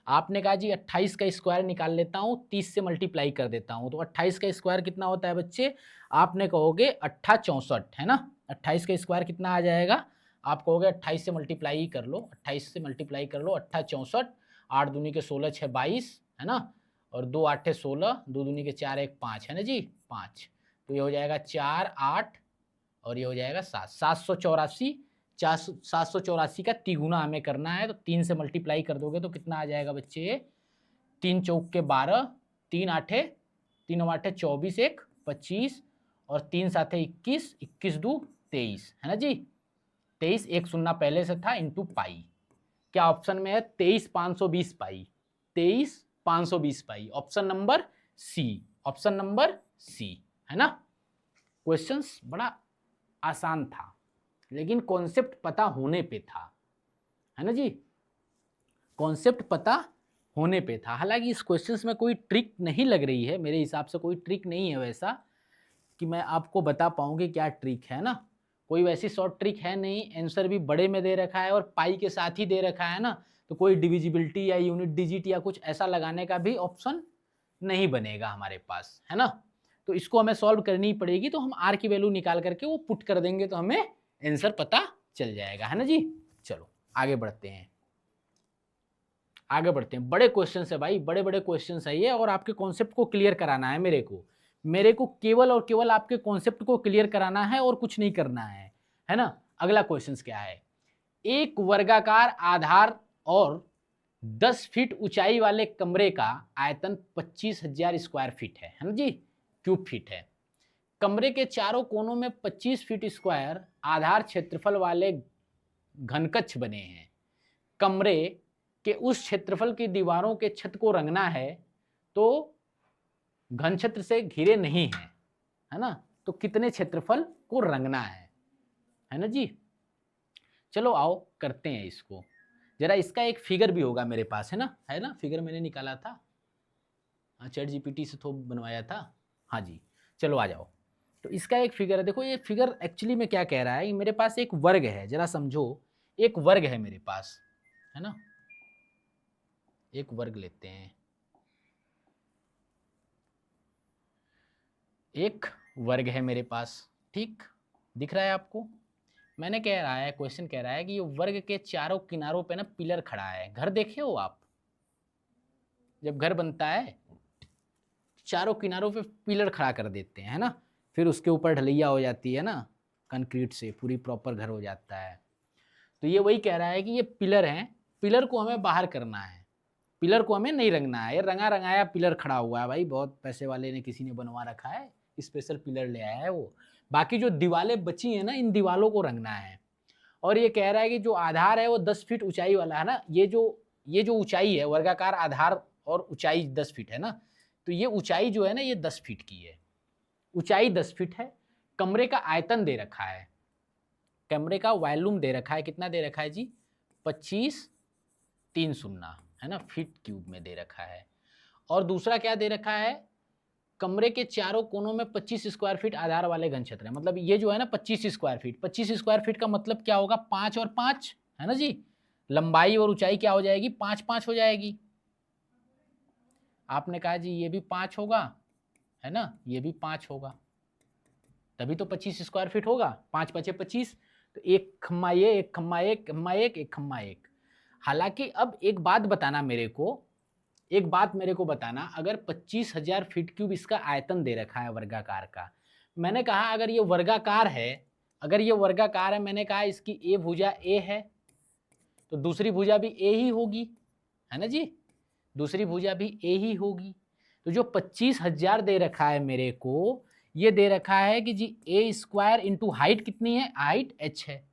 आपने कहा जी 28 का स्क्वायर निकाल लेता हूँ, 30 से मल्टीप्लाई कर देता हूँ, तो 28 का स्क्वायर कितना होता है बच्चे, आपने कहोगे 8 है ना, 28 का स्क्वायर कितना आ जाएगा, आप कहोगे 28 से मल्टीप्लाई ही कर लो, 28 से मल्टीप्लाई कर लो, 8 8 दूनी के 16 6 22 है ना, और 2 8 16, 2 दूनी के 4 1 5 है ना जी 5, तो ये हो जाएगा 4 8 और ये हो जाएगा 7, 784। 784 का तिगुना हमें करना है, तो 3 से मल्टीप्लाई कर दोगे तो कितना आ जाएगा बच्चे, 3 चौक के 12, 3 आठे 3 आठे 24 1 25 और 3 साथे 21, 21 दू 23 है ना जी, 23 एक शून्य पहले से था इंटू पाई, क्या ऑप्शन में है 23 520 pi, 23 520 pi, option number C, option number C है ना। क्वेश्चंस बड़ा आसान था लेकिन कॉन्सेप्ट पता होने पे था, है ना जी, कॉन्सेप्ट पता होने पे था। हालांकि इस क्वेश्चंस में कोई ट्रिक नहीं लग रही है, मेरे हिसाब से कोई ट्रिक नहीं है वैसा कि मैं आपको बता पाऊँ कि क्या ट्रिक है ना, कोई वैसी शॉर्ट ट्रिक है नहीं, आंसर भी बड़े में दे रखा है और पाई के साथ ही दे रखा है ना, तो कोई डिविजिबिलिटी या यूनिट डिजिट या कुछ ऐसा लगाने का भी ऑप्शन नहीं बनेगा हमारे पास, है ना। तो इसको हमें सॉल्व करनी पड़ेगी, तो हम आर की वैल्यू निकाल करके वो पुट कर देंगे तो हमें आंसर पता चल जाएगा, है ना जी। चलो आगे बढ़ते हैं, आगे बढ़ते हैं। बड़े क्वेश्चन है भाई, बड़े बड़े क्वेश्चन है ये, और आपके कॉन्सेप्ट को क्लियर कराना है मेरे को केवल और केवल आपके कॉन्सेप्ट को क्लियर कराना है और कुछ नहीं करना है ना। अगला क्वेश्चन क्या है, एक वर्गाकार आधार और 10 फीट ऊंचाई वाले कमरे का आयतन 25,000 स्क्वायर फीट है ना जी, क्यूब फीट है। कमरे के चारों कोनों में 25 फीट स्क्वायर आधार क्षेत्रफल वाले घनकक्ष बने हैं। कमरे के उस क्षेत्रफल की दीवारों के छत को रंगना है तो घन क्षेत्र से घिरे नहीं है ना, तो कितने क्षेत्रफल को रंगना है ना जी। चलो आओ करते हैं इसको जरा। इसका एक फिगर भी होगा मेरे पास, है ना, फिगर मैंने निकाला था, चैट जीपीटी से तो बनवाया था। हाँ जी, चलो आ जाओ। तो इसका एक फिगर है, देखो ये फिगर एक्चुअली में क्या कह रहा है, मेरे पास एक वर्ग है, जरा समझो, एक वर्ग है मेरे पास, है ना, एक वर्ग लेते हैं, एक वर्ग है मेरे पास, ठीक दिख रहा है आपको। मैंने कह रहा है, क्वेश्चन कह रहा है कि ये वर्ग के चारों किनारों पे ना पिलर खड़ा है। घर देखे हो आप, जब घर बनता है चारों किनारों पे पिलर खड़ा कर देते हैं, है ना, फिर उसके ऊपर ढलैया हो जाती है ना, कंक्रीट से पूरी प्रॉपर घर हो जाता है। तो ये वही कह रहा है कि ये पिलर हैं, पिलर को हमें बाहर करना है, पिलर को हमें नहीं रंगना है। ये रंगा रंगाया पिलर खड़ा हुआ है भाई, बहुत पैसे वाले ने किसी ने बनवा रखा है, स्पेशल पिलर ले आया है वो। बाकी जो दीवारें बची हैं ना, इन दीवालों को रंगना है। और ये कह रहा है कि जो आधार है वो 10 फीट ऊंचाई वाला है ना, ये जो ऊंचाई है, वर्गाकार आधार और ऊंचाई 10 फीट है ना, तो ये ऊंचाई जो है ना ये 10 फीट की है, ऊंचाई 10 फीट है। कमरे का आयतन दे रखा है, कमरे का वॉल्यूम दे रखा है, कितना दे रखा है जी, 25,300 है ना, फीट क्यूब में दे रखा है। और दूसरा क्या दे रखा है, कमरे के चारों कोनों में 25 स्क्वायर फीट आधार वाले घन क्षेत्र है। मतलब ये जो है ना 25 स्क्वायर फीट, 25 स्क्वायर फीट का मतलब क्या होगा, 5 और 5 है ना जी, लंबाई और ऊंचाई क्या हो जाएगी, 5-5 हो जाएगी। आपने कहा जी ये भी 5 होगा, है ना, ये भी 5 होगा, तभी तो 25 स्क्वायर फीट होगा, 5 5 25। तो एक खम्मा ये, एक खम्मा एक, खम्मा एक खम्मा एक। हालांकि अब एक बात बताना मेरे को, एक बात मेरे को बताना, अगर 25,000 फीट क्यूब इसका आयतन दे रखा है वर्गाकार का, मैंने कहा अगर ये वर्गाकार है, अगर ये वर्गाकार है, मैंने कहा इसकी ए भुजा ए है, तो दूसरी भुजा भी ए ही होगी, है ना जी, दूसरी भुजा भी ए ही होगी। तो जो 25,000 दे रखा है मेरे को, ये दे रखा है कि जी ए स्क्वायर इंटू हाइट कितनी है, हाइट एच है।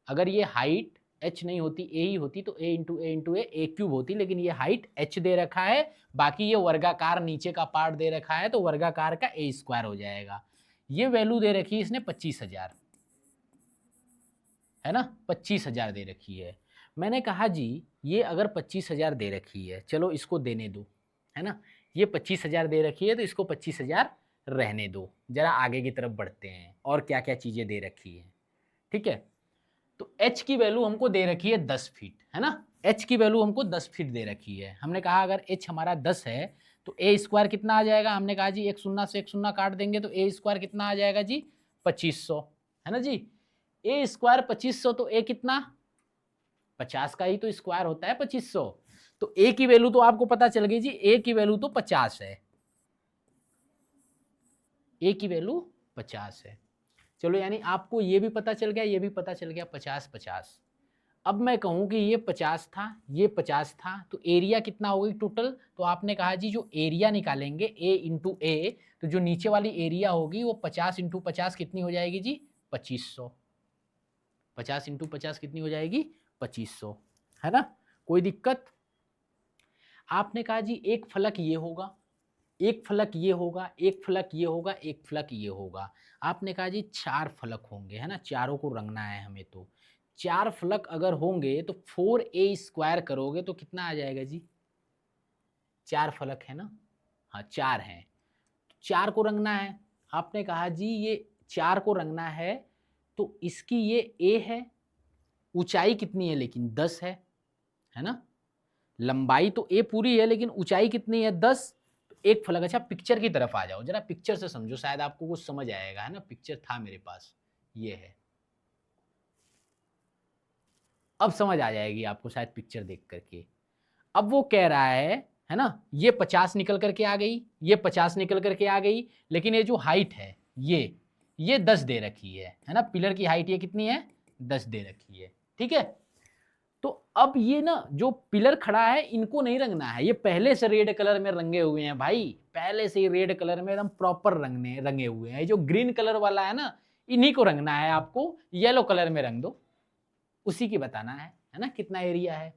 अगर ये हाइट एच नहीं होती, ए ही होती, तो ए इंटू ए क्यूब होती, लेकिन ये हाइट एच दे रखा है। बाकी ये वर्गाकार नीचे का पार्ट दे रखा है, तो वर्गाकार का ए स्क्वायर हो जाएगा। ये वैल्यू दे रखी है इसने 25,000, है ना, 25,000 दे रखी है। मैंने कहा जी ये अगर 25,000 दे रखी है, चलो इसको देने दो, है ना, ये 25,000 दे रखी है तो इसको 25,000 रहने दो। जरा आगे की तरफ बढ़ते हैं और क्या क्या चीज़ें दे रखी है, ठीक है। तो h की वैल्यू हमको दे रखी है 10 फीट, है ना, h की वैल्यू हमको 10 फीट दे रखी है। हमने कहा अगर h हमारा 10 है तो a स्क्वायर कितना आ जाएगा, हमने कहा जी एक शून्य से एक शून्य काट देंगे तो a स्क्वायर कितना आ जाएगा जी 2500, है ना जी। a स्क्वायर 2500, तो a कितना 50 का ही तो स्क्वायर होता है 2500। तो a की वैल्यू तो आपको पता चल गई जी, a की वैल्यू तो 50 है, a की वैल्यू 50 है। चलो यानी आपको ये भी पता चल गया, ये भी पता चल गया, 50-50। अब मैं कहूँ कि ये 50 था, ये 50 था, तो एरिया कितना होगी टोटल, तो आपने कहा जी जो एरिया निकालेंगे a इंटू ए, तो जो नीचे वाली एरिया होगी वो 50 इंटू 50 कितनी हो जाएगी जी 2500, 50 इंटू 50 कितनी हो जाएगी 2500, है ना, कोई दिक्कत। आपने कहा जी एक फलक ये होगा, एक फलक ये होगा, एक फलक ये होगा, एक फलक ये होगा। आपने कहा जी 4 फलक होंगे, है ना, चारों को रंगना है हमें। तो 4 फलक अगर होंगे तो 4a स्क्वायर करोगे तो कितना आ जाएगा जी, 4 फलक है ना, हाँ 4 हैं, तो 4 को रंगना है। आपने कहा जी ये 4 को रंगना है, तो इसकी ये a है, ऊंचाई कितनी है लेकिन 10 है ना, लंबाई तो a पूरी है लेकिन ऊंचाई कितनी है 10। एक फलक, अच्छा पिक्चर की तरफ आ जाओ, जरा पिक्चर से समझो, शायद आपको कुछ समझ आएगा, है ना, पिक्चर था मेरे पास, ये है, अब समझ आ जाएगी आपको शायद पिक्चर देख करके। अब वो कह रहा है ना, ये 50 निकल करके आ गई, ये 50 निकल करके आ गई, लेकिन ये जो हाइट है ये 10 दे रखी है ना, पिलर की हाइट ये कितनी है 10 दे रखी है, ठीक है। अब ये ना जो पिलर खड़ा है इनको नहीं रंगना है, ये पहले से रेड कलर में रंगे हुए हैं भाई, पहले से ही रेड कलर में एकदम प्रॉपर रंगे हुए हैं। जो ग्रीन कलर वाला है ना, इन्हीं को रंगना है, आपको येलो कलर में रंग दो, उसी की बताना है ना कितना एरिया है।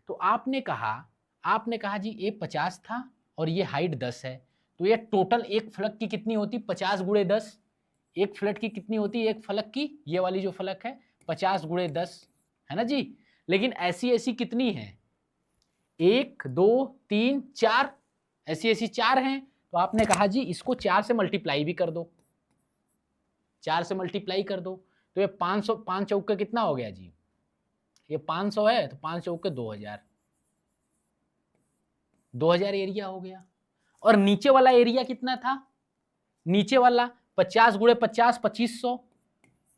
तो आपने कहा जी ये 50 था और ये हाइट 10 है, तो ये टोटल एक फलक की कितनी होती, 50 गुणे 10, एक फ्लैट की कितनी होती है एक फलक की, ये वाली जो फलक है 50 गुणे 10 है ना जी। लेकिन ऐसी ऐसी कितनी है, 1 2 3 4, ऐसी ऐसी 4 हैं। तो आपने कहा जी इसको 4 से मल्टीप्लाई भी कर दो, 4 से मल्टीप्लाई कर दो, तो ये 500, 5 चौके कितना हो गया जी, ये 500 है तो 5 चौके 2000, 2000 एरिया हो गया। और नीचे वाला एरिया कितना था, नीचे वाला 50 गुणे 50 2500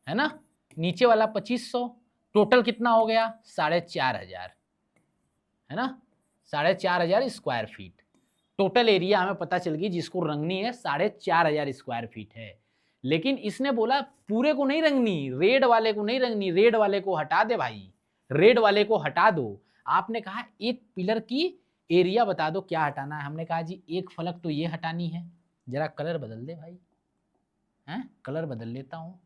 है ना, नीचे वाला 2500, टोटल कितना हो गया 4500 है ना, 4500 स्क्वायर फीट टोटल एरिया हमें पता चल गई, जिसको रंगनी है 4500 स्क्वायर फीट है। लेकिन इसने बोला पूरे को नहीं रंगनी, रेड वाले को नहीं रंगनी, रेड वाले को हटा दे भाई, रेड वाले को हटा दो। आपने कहा एक पिलर की एरिया बता दो क्या हटाना है, हमने कहा जी एक फलक तो ये हटानी है, जरा कलर बदल दे भाई, हैं कलर बदल लेता हूँ,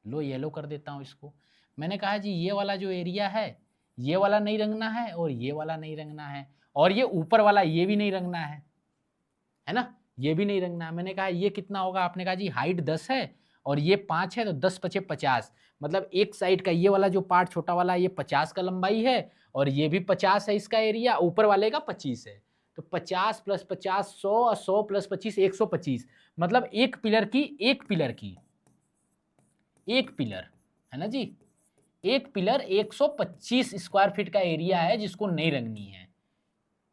लो येलो कर देता हूँ इसको। मैंने कहा जी ये वाला जो एरिया है ये वाला नहीं रंगना है और ये वाला नहीं रंगना है, और ये ऊपर वाला ये भी नहीं रंगना है ना, ये भी नहीं रंगना है। मैंने कहा ये कितना होगा, आपने कहा जी हाइट 10 है और ये 5 है, तो 10 पचे 50, मतलब एक साइड का ये वाला जो पार्ट छोटा वाला ये 50 का लंबाई है और ये भी 50 है इसका एरिया, ऊपर वाले का 25 है, तो 50 + 50 100 और 100 + 25 125, मतलब एक पिलर की एक पिलर है ना जी, एक पिलर 125 स्क्वायर फीट का एरिया है जिसको नहीं रंगनी है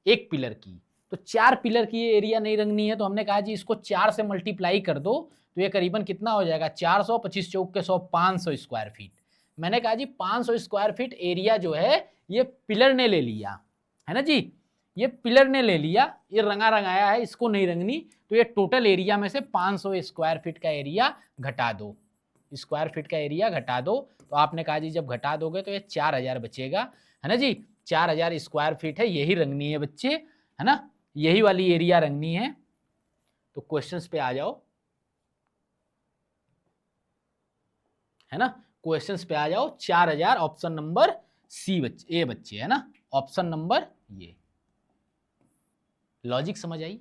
एक पिलर की। तो 4 पिलर की ये एरिया नहीं रंगनी है, तो हमने कहा जी इसको 4 से मल्टीप्लाई कर दो, तो ये करीबन कितना हो जाएगा 400, 25 चौक के 100, 500 स्क्वायर फीट। मैंने कहा जी 500 स्क्वायर फीट एरिया जो है ये पिलर ने ले लिया है ना जी, ये पिलर ने ले लिया, ये रंगा रंगाया है, इसको नहीं रंगनी, तो ये टोटल एरिया में से 500 स्क्वायर फीट का एरिया घटा दो, स्क्वायर फीट का एरिया घटा दो। तो आपने कहा जी जब घटा दोगे तो ये 4000 बचेगा है ना जी, 4000 स्क्वायर फीट है, यही रंगनी है बच्चे है ना, यही वाली एरिया रंगनी है। तो क्वेश्चंस पे आ जाओ है ना, क्वेश्चंस पे आ जाओ। 4000 ऑप्शन नंबर सी बच्चे, ए बच्चे है ना, ऑप्शन नंबर ये। लॉजिक समझ आई,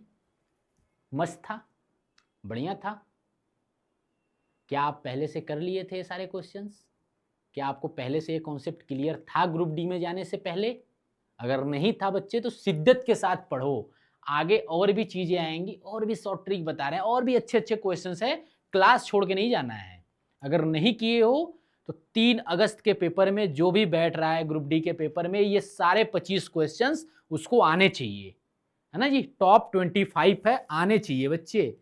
मस्त था, बढ़िया था। क्या आप पहले से कर लिए थे सारे क्वेश्चंस, क्या आपको पहले से ये कॉन्सेप्ट क्लियर था ग्रुप डी में जाने से पहले? अगर नहीं था बच्चे तो शिद्दत के साथ पढ़ो, आगे और भी चीजें आएंगी, और भी शॉर्ट ट्रिक बता रहे हैं, और भी अच्छे अच्छे क्वेश्चंस हैं, क्लास छोड़ के नहीं जाना है। अगर नहीं किए हो तो 3 अगस्त के पेपर में जो भी बैठ रहा है ग्रुप डी के पेपर में, ये सारे 25 क्वेश्चंस उसको आने चाहिए है ना जी, टॉप 25 है, आने चाहिए बच्चे,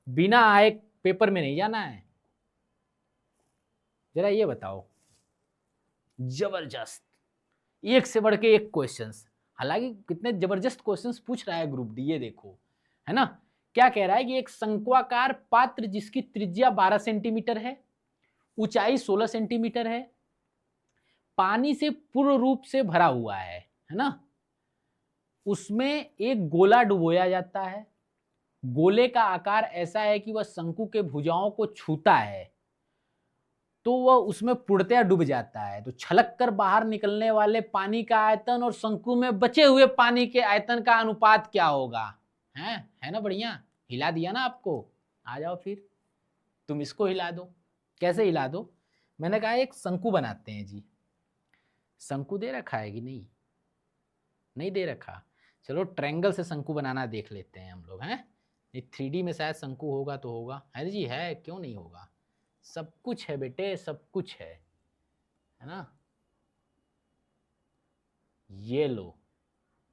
बिना आए पेपर में नहीं जाना है। जरा ये बताओ, जबरदस्त, एक से बढ़ के एक क्वेश्चंस, हालांकि कितने जबरदस्त क्वेश्चंस पूछ रहा है ग्रुप डी, ये देखो है ना। क्या कह रहा है कि एक शंक्वाकार पात्र जिसकी त्रिज्या 12 सेंटीमीटर है, ऊंचाई 16 सेंटीमीटर है, पानी से पूर्ण रूप से भरा हुआ है ना, उसमें एक गोला डुबोया जाता है, गोले का आकार ऐसा है कि वह शंकु के भुजाओं को छूता है, तो वह उसमें पूर्णतया डूब जाता है। तो छलक कर बाहर निकलने वाले पानी का आयतन और शंकु में बचे हुए पानी के आयतन का अनुपात क्या होगा? है ना, बढ़िया हिला दिया ना आपको। आ जाओ फिर तुम इसको हिला दो। कैसे हिला दो? मैंने कहा एक शंकु बनाते हैं जी, शंकु दे रखा है कि नहीं, नहीं दे रखा, चलो ट्रायंगल से शंकु बनाना देख लेते हैं हम लोग हैं। ये 3D में शायद शंकु होगा तो होगा, है जी, है, क्यों नहीं होगा, सब कुछ है बेटे, सब कुछ है ना। ये लो,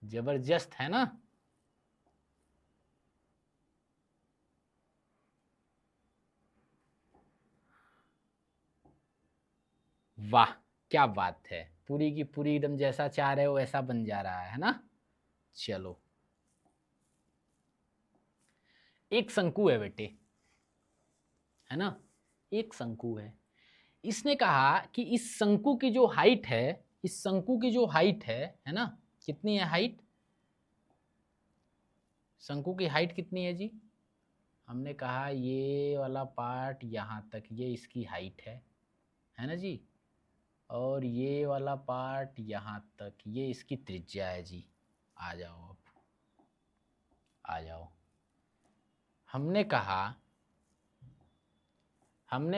जबरदस्त है ना। वाह क्या बात है, पूरी की पूरी एकदम जैसा चाह रहे हो वैसा बन जा रहा है ना। चलो, एक शंकु है बेटे, है ना, एक शंकु है। इसने कहा कि इस शंकु की जो हाइट है इस शंकु की जो हाइट है ना, कितनी है हाइट? शंकु की हाइट कितनी है जी? हमने कहा ये वाला पार्ट यहाँ तक, ये इसकी हाइट है ना जी, और ये वाला पार्ट यहाँ तक, ये इसकी त्रिज्या है जी। आ जाओ अब, आ जाओ। हमने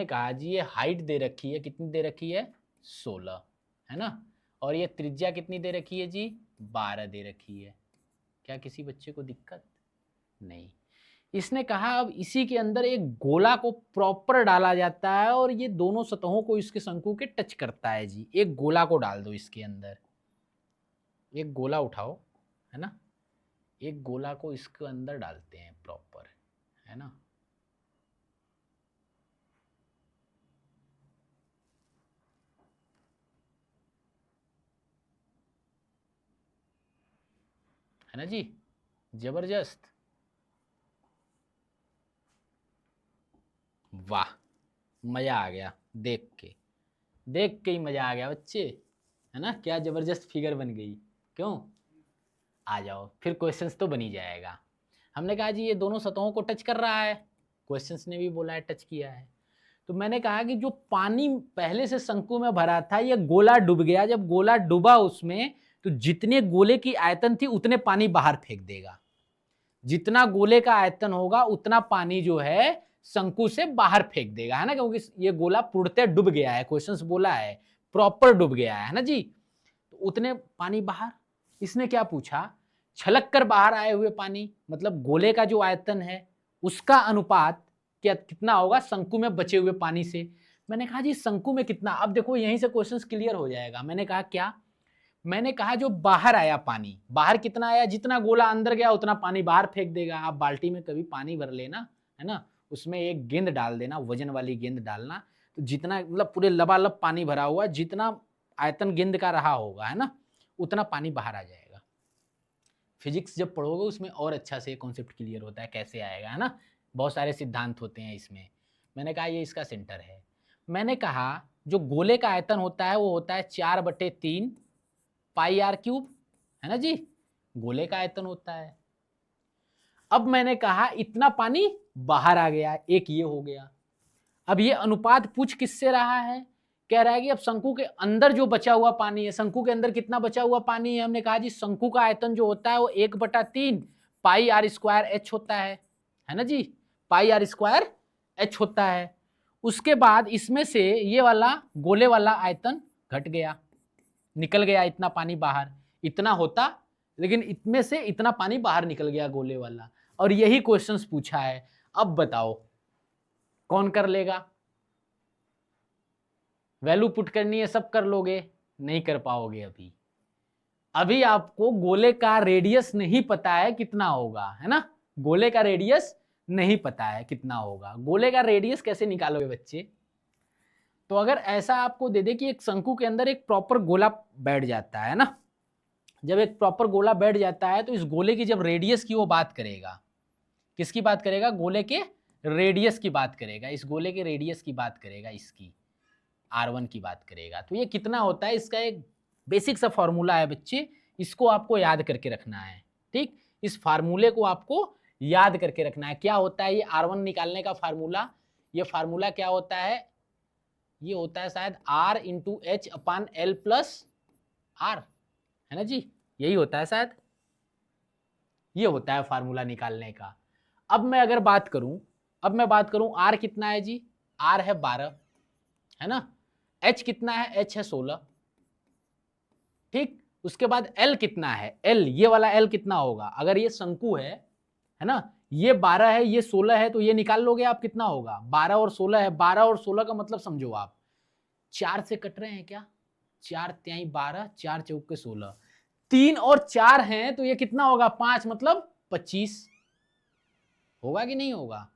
कहा जी ये हाइट दे रखी है, कितनी दे रखी है? 16, है ना, और ये त्रिज्या कितनी दे रखी है जी? 12 दे रखी है। क्या किसी बच्चे को दिक्कत? नहीं। इसने कहा अब इसी के अंदर एक गोला को प्रॉपर डाला जाता है और ये दोनों सतहों को इसके शंकु के टच करता है जी। एक गोला को डाल दो इसके अंदर, एक गोला उठाओ, है ना, एक गोला को इसके अंदर डालते हैं प्रॉपर, है ना। है ना जी, जबरदस्त, वाह, मजा आ गया देख के ही मजा आ गया बच्चे, है ना। क्या जबरदस्त फिगर बन गई, क्यों? आ जाओ, फिर क्वेश्चंस तो बन ही जाएगा। हमने कहा जी ये दोनों सतहों को टच कर रहा है, क्वेश्चंस ने भी बोला है टच किया है। तो मैंने कहा कि जो पानी पहले से शंकु में भरा था, ये गोला डूब गया। जब गोला डूबा उसमें, तो जितने गोले की आयतन थी उतने पानी बाहर फेंक देगा। जितना गोले का आयतन होगा उतना पानी जो है शंकु से बाहर फेंक देगा, है ना, क्योंकि ये गोला पूर्णतः डूब गया है। क्वेश्चंस बोला है प्रॉपर डूब गया है ना जी, तो उतने पानी बाहर। इसने क्या पूछा? छलक कर बाहर आए हुए पानी, मतलब गोले का जो आयतन है उसका अनुपात क्या कितना होगा शंकु में बचे हुए पानी से। मैंने कहा जी शंकु में कितना? अब देखो यहीं से क्वेश्चंस क्लियर हो जाएगा। मैंने कहा क्या? मैंने कहा जो बाहर आया पानी, बाहर कितना आया? जितना गोला अंदर गया उतना पानी बाहर फेंक देगा। आप बाल्टी में कभी पानी भर लेना, है ना, उसमें एक गेंद डाल देना, वजन वाली गेंद डालना, तो जितना मतलब पूरे लबालब पानी भरा हुआ, जितना आयतन गेंद का रहा होगा, है ना, उतना पानी बाहर आ जाएगा। फिजिक्स जब पढ़ोगे उसमें और अच्छा से कॉन्सेप्ट क्लियर होता है कैसे आएगा, है ना, बहुत सारे सिद्धांत होते हैं इसमें। मैंने कहा ये इसका सेंटर है। मैंने कहा जो गोले का आयतन होता है वो होता है 4/3 पाई आर क्यूब, है ना जी, गोले का आयतन होता है। अब मैंने कहा इतना पानी बाहर आ गया, एक ये हो गया। अब ये अनुपात पूछ किससे रहा है? कह रहा है कि अब शंकु के अंदर जो बचा हुआ पानी है, शंकु के अंदर कितना बचा हुआ पानी है? हमने कहा जी शंकु का आयतन जो होता है वो 1/3 पाई आर स्क्वायर एच होता है ना जी, पाई आर स्क्वायर एच होता है। उसके बाद इसमें से ये वाला गोले वाला आयतन घट गया, निकल गया इतना पानी बाहर। इतना होता, लेकिन इतने से इतना पानी बाहर निकल गया गोले वाला, और यही क्वेश्चंस पूछा है। अब बताओ कौन कर लेगा? वैल्यू पुट करनी है, सब कर लोगे? नहीं कर पाओगे। अभी आपको गोले का रेडियस नहीं पता है कितना होगा, है ना, गोले का रेडियस नहीं पता है कितना होगा। गोले का रेडियस कैसे निकालोगे बच्चे? तो अगर ऐसा आपको दे दे कि एक शंकु के अंदर एक प्रॉपर गोला बैठ जाता है ना, जब एक प्रॉपर गोला बैठ जाता है तो इस गोले की जब रेडियस की वो बात करेगा, किसकी बात करेगा? गोले के रेडियस की बात करेगा, इस गोले के रेडियस की बात करेगा, इसकी R1 की बात करेगा। तो ये कितना होता है, इसका एक बेसिक सा फॉर्मूला है बच्चे, इसको आपको याद करके रखना है। ठीक, इस फार्मूले को आपको याद करके रखना है। क्या होता है ये R1 निकालने का फार्मूला? ये फार्मूला क्या होता है? ये होता है शायद R into h upon l plus r, है ना जी, यही होता है शायद, ये होता है फार्मूला निकालने का। अब मैं अगर बात करूं, आर कितना है जी? आर है 12, है ना। एच कितना है? एच है 16। ठीक, उसके बाद एल कितना है? एल, ये वाला एल कितना होगा? अगर ये शंकु है ना, ये 12 है, ये 16 है, तो ये निकाल लोगे आप, कितना होगा? 12 और 16 है। 12 और 16 का मतलब समझो आप 4 से कट रहे हैं क्या? 4 तिहाई 12, 4 चौके 16, 3 और 4 हैं तो ये कितना होगा? 5, मतलब 25। होगा कि नहीं होगा?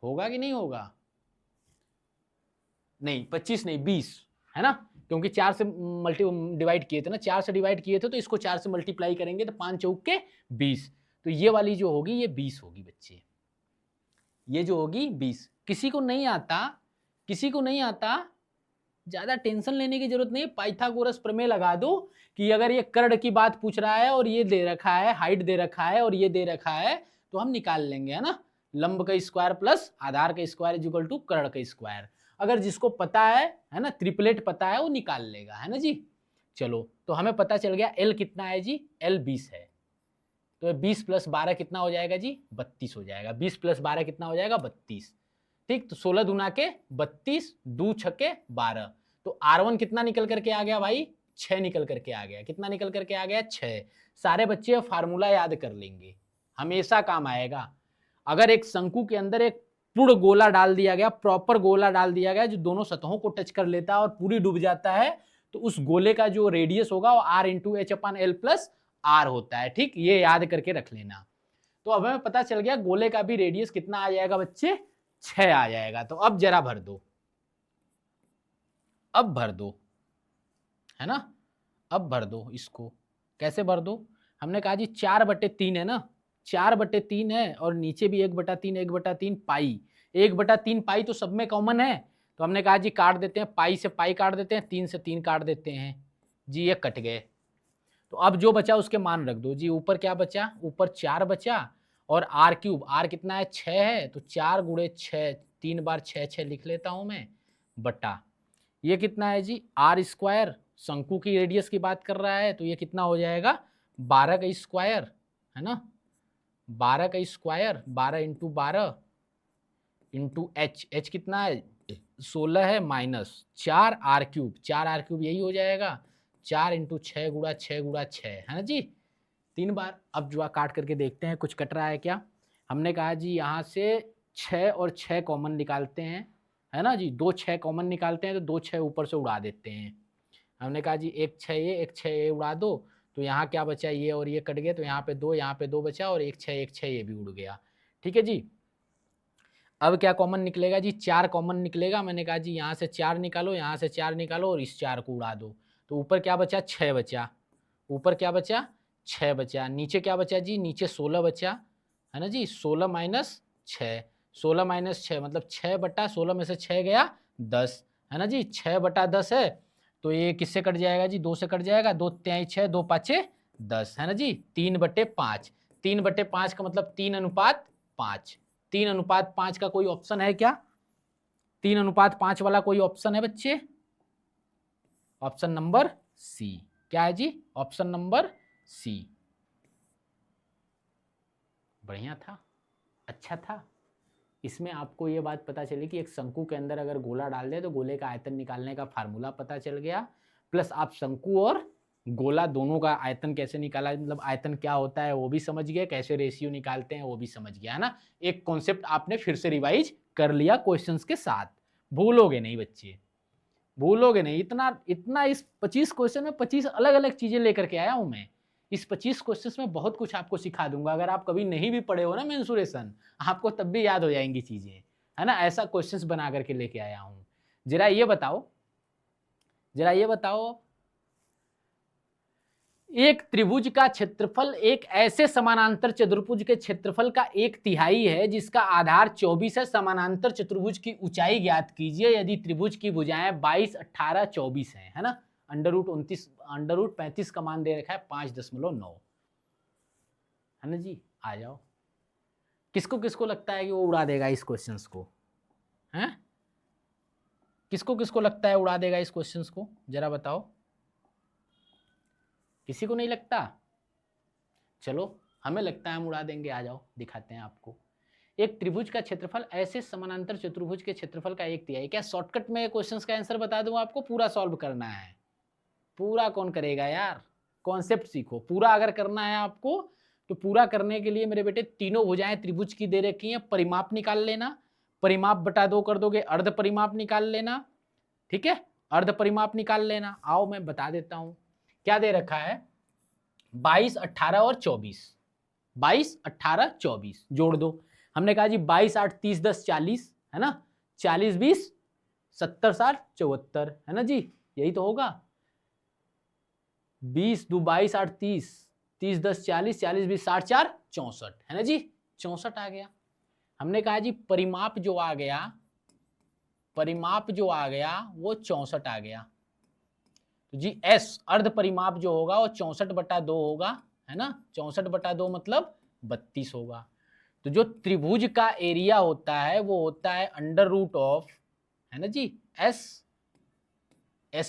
होगा कि नहीं होगा? नहीं 25 नहीं 20, है ना, क्योंकि 4 से डिवाइड किए थे ना, 4 से डिवाइड किए थे तो इसको 4 से मल्टीप्लाई करेंगे तो 5 चौके 20, तो ये वाली जो होगी ये 20 होगी बच्चे, ये जो होगी 20। किसी को नहीं आता ज्यादा टेंशन लेने की जरूरत नहीं, पाइथागोरस प्रमेय लगा दो कि अगर ये कर्ण की बात पूछ रहा है और ये दे रखा है, हाइट दे रखा है और ये दे रखा है, तो हम निकाल लेंगे, है ना। लंब का स्क्वायर प्लस आधार का स्क्वायर इज इक्वल टू कर्ण का स्क्वायर। अगर जिसको पता है ना, ट्रिपलेट पता है, वो निकाल लेगा, है ना जी। चलो, तो हमें पता चल गया एल कितना है जी, एल 20 है। तो 20 + 12 कितना हो जाएगा जी, 32 हो जाएगा। 20 + 12 कितना हो जाएगा, 32। ठीक, तो 16 दूना के 32, 2 छके 12। तो R1 कितना निकल करके आ गया भाई, 6 निकल करके आ गया। कितना निकल करके आ गया, 6। सारे बच्चे फार्मूला याद कर लेंगे, हमेशा काम आएगा। अगर एक शंकु के अंदर एक पूर्ण गोला डाल दिया गया, प्रॉपर गोला डाल दिया गया जो दोनों सतहों को टच कर लेता है और पूरी डूब जाता है, तो उस गोले का जो रेडियस होगा वो R × H/L + R होता है। ठीक, ये याद करके रख लेना। तो अब हमें पता चल गया गोले का भी रेडियस कितना आ जाएगा बच्चे, 6 आ जाएगा। तो अब जरा भर दो, अब भर दो, है ना। अब भर दो इसको। कैसे भर दो, हमने कहा जी 4/3 है ना, 4/3 है और नीचे भी 1/3, 1/3 पाई। 1/3 पाई तो सब में कॉमन है, तो हमने कहा जी काट देते हैं, पाई से पाई काट देते हैं, 3 से 3 काट देते हैं जी, ये कट गए। तो अब जो बचा उसके मान रख दो जी। ऊपर क्या बचा, ऊपर 4 बचा और R³ R कितना है, 6 है, तो 4 × 6, 3 बार 6 6 लिख लेता हूं मैं, बटा ये कितना है जी, R²। शंकु की रेडियस की बात कर रहा है, तो ये कितना हो जाएगा, 12 का स्क्वायर, है ना। 12 का स्क्वायर, 12 × 12 इंटू H कितना है, 16 है, माइनस 4 R³, 4 R³ यही हो जाएगा, 4 × 6 × 6 × 6, है ना जी, 3 बार। अब जो काट करके देखते हैं कुछ कट रहा है क्या। हमने कहा जी यहाँ से 6 और 6 कॉमन निकालते हैं, है ना जी। 2 6 कॉमन निकालते हैं तो 2 6 ऊपर से उड़ा देते हैं। हमने कहा जी 1 6 ये 1 6 ये उड़ा दो, तो यहाँ क्या बचा, ये और ये कट गए, तो यहाँ पे 2 बचा और 1 6 ये भी उड़ गया। ठीक है जी। अब क्या कॉमन निकलेगा जी, 4 कॉमन निकलेगा। मैंने कहा जी यहाँ से 4 निकालो, यहाँ से 4 निकालो और इस 4 को उड़ा दो, तो ऊपर क्या बचा, 6 बचा। ऊपर क्या बचा, 6 बचा। नीचे क्या बचा जी, नीचे 16 बचा, है ना जी। 16 - 6, 16 - 6 मतलब 6/16 में से 6 गया 10, है ना जी। 6/10 है, तो ये किससे कट जाएगा जी, 2 से कट जाएगा। 2 × 6, 2 × 5 10, है ना जी। 3/5, 3/5 का मतलब 3:5। 3:5 का कोई ऑप्शन है क्या, 3:5 वाला कोई ऑप्शन है बच्चे। ऑप्शन नंबर सी, क्या है जी, ऑप्शन नंबर सी। बढ़िया था, अच्छा था। इसमें आपको ये बात पता चली कि एक शंकु के अंदर अगर गोला डाल दे तो गोले का आयतन निकालने का फार्मूला पता चल गया, प्लस आप शंकु और गोला दोनों का आयतन कैसे निकाला, मतलब आयतन क्या होता है वो भी समझ गए, कैसे रेशियो निकालते हैं वो भी समझ गया, है ना। एक कॉन्सेप्ट आपने फिर से रिवाइज कर लिया क्वेश्चंस के साथ। भूलोगे नहीं बच्चे, भूलोगे नहीं। इतना इस 25 क्वेश्चन में 25 अलग अलग चीजें लेकर के आया हूं मैं। इस 25 क्वेश्चंस में बहुत कुछ आपको सिखा दूंगा। अगर आप कभी नहीं भी पढ़े हो ना मेंसुरेशन, आपको तब भी याद हो जाएंगी चीजें, है ना। ऐसा क्वेश्चंस बना करके लेके आया हूं। जरा ये बताओ, एक त्रिभुज का क्षेत्रफल एक ऐसे समानांतर चतुर्भुज के क्षेत्रफल का 1/3 है जिसका आधार 24 है। समानांतर चतुर्भुज की ऊंचाई ज्ञात कीजिए यदि त्रिभुज की भुजाएं 22, 18, 24 है ना। √35 का मान दे रखा है 5.9, है ना जी। आ जाओ, किसको किसको लगता है कि वो उड़ा देगा इस क्वेश्चंस को, हैं? किसको किसको लगता है उड़ा देगा इस क्वेश्चंस को, जरा बताओ। किसी को नहीं लगता, चलो हमें लगता है हम उड़ा देंगे। आ जाओ दिखाते हैं आपको। एक त्रिभुज का क्षेत्रफल ऐसे समानांतर चतुर्भुज के क्षेत्रफल का 1/3। क्या शॉर्टकट में क्वेश्चंस का आंसर बता दूं आपको, पूरा सॉल्व करना है? पूरा कौन करेगा यार, कॉन्सेप्ट सीखो। पूरा अगर करना है आपको तो पूरा करने के लिए मेरे बेटे तीनों भुजाएं त्रिभुज की दे रखी हैं, परिमाप निकाल लेना। परिमाप बटा 2 कर दोगे, अर्ध परिमाप निकाल लेना, ठीक है। अर्ध परिमाप निकाल लेना। आओ मैं बता देता हूं क्या दे रखा है। 22, 18 और 24, 22, 18, 24 जोड़ दो। हमने कहा जी 22, 8, 30, 10, 40, है ना। 40, 20, 70, 60, 74, है ना जी, यही तो होगा। 20, 2, 22, 8, 30, 30, 10, 40, 40, 20, 60, 4, 64, है ना जी, 64 आ गया। हमने कहा जी परिमाप जो आ गया परिमाप जो आ गया वो 64 आ गया। तो जी एस अर्ध परिमाप जो होगा वो 64/2 होगा, है ना। 64/2 मतलब 32 होगा। तो जो त्रिभुज का एरिया होता है वो होता है अंडर रूट ऑफ, है ना जी, एस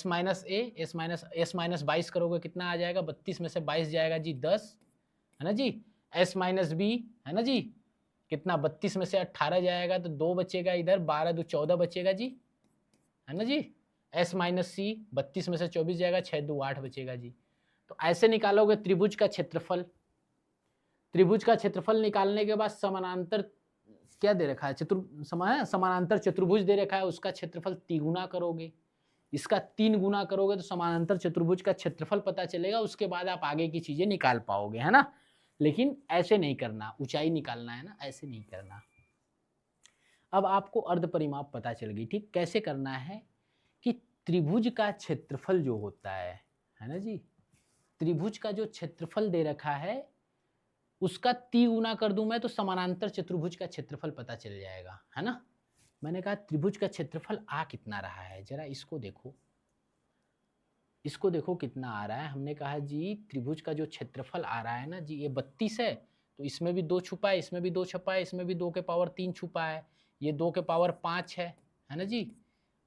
माइनस ए, एस माइनस 22 करोगे कितना आ जाएगा, 32 में से 22 जाएगा जी 10, है ना जी। एस माइनस बी, है ना जी, कितना 32 में से 18 जाएगा तो 2 बचेगा इधर, 12 2 14 बचेगा जी, है ना जी। एस माइनस सी, 32 में से 24 जाएगा, 6 2 8 बचेगा जी। तो ऐसे निकालोगे त्रिभुज का क्षेत्रफल। त्रिभुज का क्षेत्रफल निकालने के बाद समानांतर क्या दे रखा है, समानांतर चतुर्भुज दे रखा है, उसका क्षेत्रफल तिगुना करोगे, इसका 3 गुना करोगे तो समानांतर चतुर्भुज का क्षेत्रफल पता चलेगा। उसके बाद आप आगे की चीजें निकाल पाओगे, है ना। लेकिन ऐसे नहीं करना, ऊंचाई निकालना है ना, ऐसे नहीं करना। अब आपको अर्ध परिमाप पता चल गई, ठीक। कैसे करना है कि त्रिभुज का क्षेत्रफल जो होता है ना जी, त्रिभुज का जो क्षेत्रफल दे रखा है उसका 3 गुना कर दूं मैं तो समानांतर चतुर्भुज का क्षेत्रफल पता चल जाएगा, है ना। मैंने कहा त्रिभुज का क्षेत्रफल आ कितना रहा है, जरा इसको देखो, इसको देखो कितना आ रहा है। हमने कहा जी त्रिभुज का जो क्षेत्रफल आ रहा है ना जी, ये 32 है, तो इसमें भी 2 छुपा है, इसमें भी 2 छुपा है, इसमें भी 2 के पावर 3 छुपा है, ये 2 के पावर 5 है ना जी।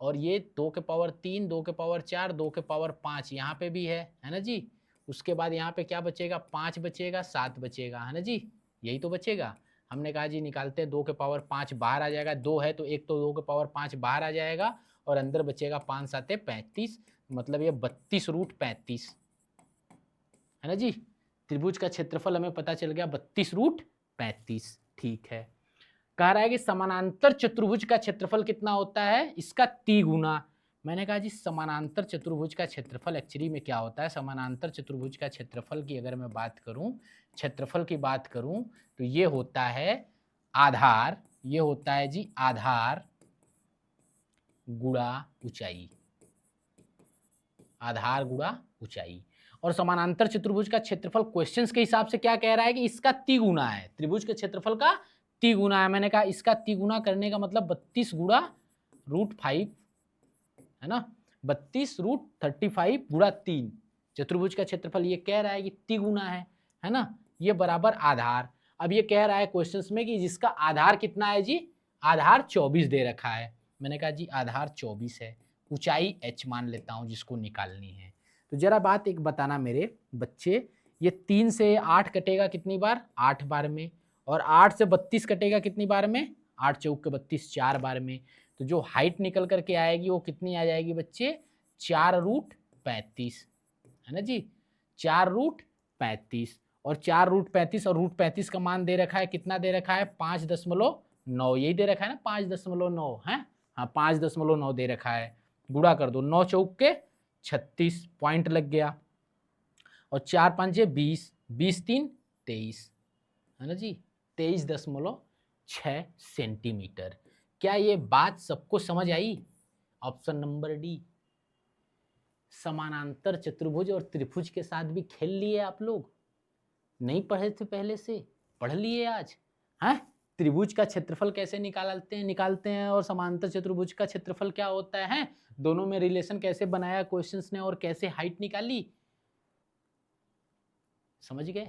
और ये 2 के पावर 3, 2 के पावर 4, 2 के पावर 5 यहाँ पे भी है ना जी। उसके बाद यहाँ पे क्या बचेगा, 5 बचेगा, 7 बचेगा, है ना जी, यही तो बचेगा। हमने कहा जी निकालते हैं, 2 के पावर 5 बाहर आ जाएगा, 2 है तो एक तो 2 के पावर 5 बाहर आ जाएगा और अंदर बचेगा 5 7 35, मतलब ये 32√35, है ना जी। त्रिभुज का क्षेत्रफल हमें पता चल गया 32√35, ठीक है। कह रहा है कि समानांतर चतुर्भुज का क्षेत्रफल कितना होता है, इसका 3 गुना। मैंने कहा जी समानांतर चतुर्भुज का क्षेत्रफल एक्चुअली में क्या होता है, समानांतर चतुर्भुज का क्षेत्रफल की अगर मैं बात करूं, क्षेत्रफल की बात करूं तो ये होता है आधार, ये होता है जी आधार गुणा ऊंचाई, आधार गुणा ऊंचाई। और समानांतर चतुर्भुज का क्षेत्रफल क्वेश्चंस के हिसाब से क्या कह रहा है कि इसका 3 गुना है, त्रिभुज के क्षेत्रफल का 3 गुना है। मैंने कहा इसका 3 गुना करने का मतलब 32 गुणा √5, है ना, 32√35 गुणा 3। चतुर्भुज का क्षेत्रफल ये कह रहा है कि 3 गुना है ना, ये बराबर आधार। अब ये कह रहा है क्वेश्चंस में कि जिसका आधार कितना है जी, आधार 24 दे रखा है। मैंने कहा जी आधार 24 है, ऊंचाई h मान लेता हूं जिसको निकालनी है। तो जरा बात एक बताना मेरे बच्चे, ये 3 से 8 कटेगा कितनी बार, 8 बार में, और 8 से 32 कटेगा कितनी बार में, 8 चौक के 32, 4 बार में। तो जो हाइट निकल करके आएगी वो कितनी आ जाएगी बच्चे, 4√35, है ना जी, 4√35। और 4√35 और √35 का मान दे रखा है, कितना दे रखा है, 5.9, यही दे रखा है ना, 5.9 है, हाँ 5.9 दे रखा है। गुणा कर दो, 9 चौक के 36, पॉइंट लग गया। और 4 5 20, 20 3 23, है ना जी, 23.6 सेंटीमीटर। क्या ये बात सबको समझ आई? Option number D. समानांतर चतुर्भुज और त्रिभुज के साथ भी खेल लिए आप लोग, नहीं पढ़े थे पहले से, पढ़ लिए आज, हैं? त्रिभुज का क्षेत्रफल कैसे निकालते हैं और समांतर चतुर्भुज का क्षेत्रफल क्या होता है, दोनों में रिलेशन कैसे बनाया क्वेश्चंस ने और कैसे हाइट निकाली, समझ गए?